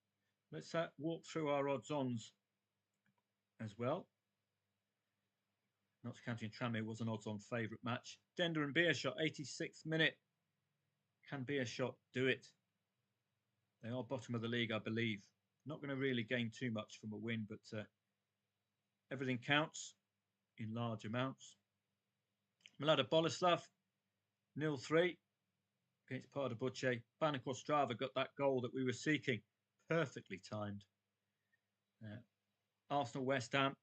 Let's walk through our odds-ons as well. Notts County and Tranmere was an odds-on favourite match. Dender and Beerschot, 86th minute. Can Beerschot do it? They are bottom of the league, I believe. Not going to really gain too much from a win, but everything counts in large amounts. Mlada Boleslav, 0-3 against Pardubice. Banach Ostrava got that goal that we were seeking. Perfectly timed. Arsenal West Ham.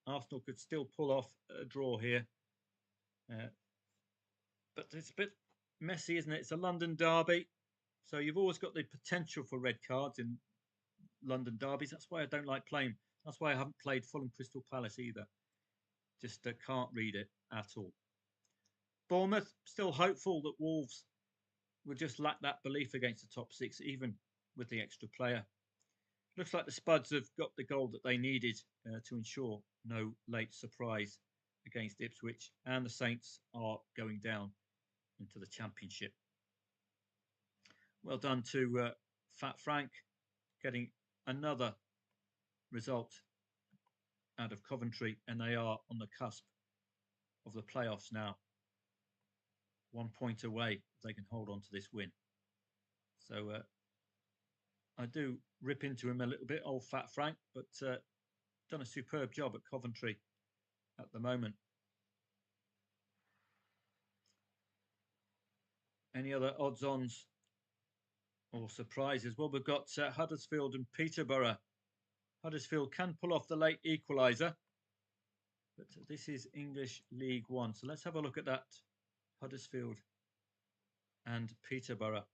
Arsenal could still pull off a draw here. But it's a bit messy, isn't it? It's a London derby. So you've always got the potential for red cards in London derbies. That's why I don't like playing. That's why I haven't played Fulham Crystal Palace either. Just can't read it at all. Bournemouth, still hopeful that Wolves will just lack that belief against the top six, even with the extra player. Looks like the Spuds have got the goal that they needed to ensure no late surprise against Ipswich, and the Saints are going down into the Championship. Well done to Fat Frank, getting another result out of Coventry, and they are on the cusp of the playoffs now. 1 point away if they can hold on to this win. So I do rip into him a little bit, old Fat Frank, but done a superb job at Coventry at the moment. Any other odds-ons or surprises? Well, we've got Huddersfield and Peterborough. Huddersfield can pull off the late equaliser, but this is English League One. So let's have a look at that. Huddersfield and Peterborough,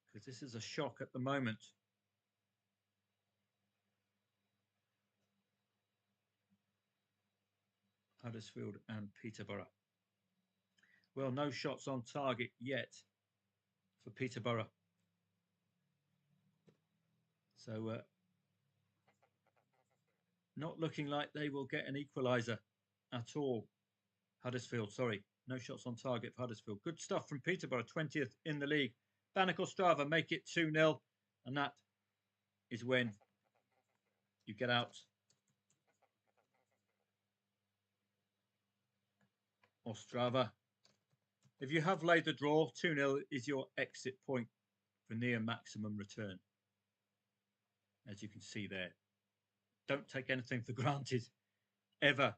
because this is a shock at the moment. Huddersfield and Peterborough. Well, no shots on target yet for Peterborough. So not looking like they will get an equaliser at all. Huddersfield, sorry. No shots on target for Huddersfield. Good stuff from Peterborough, 20th in the league. Banach Ostrava make it 2-0. And that is when you get out Ostrava. If you have laid the draw, 2-0 is your exit point for near maximum return. As you can see there. Don't take anything for granted, ever.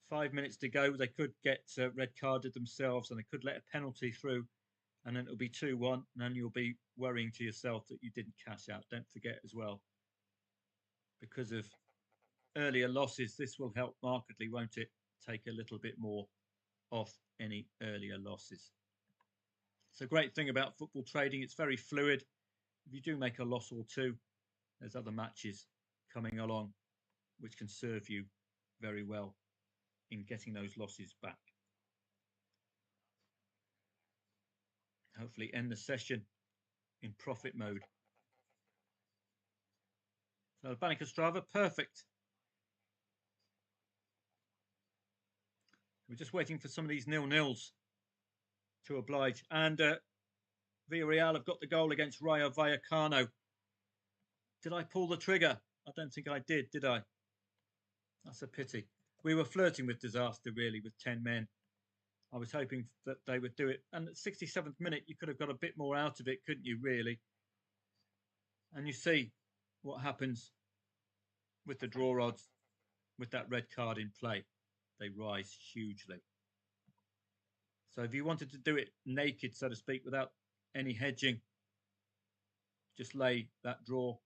5 minutes to go. They could get red carded themselves, and they could let a penalty through, and then it'll be 2-1, and then you'll be worrying to yourself that you didn't cash out. Don't forget as well, because of earlier losses, this will help markedly, won't it? Take a little bit more off any earlier losses. It's a great thing about football trading. It's very fluid. If you do make a loss or two, there's other matches coming along which can serve you very well in getting those losses back. Hopefully end the session in profit mode. So Bannica Strava, perfect. We're just waiting for some of these 0-0s to oblige. And Villarreal have got the goal against Rayo Vallecano. Did I pull the trigger? I don't think I did I? That's a pity. We were flirting with disaster, really, with 10 men. I was hoping that they would do it. And at 67th minute, you could have got a bit more out of it, couldn't you, really? And you see what happens with the draw odds with that red card in play. They rise hugely. So if you wanted to do it naked, so to speak, without any hedging, just lay that draw.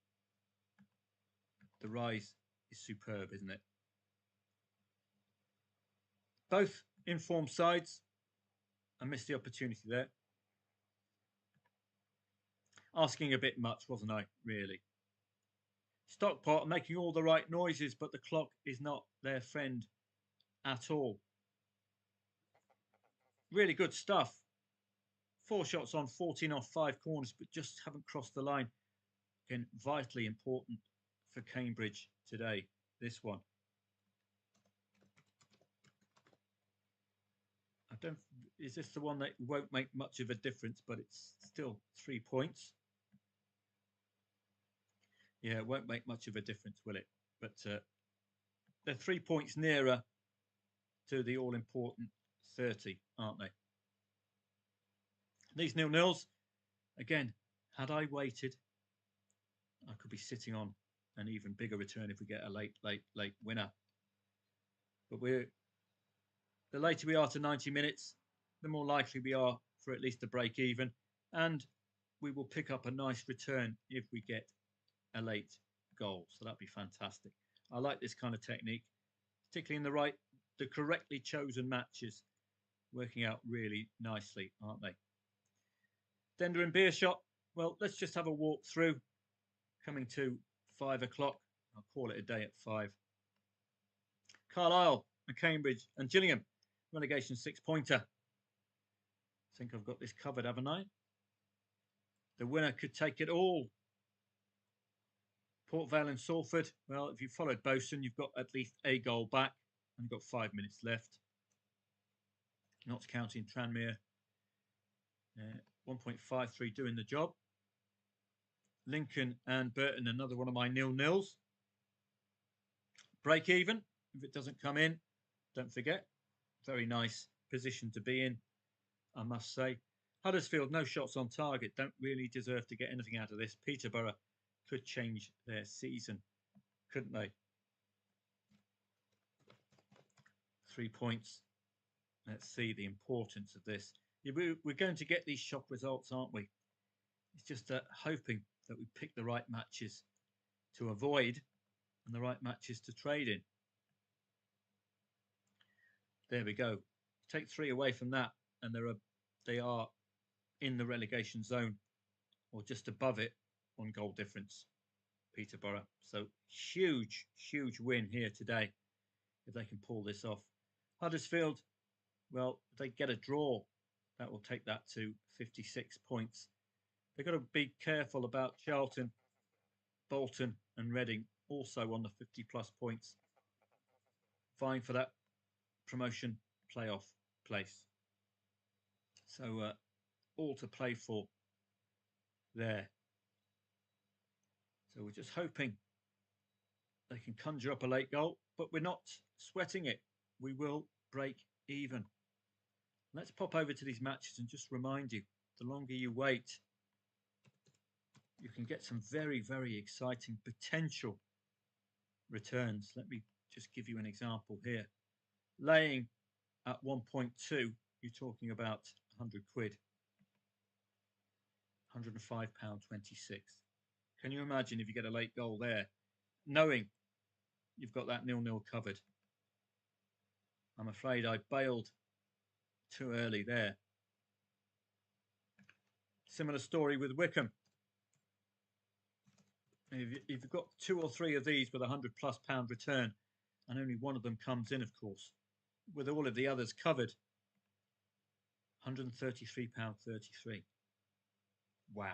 The rise is superb, isn't it? Both informed sides. I missed the opportunity there. Asking a bit much, wasn't I, really? Stockpot are making all the right noises, but the clock is not their friend at all. Really good stuff. 4 shots on, 14 off 5 corners, but just haven't crossed the line. Again, vitally important for Cambridge today, this one. Is this the one that won't make much of a difference, but it's still 3 points? Yeah, it won't make much of a difference, will it? But they're 3 points nearer to the all-important 30, aren't they? These 0-0s, again, had I waited, I could be sitting on an even bigger return if we get a late winner. But the later we are to 90 minutes, the more likely we are for at least a break even. And we will pick up a nice return if we get a late goal. So that'd be fantastic. I like this kind of technique, particularly in the correctly chosen matches, working out really nicely, aren't they? Dender and Beershot, well, let's just have a walk through. Coming to 5 o'clock. I'll call it a day at 5. Carlisle and Cambridge and Gillingham. Relegation 6-pointer. I think I've got this covered, haven't I? The winner could take it all. Port Vale and Salford. Well, if you followed Bosun, you've got at least a goal back and got 5 minutes left. Not counting Tranmere. 1.53 doing the job. Lincoln and Burton, another one of my 0-0s. Break even if it doesn't come in. Don't forget. Very nice position to be in, I must say. Huddersfield, no shots on target. Don't really deserve to get anything out of this. Peterborough could change their season, couldn't they? 3 points. Let's see the importance of this. We're going to get these shock results, aren't we? It's just hoping that we pick the right matches to avoid and the right matches to trade in. There we go. Take 3 away from that, and they are in the relegation zone or just above it on goal difference. Peterborough. So huge win here today if they can pull this off. Huddersfield, well, if they get a draw, that will take that to 56 points. They've got to be careful about Charlton, Bolton and Reading, also on the 50-plus points, vying for that promotion playoff place. So all to play for there. So we're just hoping they can conjure up a late goal, but we're not sweating it. We will break even. Let's pop over to these matches and just remind you, the longer you wait, you can get some very exciting potential returns. Let me just give you an example here. Laying at 1.2, you're talking about 100 quid. £105.26. Can you imagine if you get a late goal there, knowing you've got that 0-0 covered? I'm afraid I bailed too early there. Similar story with Wickham. If you've got 2 or 3 of these with £100+ return, and only one of them comes in, of course, with all of the others covered, £133.33. Wow.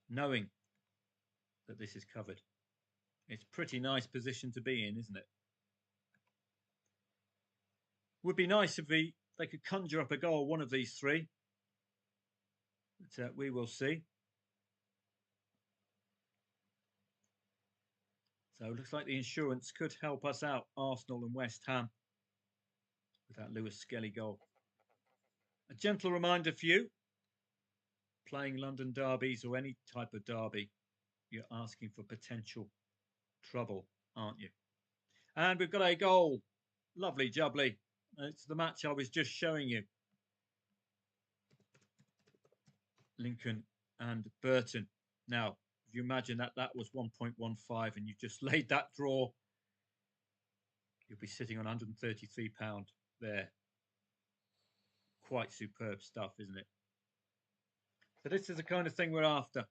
Knowing that this is covered. It's a pretty nice position to be in, isn't it? Would be nice if they could conjure up a goal, one of these three. But we will see. So it looks like the insurance could help us out, Arsenal and West Ham, with that Lewis Skelly goal. A gentle reminder for you, playing London derbies or any type of derby, you're asking for potential trouble, aren't you? And we've got a goal. Lovely jubbly. It's the match I was just showing you. Lincoln and Burton. Now, if you imagine that was 1.15 and you just laid that draw, you'll be sitting on £133 there. Quite superb stuff, isn't it? So this is the kind of thing we're after.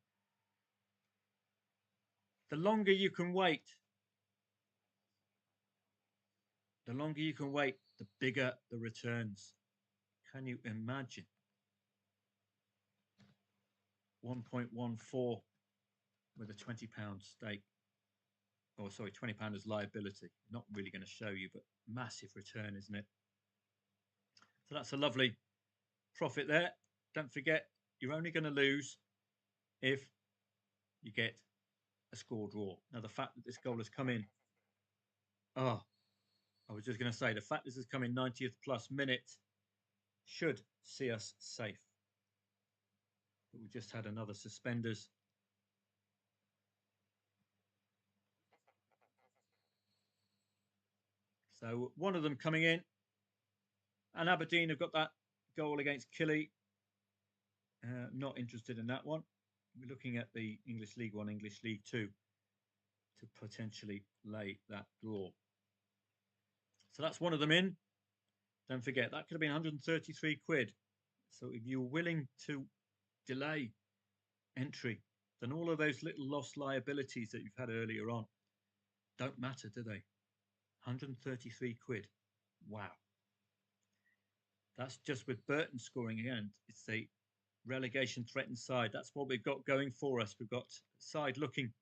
The longer you can wait, the bigger the returns. Can you imagine? 1.14 with a £20 stake. Oh, sorry, £20 as liability. Not really going to show you, but massive return, isn't it? So that's a lovely profit there. Don't forget, you're only going to lose if you get a score draw. Now, the fact that this goal has come in, I was just going to say, the fact this has come in 90th plus minute should see us safe. But we just had another suspenders. So one of them coming in, and Aberdeen have got that goal against Killy. Not interested in that one. We're looking at the English League 1, English League 2 to potentially lay that draw. So that's one of them in. Don't forget, that could have been 133 quid. So if you're willing to delay entry, then all of those little lost liabilities that you've had earlier on don't matter, do they? 133 quid. Wow. That's just with Burton scoring again. It's a relegation threatened side. That's what we've got going for us. We've got a side looking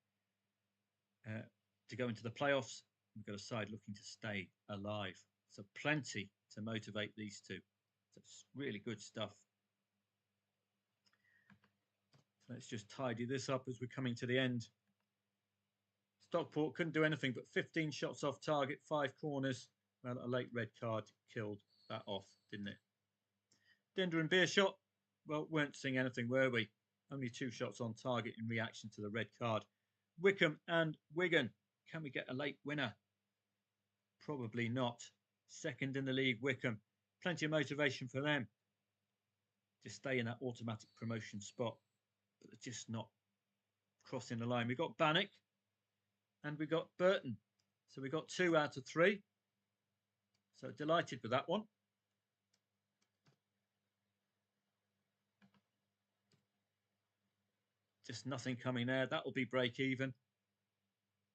to go into the playoffs. We've got a side looking to stay alive. So plenty to motivate these two. So it's really good stuff. So let's just tidy this up as we're coming to the end. Stockport couldn't do anything but 15 shots off target, 5 corners. Well, a late red card killed that off, didn't it? Dender and Beershot, well, weren't seeing anything, were we? Only 2 shots on target in reaction to the red card. Wickham and Wigan, can we get a late winner? Probably not. Second in the league, Wickham. Plenty of motivation for them to stay in that automatic promotion spot, but they're just not crossing the line. We've got Bannock and we got Burton. So we got 2 out of 3. So delighted with that one. Just nothing coming there. That will be break even.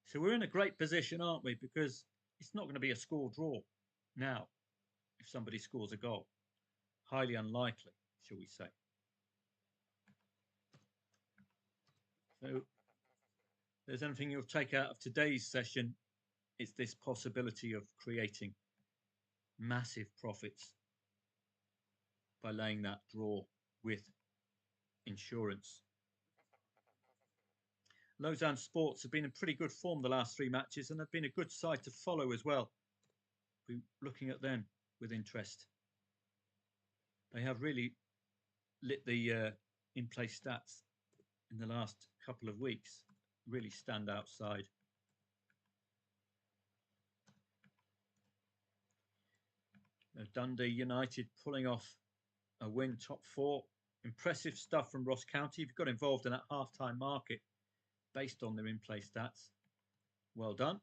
So we're in a great position, aren't we? Because it's not going to be a score draw now if somebody scores a goal. Highly unlikely, shall we say. So if there's anything you'll take out of today's session, it's this possibility of creating massive profits by laying that draw with insurance. Lausanne Sports have been in pretty good form the last 3 matches and have been a good side to follow as well. We're looking at them with interest. They have really lit the in-play stats in the last couple of weeks. Really stand outside. Dundee United pulling off a win, top 4. Impressive stuff from Ross County. You've got involved in that half-time market based on their in-play stats. Well done.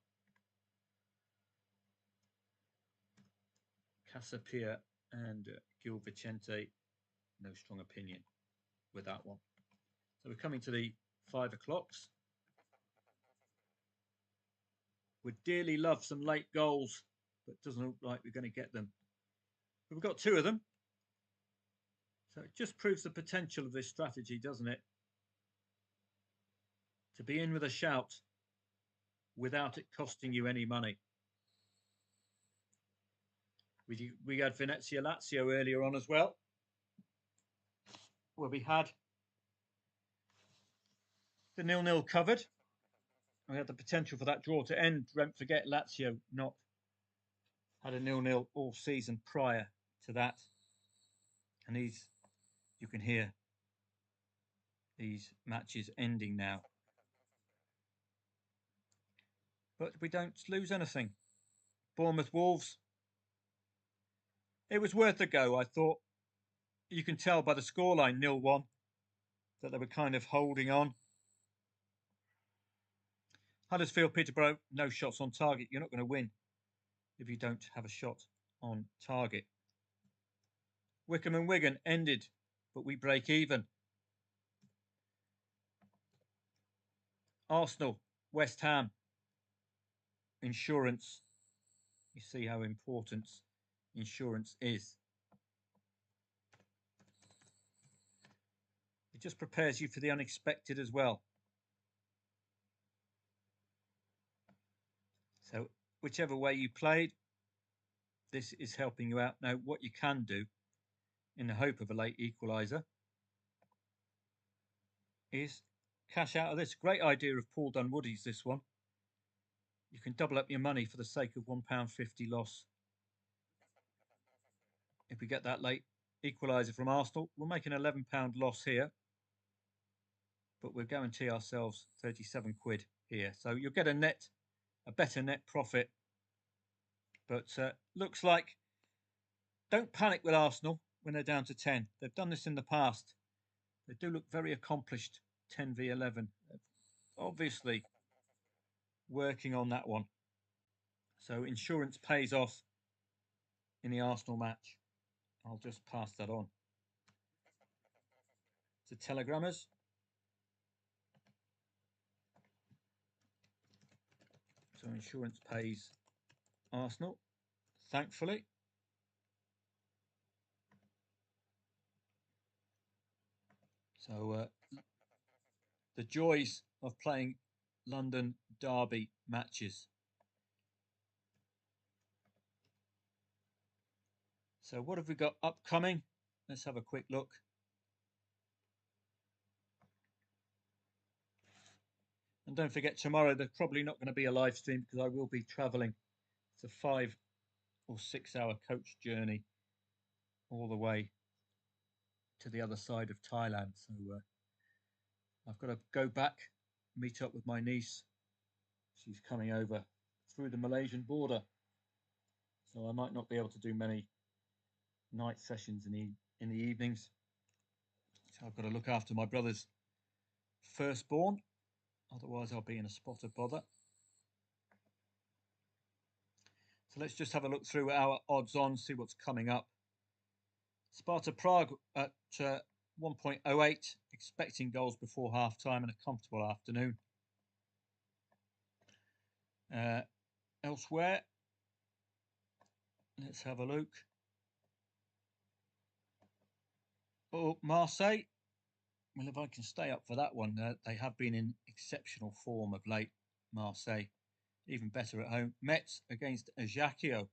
Casapia and Gil Vicente, no strong opinion with that one. So we're coming to the 5 o'clocks. Would dearly love some late goals, but it doesn't look like we're going to get them. But we've got 2 of them. So it just proves the potential of this strategy, doesn't it? to be in with a shout without it costing you any money. We had Venezia Lazio earlier on as well, where we had the 0-0 covered. We had the potential for that draw to end. Don't forget, Lazio not had a 0-0 all season prior to that. And you can hear these matches ending now. But we don't lose anything. Bournemouth Wolves. It was worth a go, I thought. You can tell by the scoreline, 0-1, that they were kind of holding on. Huddersfield, Peterborough, no shots on target. You're not going to win if you don't have a shot on target. Wycombe and Wigan ended, but we break even. Arsenal, West Ham, insurance. You see how important insurance is. It just prepares you for the unexpected as well. So whichever way you played, this is helping you out. Now, what you can do, in the hope of a late equaliser, is cash out of this. Great idea of Paul Dunwoody's, this one. You can double up your money for the sake of £1.50 loss. If we get that late equaliser from Arsenal, we'll make an £11 loss here, but we'll guarantee ourselves 37 quid here. So you'll get a better net profit. But looks like, don't panic with Arsenal when they're down to 10. They've done this in the past. They do look very accomplished, 10v11. Obviously working on that one. So insurance pays off in the Arsenal match. I'll just pass that on to telegrammers. So insurance pays Arsenal, thankfully. So the joys of playing London derby matches. So what have we got upcoming? Let's have a quick look. And don't forget, tomorrow there's probably not going to be a live stream because I will be travelling. It's a 5 or 6 hour coach journey all the way to the other side of Thailand. So I've got to go back, meet up with my niece. She's coming over through the Malaysian border. So I might not be able to do many night sessions in the evenings. So I've got to look after my brother's firstborn. Otherwise, I'll be in a spot of bother. So let's just have a look through our odds on, see what's coming up. Sparta Prague at 1.08, expecting goals before half time and a comfortable afternoon. Elsewhere, let's have a look. Oh, Marseille. Well, if I can stay up for that one, they have been in exceptional form of late, Marseille. Even better at home. Metz against Ajaccio.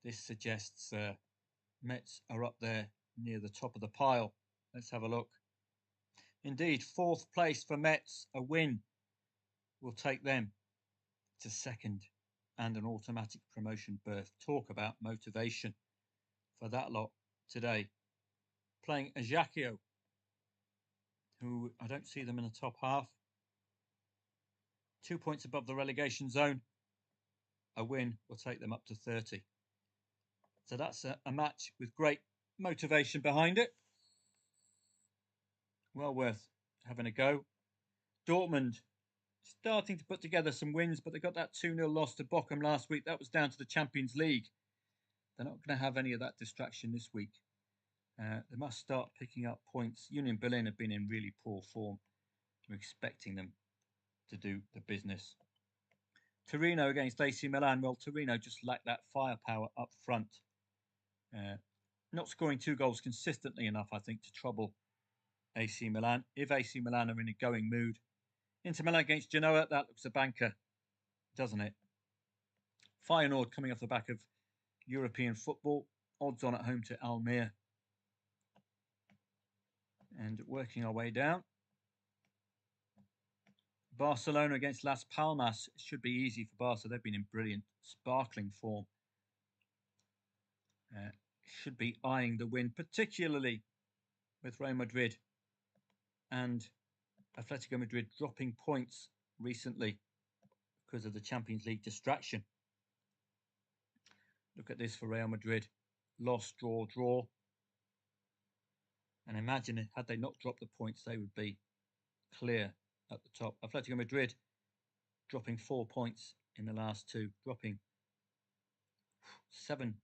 This suggests Metz are up there near the top of the pile. Let's have a look. Indeed, 4th place for Metz. A win will take them to 2nd and an automatic promotion berth. Talk about motivation for that lot today. Playing Ajaccio, who I don't see them in the top half. 2 points above the relegation zone. A win will take them up to 30. So that's a match with great motivation behind it. Well worth having a go. Dortmund starting to put together some wins, but they got that 2-0 loss to Bochum last week. That was down to the Champions League. They're not going to have any of that distraction this week. They must start picking up points. Union Berlin have been in really poor form. We're expecting them to do the business. Torino against AC Milan. Well, Torino just lack that firepower up front. Not scoring 2 goals consistently enough, I think, to trouble AC Milan. If AC Milan are in a going mood, Inter Milan against Genoa. That looks a banker, doesn't it? Feyenoord coming off the back of European football. Odds on at home to Almere. And working our way down. Barcelona against Las Palmas. It should be easy for Barca. They've been in brilliant, sparkling form. Should be eyeing the win, particularly with Real Madrid and Atletico Madrid dropping points recently because of the Champions League distraction. Look at this for Real Madrid. Loss, draw, draw. And imagine had they not dropped the points, they would be clear at the top. Atletico Madrid dropping 4 points in the last two, dropping 7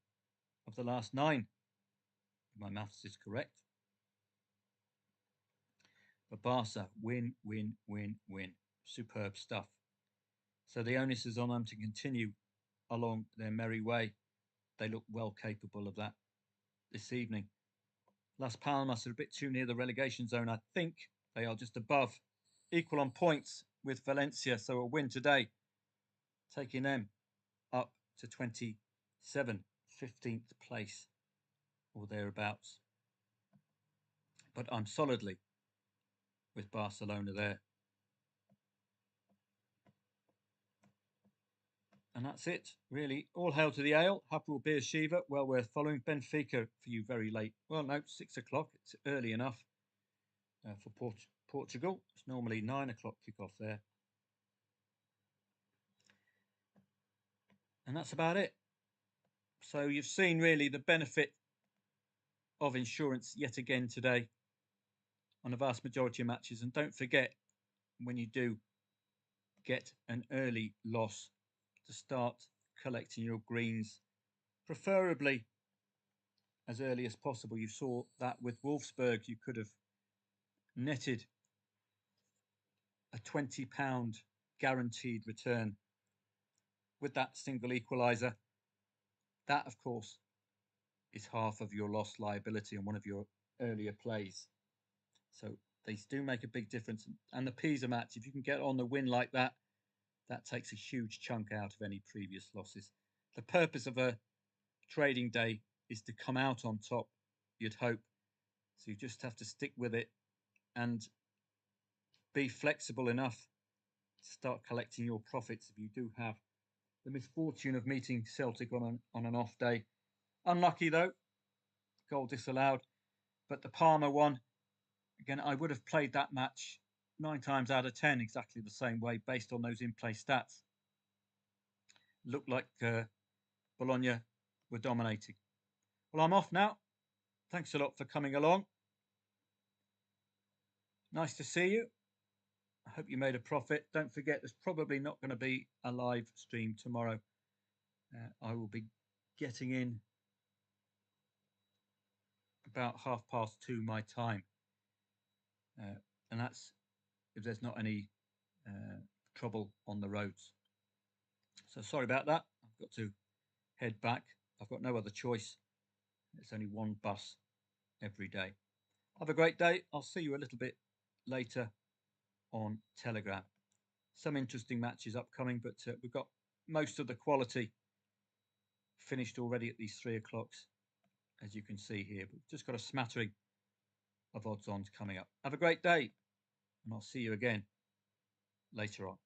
of the last 9. If my maths is correct. But Barca, win, win, win, win. Superb stuff. So the onus is on them to continue along their merry way. They look well capable of that this evening. Las Palmas are a bit too near the relegation zone. I think they are just above, equal on points with Valencia. So a win today, taking them up to 27, 15th place or thereabouts. But I'm solidly with Barcelona there. And that's it, really. All hail to the ale. Hapoel Beersheva, well worth following. Benfica for you very late. Well, no, 6 o'clock. It's early enough for Portugal. It's normally 9 o'clock kickoff there. And that's about it. So you've seen really the benefit of insurance yet again today on a vast majority of matches. And don't forget, when you do get an early loss, to start collecting your greens, preferably as early as possible. You saw that with Wolfsburg. You could have netted a £20 guaranteed return with that single equaliser. That, of course, is half of your lost liability on one of your earlier plays. So they do make a big difference. And the Pisa match, if you can get on the win like that, that takes a huge chunk out of any previous losses. The purpose of a trading day is to come out on top, you'd hope. So you just have to stick with it and be flexible enough to start collecting your profits if you do have the misfortune of meeting Celtic on an off day. Unlucky though, goal disallowed. But the Parma one, again, I would have played that match 9 times out of 10 exactly the same way based on those in-play stats. Looked like Bologna were dominating. Well, I'm off now. Thanks a lot for coming along. Nice to see you. I hope you made a profit. Don't forget, there's probably not going to be a live stream tomorrow. I will be getting in about 2:30 my time. And that's if there's not any trouble on the roads. So sorry about that. I've got to head back. I've got no other choice. It's only one bus every day. Have a great day. I'll see you a little bit later on Telegram. Some interesting matches upcoming, but we've got most of the quality finished already at these 3 o'clocks, as you can see here. But we've just got a smattering of odds-ons coming up. Have a great day, and I'll see you again later on.